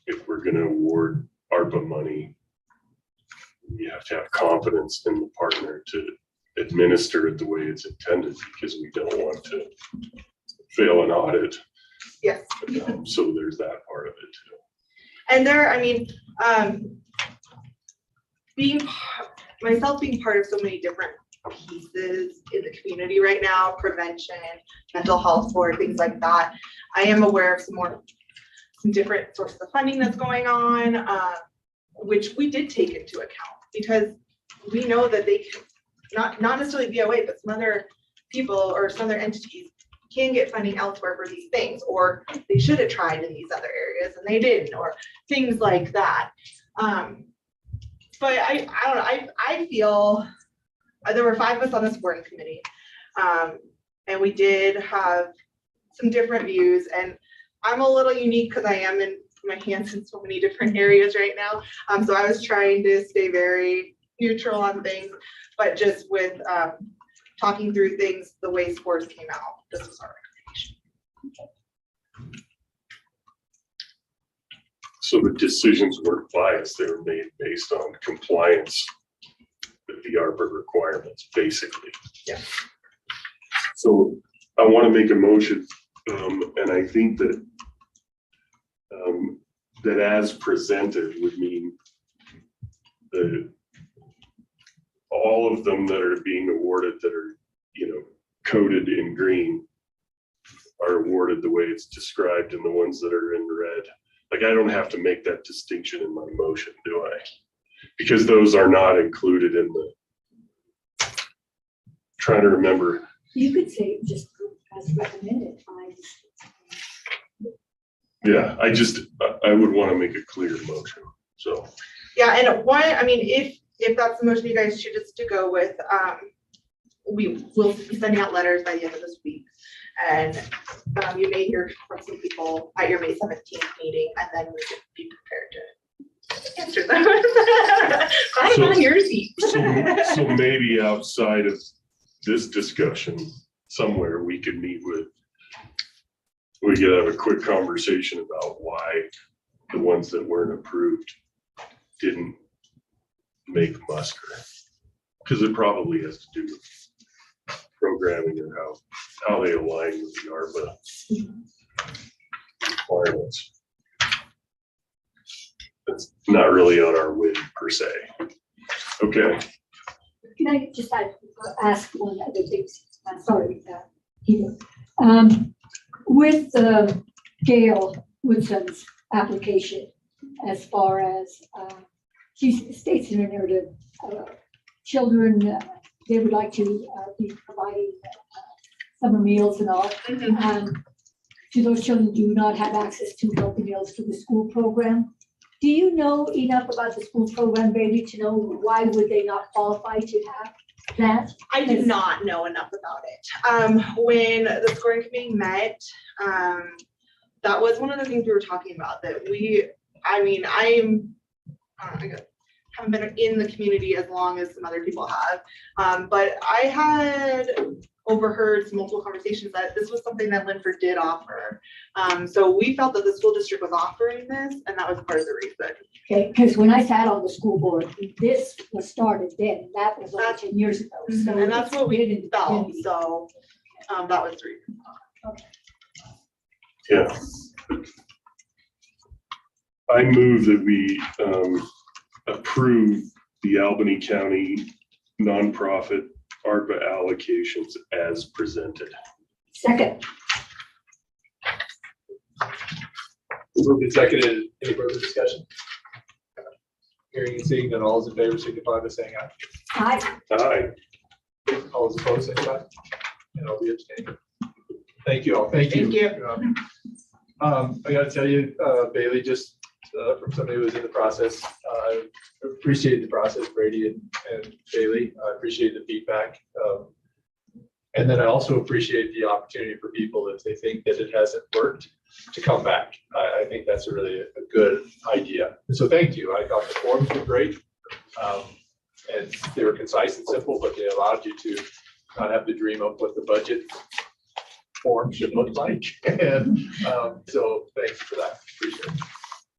if we're going to award ARPA money, we have to have confidence in the partner to administer it the way it's intended, because we don't want to fail an audit. Yes. So there's that part of it too. And I mean, being part of so many different pieces in the community right now, prevention, mental health for things like that, I am aware of some different sources of funding that's going on, which we did take into account, because we know that they can, not necessarily VOA, but some other people or some other entities can get funding elsewhere for these things, or they should have tried in these other areas and they didn't, or things like that. But I don't know, I feel there were 5 of us on this board committee, and we did have some different views, and I'm a little unique because I am in my hands in so many different areas right now. So I was trying to stay very neutral on things, but just with talking through things the way scores came out, this was our recommendation. So the decisions weren't biased, they were made based on compliance with the ARPA requirements, basically. Yeah. So I want to make a motion, and I think that that as presented would mean all of them that are being awarded that are, coded in green are awarded the way it's described, and the ones that are in red. Like, I don't have to make that distinction in my motion, do I? Because those are not included in trying to remember. You could say just as recommended. Yeah, I would want to make a clear motion, so. Yeah, and I mean, if that's the motion you guys choose to go with, we will be sending out letters by the end of this week. And you may hear from some people at your May 17th meeting, and then we can be prepared to answer them. I'm on your seat. So maybe outside of this discussion, somewhere we could have a quick conversation about why the ones that weren't approved didn't make muster. Because it probably has to do with programming and how they align with the ARPA requirements. It's not really on our wing per se. Okay, Can I just ask one other thing? Sorry, Peter. With Gail Woodson's application, as far as she states in her narrative, children, they would like to be providing summer meals and all. To those children who do not have access to healthy meals through the school program. Do you know enough about the school program, Bailey, to know why would they not qualify to have that? I do not know enough about it. When the scoring committee met, that was one of the things we were talking about, that I haven't been in the community as long as some other people have. But I had overheard some multiple conversations that this was something that Linford did offer. So we felt that the school district was offering this, and that was part of the reason. Okay, because when I sat on the school board, this was started then. That was like 10 years ago. So And that's what we felt. So that was the reason. Okay. yeah. I move that we approve the Albany County nonprofit ARPA allocations as presented. Second. Moved and seconded. Any further discussion? Hearing and seeing none, all those in favor signify by saying aye. Aye. Aye. All those opposed, say aye. And I'll be abstaining. Thank you all. Thank you. Thank you. I gotta tell you, Bailey, just from somebody who was in the process, I appreciate the process, Brady and Bailey. I appreciate the feedback. And then I also appreciate the opportunity for people, if they think that it hasn't worked, to come back. I think that's a really a good idea. And so thank you. I thought the forms were great. And they were concise and simple, but they allowed you to not have to dream of what the budget form should look like. And so thanks for that. Appreciate it.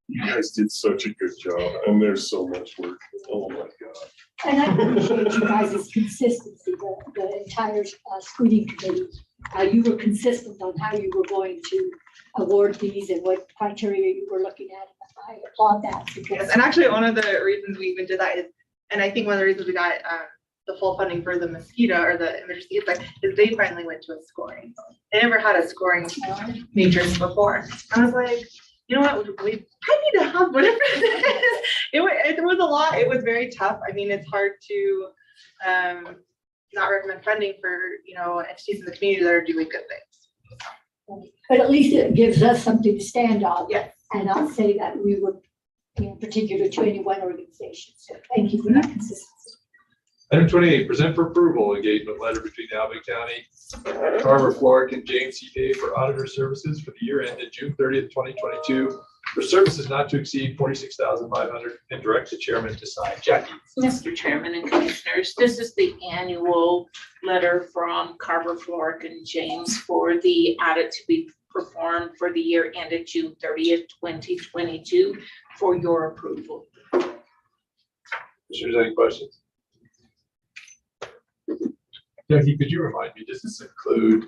You guys did such a good job, and there's so much work. Oh my God. And I appreciate you guys' consistency, the entire screening committee. You were consistent on how you were going to award these and what criteria you were looking at. I applaud that. Yes, and actually one of the reasons we even did that is, and I think one of the reasons we got the full funding for the mosquito or the emergency is they finally went to a scoring. They never had a scoring matrix before. I was like, you know what, I need to have whatever it is. It was a lot. It was very tough. I mean, it's hard to not recommend funding for, entities in the community that are doing good things. But at least it gives us something to stand on. Yes. And not say that we were in particular to any one organization. So thank you for that consistency. Item 28, present for approval engagement letter between Albany County, Carver, Florida, and James C. Day for auditor services for the year ended June 30th, 2022, for services not to exceed $46,500, and direct the chairman to sign. Jackie. Mr. Chairman and Commissioners, this is the annual letter from Carver, Florida, and James for the audit to be performed for the year ended June 30th, 2022, for your approval. Commissioners, any questions? Jackie, could you remind me, does this include,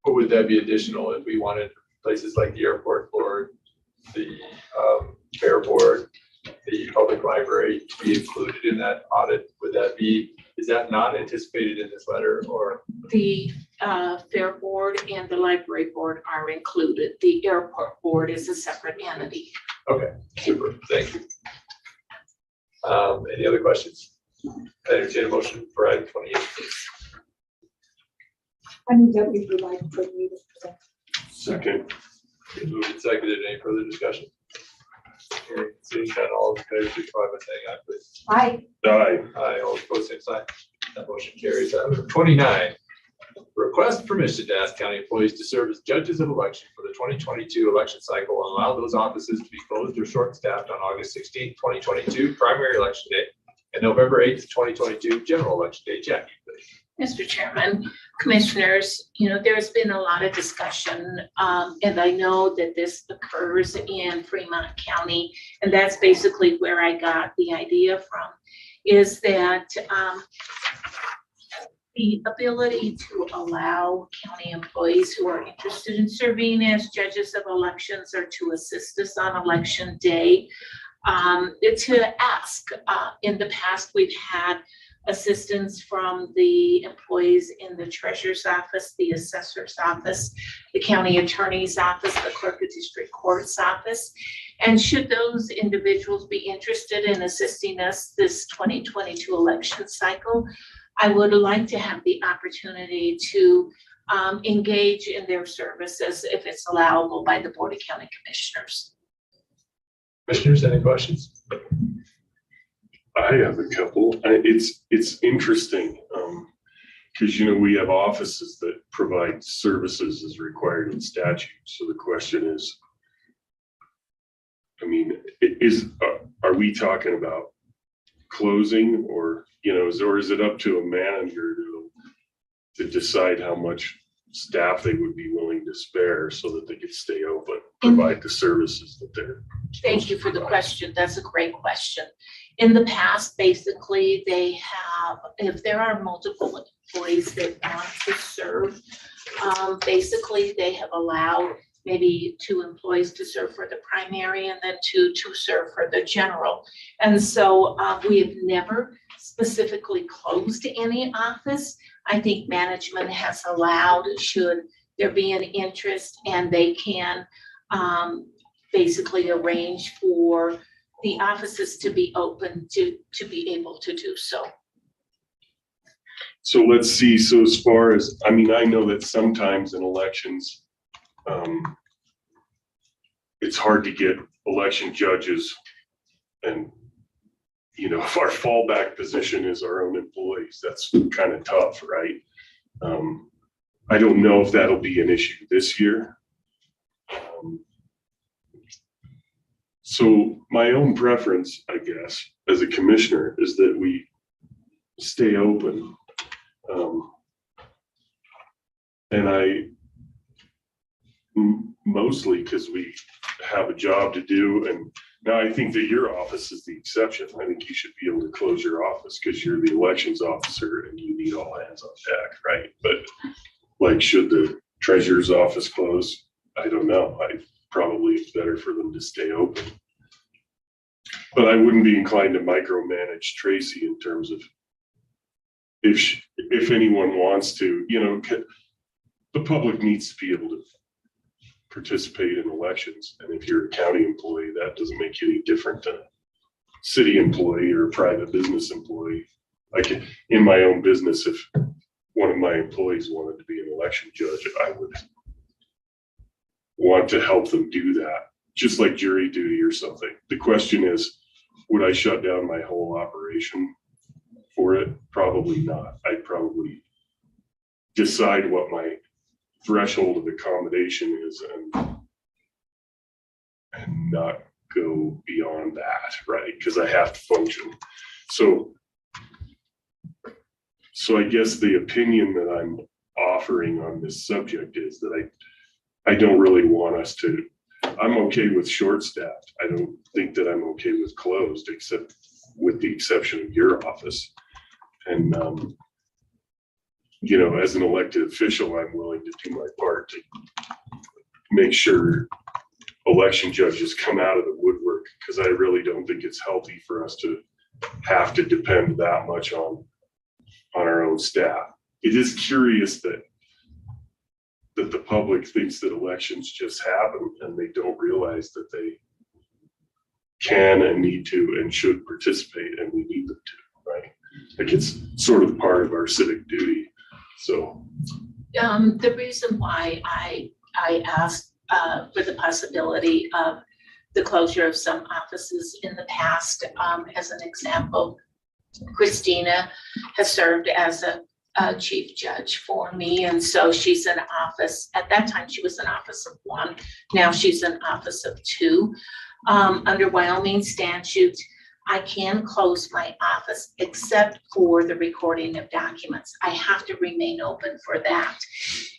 what would that be additional if we wanted places like the airport board, the fair board, the public library to be included in that audit? Would that be, is that not anticipated in this letter, or? The fair board and the library board are included. The airport board is a separate entity. Okay, super, thank you. Any other questions? I entertain a motion for item 28, please. I move that we provide for me this present. Second. Moved and seconded. Any further discussion? Hearing, seeing none, all in favor, signify by saying aye, please. Aye. Aye. Aye, all opposed, same sign. That motion carries. Item 29, request permission to ask county employees to serve as judges of election for the 2022 election cycle and allow those offices to be closed or short-staffed on August 16th, 2022, primary election day, and November 8th, 2022, general election day. Jackie, please. Mr. Chairman, Commissioners, there's been a lot of discussion, and I know that this occurs in Fremont County, and that's basically where I got the idea from, is that the ability to allow county employees who are interested in serving as judges of elections or to assist us on election day to ask. In the past, we've had assistance from the employees in the treasurer's office, the assessor's office, the county attorney's office, the clerk of district court's office. And should those individuals be interested in assisting us this 2022 election cycle, I would like to have the opportunity to engage in their services if it's allowable by the Board of County Commissioners. Commissioners, any questions? I have a couple. It's interesting because, we have offices that provide services as required in statute. So the question is, are we talking about closing or is it up to a manager to decide how much staff they would be willing to spare so that they could stay open, provide the services that they're. Thank you for the question. That's a great question. In the past, basically, they have, if there are multiple employees that want to serve, basically they have allowed maybe 2 employees to serve for the primary and then 2 to serve for the general. And so we have never specifically closed any office. I think management has allowed, should there be an interest, and they can basically arrange for the offices to be open to be able to do so. So let's see. So as far as, I know that sometimes in elections, it's hard to get election judges, and if our fallback position is our own employees, that's kind of tough, right? I don't know if that'll be an issue this year. So my own preference, I guess, as a commissioner is that we stay open. And mostly because we have a job to do. And now I think that your office is the exception. I think you should be able to close your office because you're the elections officer and you need all hands on deck, right? But should the treasurer's office close? I don't know. Probably it's better for them to stay open. But I wouldn't be inclined to micromanage Tracy in terms of if anyone wants to, the public needs to be able to participate in elections. And if you're a county employee, that doesn't make you any different than a city employee or a private business employee. Like in my own business, if one of my employees wanted to be an election judge, I would want to help them do that, just like jury duty or something. The question is, would I shut down my whole operation for it? Probably not. I'd probably decide what my threshold of accommodation is and not go beyond that, right? Because I have to function. So I guess the opinion that I'm offering on this subject is that I don't really want us to, I'm okay with short-staffed. I don't think that I'm okay with closed, except with the exception of your office. And, as an elected official, I'm willing to do my part to make sure election judges come out of the woodwork, because I really don't think it's healthy for us to have to depend that much on our own staff. It is curious that the public thinks that elections just happen and they don't realize that they can and need to and should participate, and we need them to, right? Like it's sort of part of our civic duty. So the reason why I asked for the possibility of the closure of some offices in the past, as an example, Christina has served as a chief judge for me, and so she's in office. At that time, she was in office of 1. Now she's in office of 2. Under Wyoming statute, I can close my office except for the recording of documents. I have to remain open for that.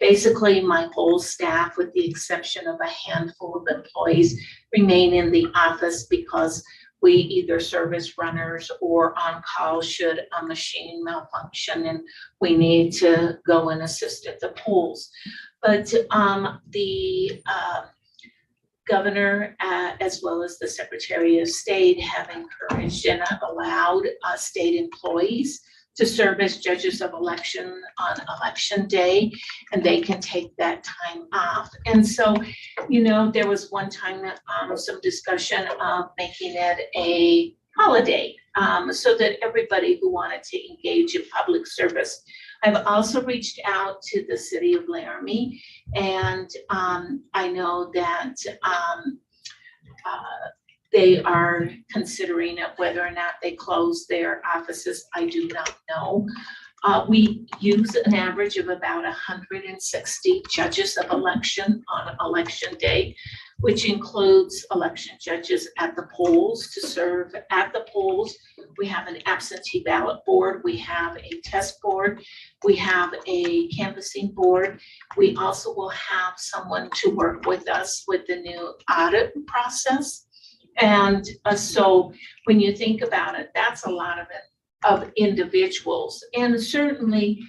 Basically, my whole staff, with the exception of a handful of employees, remain in the office because we either serve as runners or on call should a machine malfunction and we need to go and assist at the polls. But the governor, as well as the Secretary of State, have encouraged and have allowed state employees to serve as judges of election on election day, and they can take that time off. And so, you know, there was one time some discussion of making it a holiday so that everybody who wanted to engage in public service. I've also reached out to the city of Laramie, and I know that they are considering of whether or not they close their offices. I do not know. We use an average of about 160 judges of election on election day, which includes election judges at the polls to serve at the polls. We have an absentee ballot board. We have a test board. We have a canvassing board. We also will have someone to work with us with the new audit process. And so when you think about it, that's a lot of individuals. And certainly,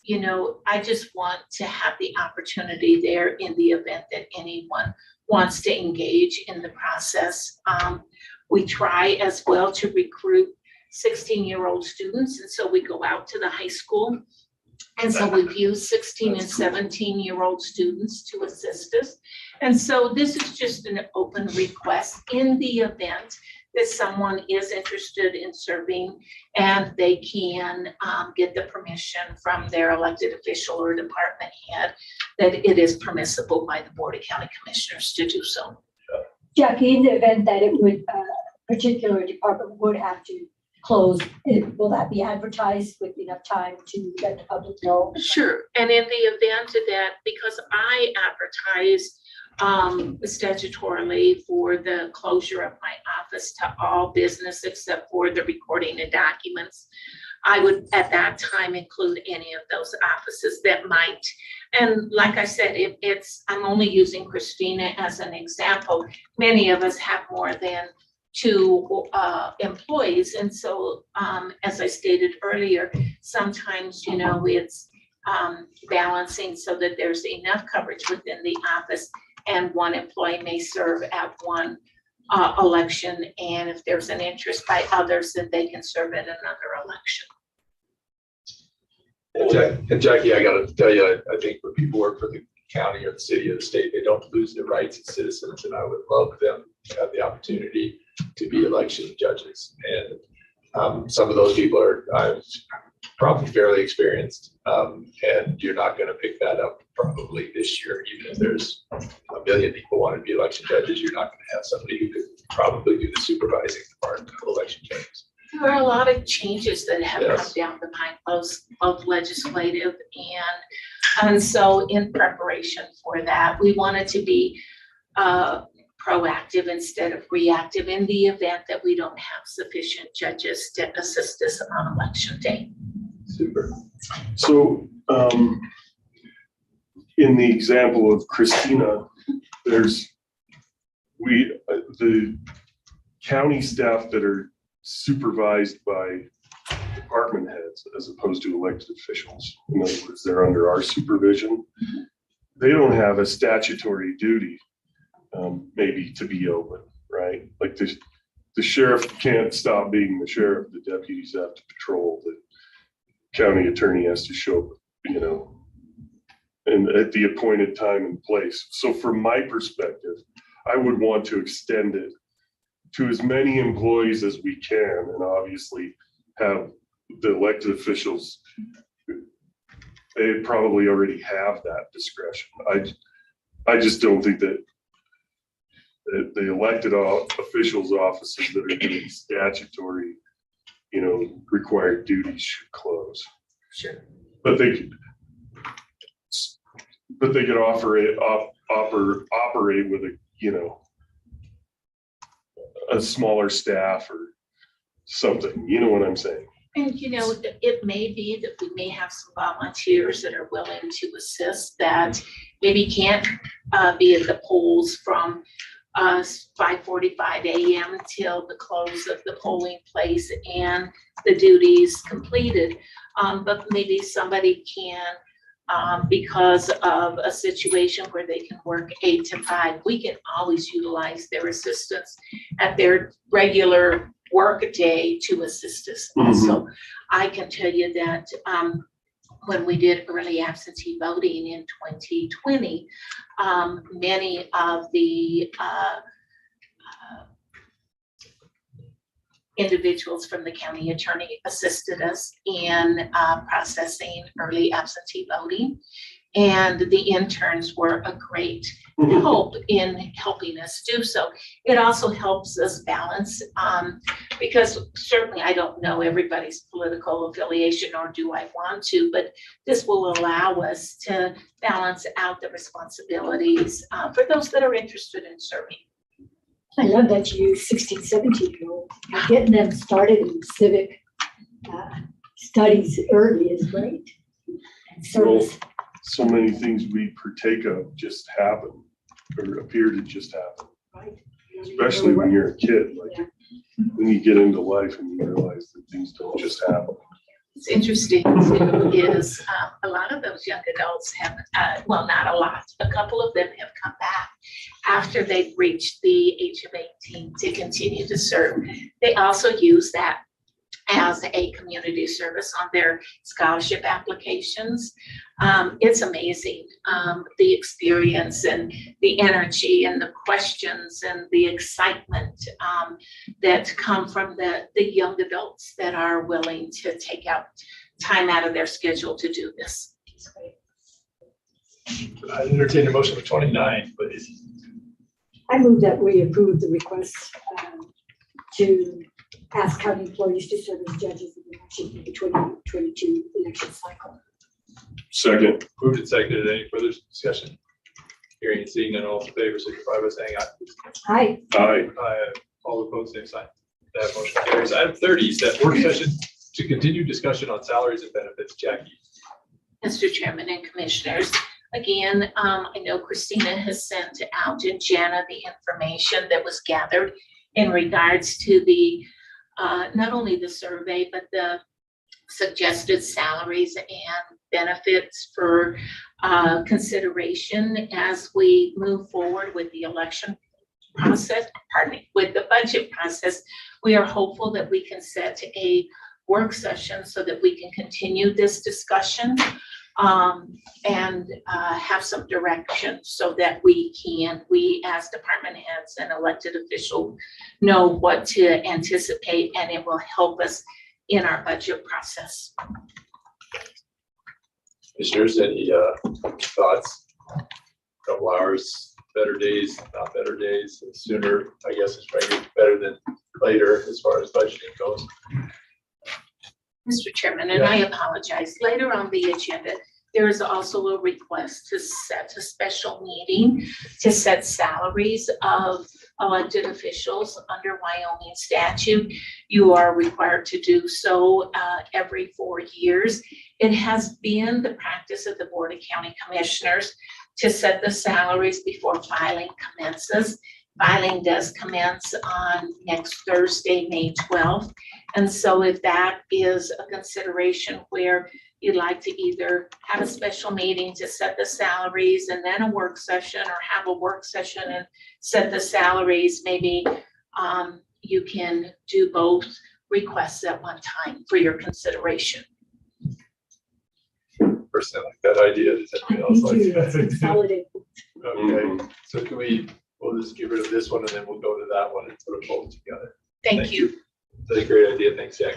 you know, I just want to have the opportunity there in the event that anyone wants to engage in the process. We try as well to recruit 16-year-old students. And so we go out to the high school. And so we've used 16 and 17-year-old students to assist us. And so this is just an open request in the event that someone is interested in serving and they can get the permission from their elected official or department head that it is permissible by the Board of County Commissioners to do so. Jackie, in the event that it would, particular department would have to close, will that be advertised with enough time to let the public know? Sure, and in the event that, because I advertise statutorily for the closure of my office to all business except for the recording of documents, I would at that time include any of those offices that might. And like I said, I'm only using Christina as an example. Many of us have more than 2 employees. And so, as I stated earlier, sometimes, you know, it's balancing so that there's enough coverage within the office and one employee may serve at one election. And if there's an interest by others, then they can serve at another election. And Jackie, I gotta tell you, I think when people work for the county or the city or the state, they don't lose their rights as citizens. And I would love them to have the opportunity to be election judges. And some of those people are probably fairly experienced. And you're not gonna pick that up probably this year. Even if there's 1 million people want to be election judges, you're not gonna have somebody who could probably do the supervising part of election judges. There are a lot of changes that have come down the pipe, both legislative and so in preparation for that, we wanted to be proactive instead of reactive in the event that we don't have sufficient judges to assist us on election day. Super. So in the example of Christina, there's the county staff that are supervised by department heads as opposed to elected officials. In other words, they're under our supervision. They don't have a statutory duty maybe to be open, right? Like the sheriff can't stop being the sheriff. The deputies have to patrol. The county attorney has to show up, you know, and at the appointed time and place. So from my perspective, I would want to extend it to as many employees as we can, and obviously have the elected officials, they probably already have that discretion. I just don't think that the elected officials' offices that are doing statutory, you know, required duties should close. Sure. But they could operate with a, you know, a smaller staff or something, you know what I'm saying? And you know, it may be that we may have some volunteers that are willing to assist that maybe can't be at the polls from 5:45 a.m. till the close of the polling place and the duties completed. But maybe somebody can because of a situation where they can work 8 to 5. We can always utilize their assistance at their regular work day to assist us. Also, I can tell you that when we did early absentee voting in 2020, many of the individuals from the county attorney assisted us in processing early absentee voting. And the interns were a great help in helping us do so. It also helps us balance, because certainly I don't know everybody's political affiliation, nor do I want to, but this will allow us to balance out the responsibilities for those that are interested in serving. I love that you use 16, 17-year-olds. Getting them started in civic studies early is great. And service. So many things we partake of just happen or appear to just happen. Right. Especially when you're a kid, like when you get into life and you realize that things don't just happen. It's interesting too is a lot of those young adults have, well, not a lot, a couple of them have come back after they've reached the age of 18 to continue to serve. They also use that as a community service on their scholarship applications. It's amazing, the experience and the energy and the questions and the excitement that come from the young adults that are willing to take out time out of their schedule to do this. I entertain a motion for 29, please. I move that we approve the request to ask county employees to serve as judges in the election for the 2022 election cycle. Second. Moved and seconded. Any further discussion? Hearing and seeing none, all in favor, signify by saying aye. Aye. Aye. Aye. All opposed, same sign. That motion carries. Item 30 is that work session to continue discussion on salaries and benefits. Jackie. Mr. Chairman and Commissioners, again, I know Christina has sent out and Jana the information that was gathered in regards to the not only the survey, but the suggested salaries and benefits for consideration as we move forward with the election process, with the budget process. We are hopeful that we can set a work session so that we can continue this discussion and have some direction so that we as department heads and elected officials know what to anticipate, and it will help us in our budget process. Commissioners, any thoughts? Couple hours, better days, not better days, sooner, I guess it's probably better than later as far as budgeting goes. Mr. Chairman, and I apologize, later on the agenda, there is also a request to set a special meeting to set salaries of elected officials under Wyoming statute. You are required to do so every 4 years. It has been the practice of the Board of County Commissioners to set the salaries before filing commences. Filing does commence on next Thursday, May 12th. And so if that is a consideration where you'd like to either have a special meeting to set the salaries and then a work session, or have a work session and set the salaries, maybe you can do both requests at one time for your consideration. Personally, like that idea. Does anybody else like that? Consolidate. Okay, so can we'll just get rid of this one and then we'll go to that one and put them both together. Thank you. That's a great idea. Thanks, Jack.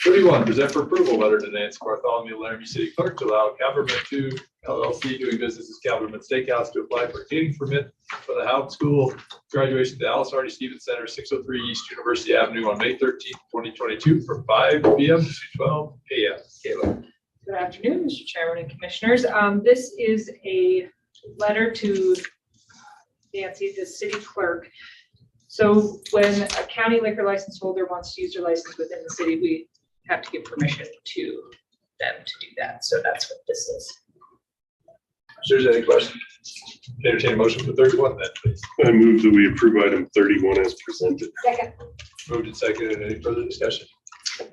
31, present for approval letter to Nancy Bartholomew, Laramie City Clerk, to allow Calverman 2 LLC doing business as Calverman Steakhouse to apply for a catering permit for the Howard School graduation to Alice Hardy Stevens Center, 603 East University Avenue on May 13th, 2022 from 5 p.m. to 12 a.m. Kayla. Good afternoon, Mr. Chairman and Commissioners. This is a letter to Nancy, the city clerk. So when a county liquor license holder wants to use their license within the city, we have to give permission to them to do that. So that's what this is. If there's any questions, entertain a motion for 31 then, please. I move that we approve item 31 as presented. Second. Moved and seconded. Any further discussion?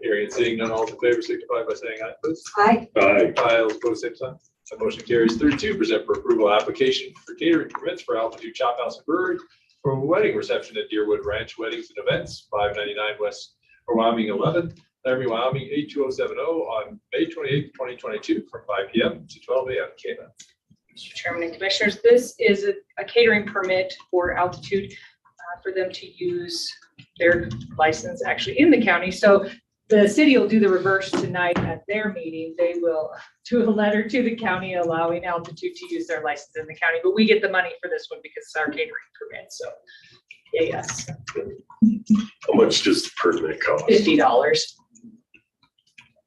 Hearing and seeing none, all in favor, signify by saying aye, please. Aye. Aye. Aye, all opposed, same sign. The motion carries. 32, present for approval application for catering permits for Altitude Chop House and Brewery for a wedding reception at Deerwood Ranch Weddings and Events, 599 West Wyoming 11, Laramie, Wyoming 82070 on May 28th, 2022 from 5 p.m. to 12 a.m. Kayla. Mr. Chairman and Commissioners, this is a catering permit for Altitude for them to use their license actually in the county. So the city will do the reverse tonight at their meeting. They will do a letter to the county allowing Altitude to use their license in the county, but we get the money for this one because it's our catering permit. So yes. How much does the permit cost? $50.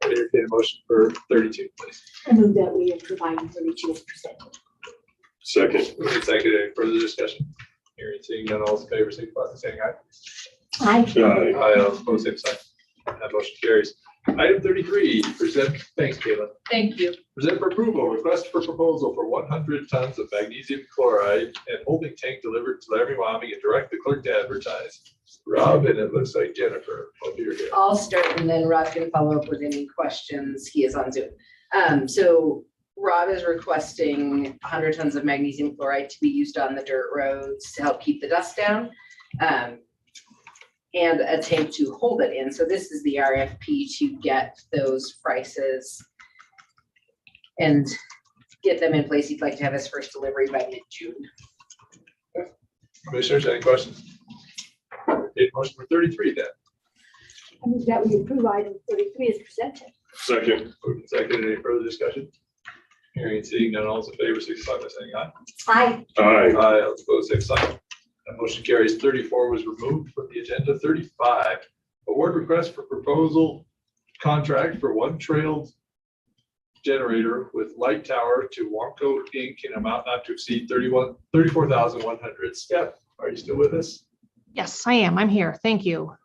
Entertain a motion for 32, please. I move that we approve item 32 as presented. Second. Moved and seconded. Any further discussion? Hearing and seeing none, all those in favor, signify by saying aye. Aye. Aye. Aye, all opposed, same sign. That motion carries. Item 33, present, thanks, Kayla. Thank you. Present for approval, request for proposal for 100 tons of magnesium chloride and holding tank delivered to Laramie, Wyoming, and direct the clerk to advertise. Rob, and it looks like Jennifer. I'll be your guest. I'll start and then Rob can follow up with any questions. He is on Zoom. So Rob is requesting 100 tons of magnesium chloride to be used on the dirt roads to help keep the dust down. And a tank to hold it in. So this is the RFP to get those prices and get them in place. He'd like to have his first delivery by mid-June. Commissioners, any questions? Okay, motion for 33 then. I move that we approve item 33 as presented. Second. Moved and seconded. Any further discussion? Hearing and seeing none, all those in favor, signify by saying aye. Aye. Aye. Aye, all opposed, same sign. That motion carries. 34 was removed from the agenda. 35, award request for proposal contract for one trailed generator with light tower to Wamco Inc. in amount not to exceed 34,100. Steph, are you still with us? Yes, I am. I'm here. Thank you.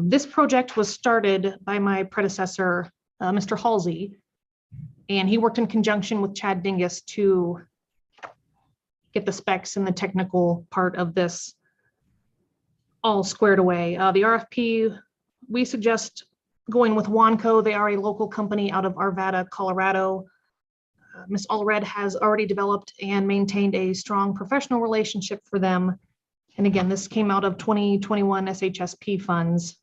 This project was started by my predecessor, Mr. Halsey, and he worked in conjunction with Chad Dingus to get the specs and the technical part of this all squared away. The RFP, we suggest going with Wanco. They are a local company out of Arvada, Colorado. Ms. Allred has already developed and maintained a strong professional relationship for them. And again, this came out of 2021 SHSP funds.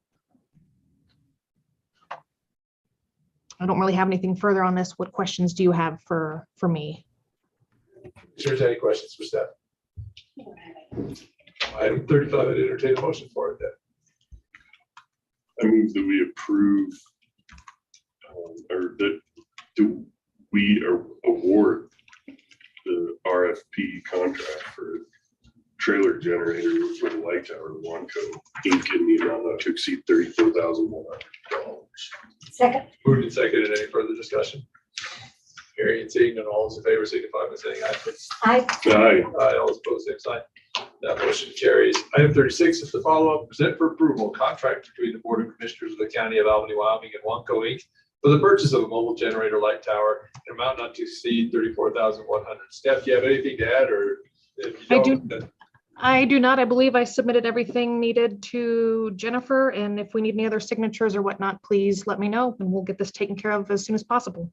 I don't really have anything further on this. What questions do you have for me? Commissioners, any questions for Steph? Item 35, I'd entertain a motion for it then. I move that we approve, or that do we award the RFP contract for trailer generator with light tower to Wanco Inc. in the amount not to exceed $34,100. Second. Moved and seconded. Any further discussion? Hearing and seeing none, all those in favor signify by saying aye, please. Aye. Aye. Aye, all opposed, same sign. That motion carries. Item 36 is the follow-up. Present for approval contract between the Board of Commissioners of the County of Albany, Wyoming and Wamco Inc. for the purchase of a mobile generator light tower in amount not to exceed 34,100. Steph, do you have anything to add, or if you don't, then I do not. I believe I submitted everything needed to Jennifer, and if we need any other signatures or whatnot, please let me know and we'll get this taken care of as soon as possible.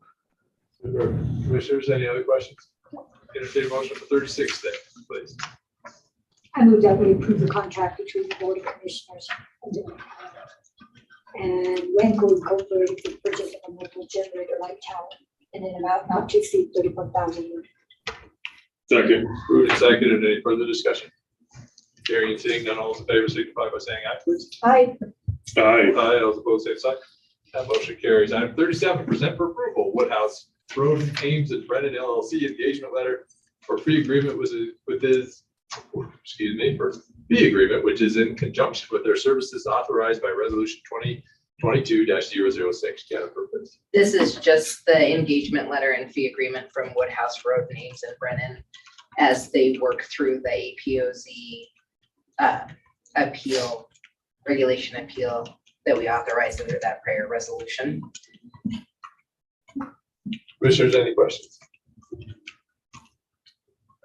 Commissioners, any other questions? Entertain a motion for 36 then, please. I move that we approve the contract between the Board of Commissioners and Wenco Incorporated for the purchase of a mobile generator light tower in an amount not to exceed 34,000. Second. Moved and seconded. Any further discussion? Hearing and seeing none, all those in favor signify by saying aye, please. Aye. Aye. Aye, all opposed, same sign. That motion carries. Item 37, present for approval, Woodhouse Road Ames and Brennan LLC engagement letter for fee agreement for fee agreement, which is in conjunction with their services authorized by resolution 2022-006. Jennifer, please. This is just the engagement letter and fee agreement from Woodhouse Road and Ames and Brennan as they work through the APOZ regulation appeal that we authorize under that prior resolution. Commissioners, any questions?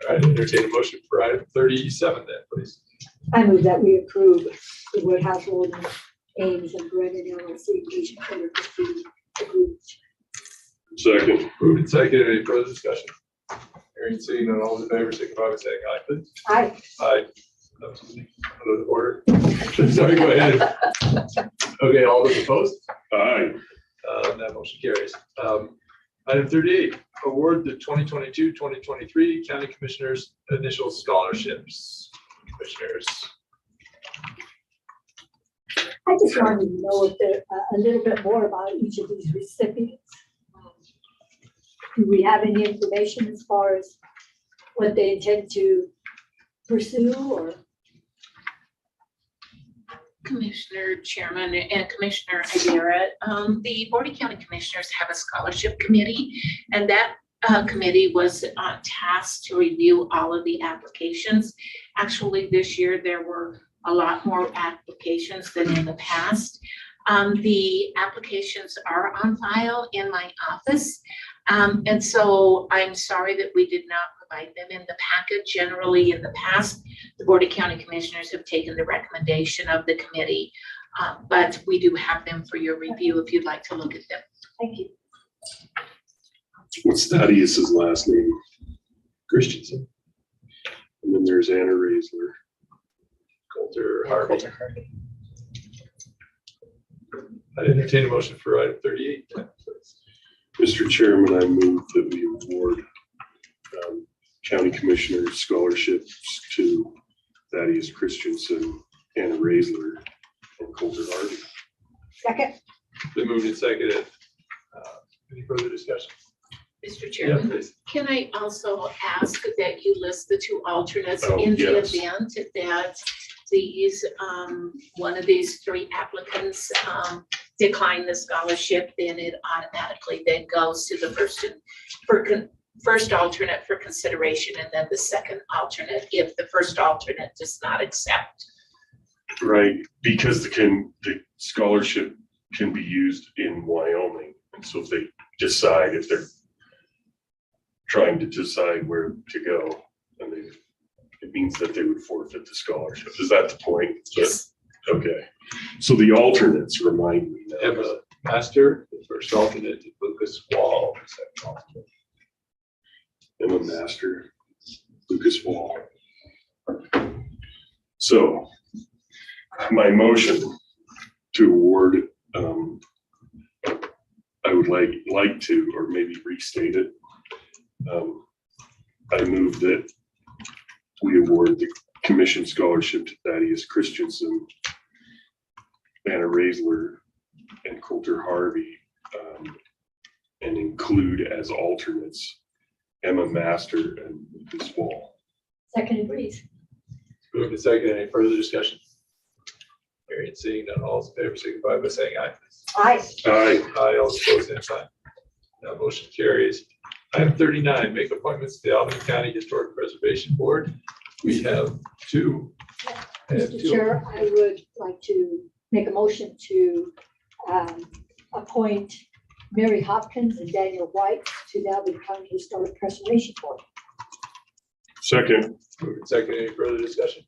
All right, entertain a motion for item 37 then, please. I move that we approve the Woodhouse Road and Ames and Brennan LLC engagement letter for fee agreement. Second. Moved and seconded. Any further discussion? Hearing and seeing none, all those in favor, signify by saying aye, please. Aye. Aye. That was out of order. Sorry, go ahead. Okay, all those opposed? Aye. That motion carries. Item 38, award the 2022-2023 County Commissioners Initial Scholarships. Commissioners. I just wanted to know if there, a little bit more about each of these recipients. Do we have any information as far as what they intend to pursue or? Commissioner Chairman and Commissioner Adair, the Board of County Commissioners have a scholarship committee, and that committee was tasked to review all of the applications. Actually, this year there were a lot more applications than in the past. The applications are on file in my office. And so I'm sorry that we did not provide them in the packet. Generally, in the past, the Board of County Commissioners have taken the recommendation of the committee, but we do have them for your review if you'd like to look at them. Thank you. What's Thaddeus's last name? Christensen. And then there's Anna Raisler. Coulter Harvey. I entertain a motion for item 38. Mr. Chairman, I move that we award county commissioners scholarships to Thaddeus Christensen, Anna Raisler, and Coulter Harvey. Second. Been moved and seconded. Any further discussion? Mr. Chairman, please. Can I also ask that you list the two alternates Oh, in the yes. event that these, one of these three applicants decline the scholarship, then it automatically then goes to the first alternate for consideration, and then the second alternate if the first alternate does not accept. Right, because the scholarship can be used in Wyoming. And so if they decide, if they're trying to decide where to go, and it means that they would forfeit the scholarship. Is that the point? Yes. Okay. So the alternates remind me now. Emma Master, the first alternate, Lucas Wall, the second alternate. Emma Master, Lucas Wall. So my motion to award, I would like to, or maybe restate it. I move that we award the commission scholarship to Thaddeus Christensen, Anna Raisler, and Coulter Harvey, and include as alternates Emma Master and Lucas Wall. Second, please. Moved and seconded. Any further discussion? Hearing and seeing none, all those in favor signify by saying aye. Aye. Aye. Aye, all opposed, same sign. That motion carries. Item 39, make appointments to the Albany County Historic Preservation Board. We have two. Mr. Chair, I would like to make a motion to appoint Mary Hopkins and Daniel White to the Albany County Historic Preservation Board. Second. Moved and seconded. Any further discussion?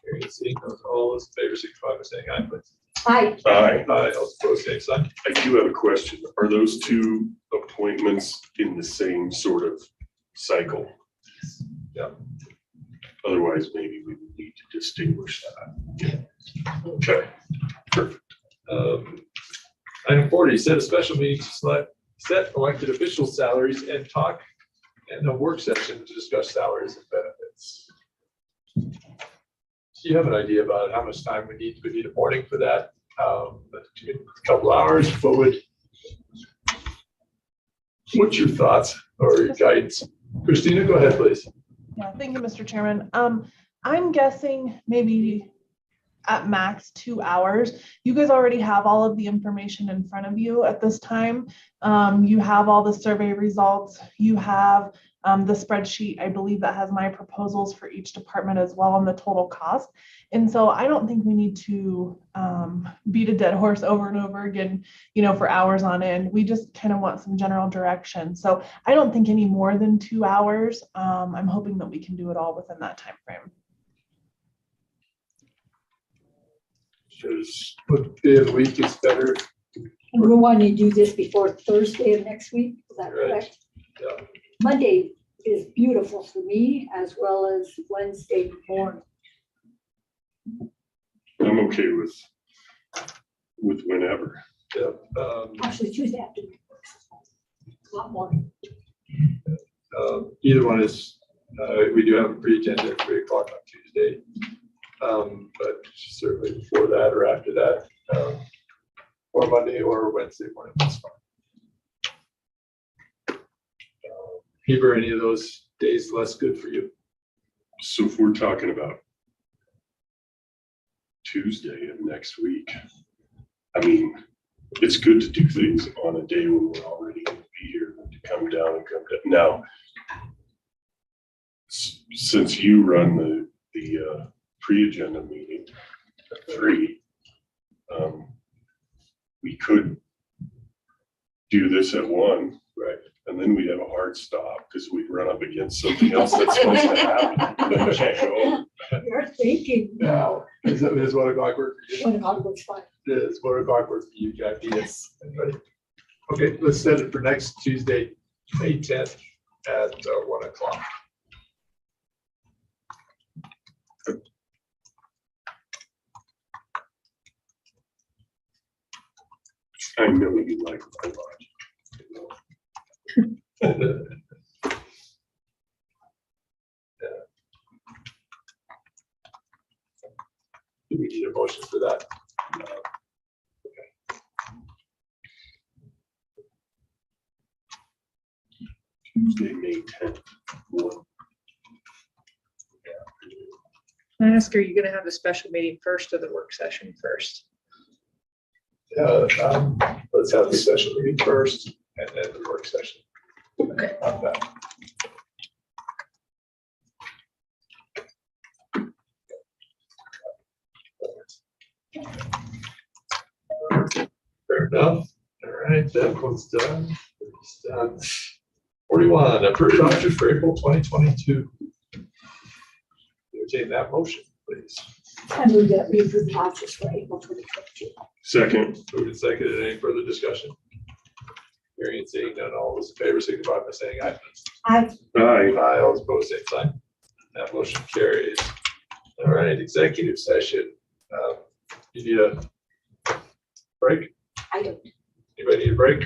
Hearing and seeing none, all those in favor signify by saying aye, please. Aye. Aye. Aye, all opposed, same sign. I do have a question. Are those two appointments in the same sort of cycle? Yeah. Otherwise, maybe we would need to distinguish that. Okay, perfect. Item 40, set a special meeting to set elected official salaries and talk, and a work session to discuss salaries and benefits. Do you have an idea about how much time we need? We need a morning for that. A couple hours. What's your thoughts or your guidance? Christina, go ahead, please. Yeah, thank you, Mr. Chairman. I'm guessing maybe at max 2 hours. You guys already have all of the information in front of you at this time. You have all the survey results. You have the spreadsheet, I believe, that has my proposals for each department as well on the total cost. And so I don't think we need to beat a dead horse over and over again, for hours on end. We just kind of want some general direction. So I don't think any more than 2 hours. I'm hoping that we can do it all within that time frame. What day of the week is better And we want to do this before Thursday of next week, is that Right. correct? Yeah. Monday is beautiful for me as well as Wednesday morning. I'm okay with whenever. Yeah. Actually, Tuesday afternoon. A lot more. Either one is, we do have a pre-agenda at 3 o'clock on Tuesday. But certainly before that or after that, or Monday or Wednesday morning, that's fine. Heber, any of those days less good for you? So if we're talking about Tuesday of next week, I mean, it's good to do things on a day when we're already going to be here, than to come down and come down. Now, since you run the pre-agenda meeting at 3, we could do this at 1. Right. And then we'd have a hard stop because we'd run up against something else that's supposed to happen. We can't go. You're thinking, No. Is 1 o'clock work for you? 1 o'clock looks fine. Is 1 o'clock work for you, Jackie? Yes. Anybody? Okay, let's set it for next Tuesday, May 10th at 1 o'clock. I know you like my logic. Do we need a motion for that? Tuesday, May 10th. 1. Can I ask, are you gonna have the special meeting first or the work session first? Let's have the special meeting first and then the work session. Okay. On that. Fair enough. All right, that one's done. It's done. 41, approved vouchers for April 2022. Entertain that motion, please. I move that we approve the vouchers for April 2022. Second. Moved and seconded. Any further discussion? Hearing and seeing none, all those in favor signify by saying aye. Aye. Aye. Aye, all opposed, same sign. That motion carries. All right, executive session. You need a break? I don't. Anybody need a break?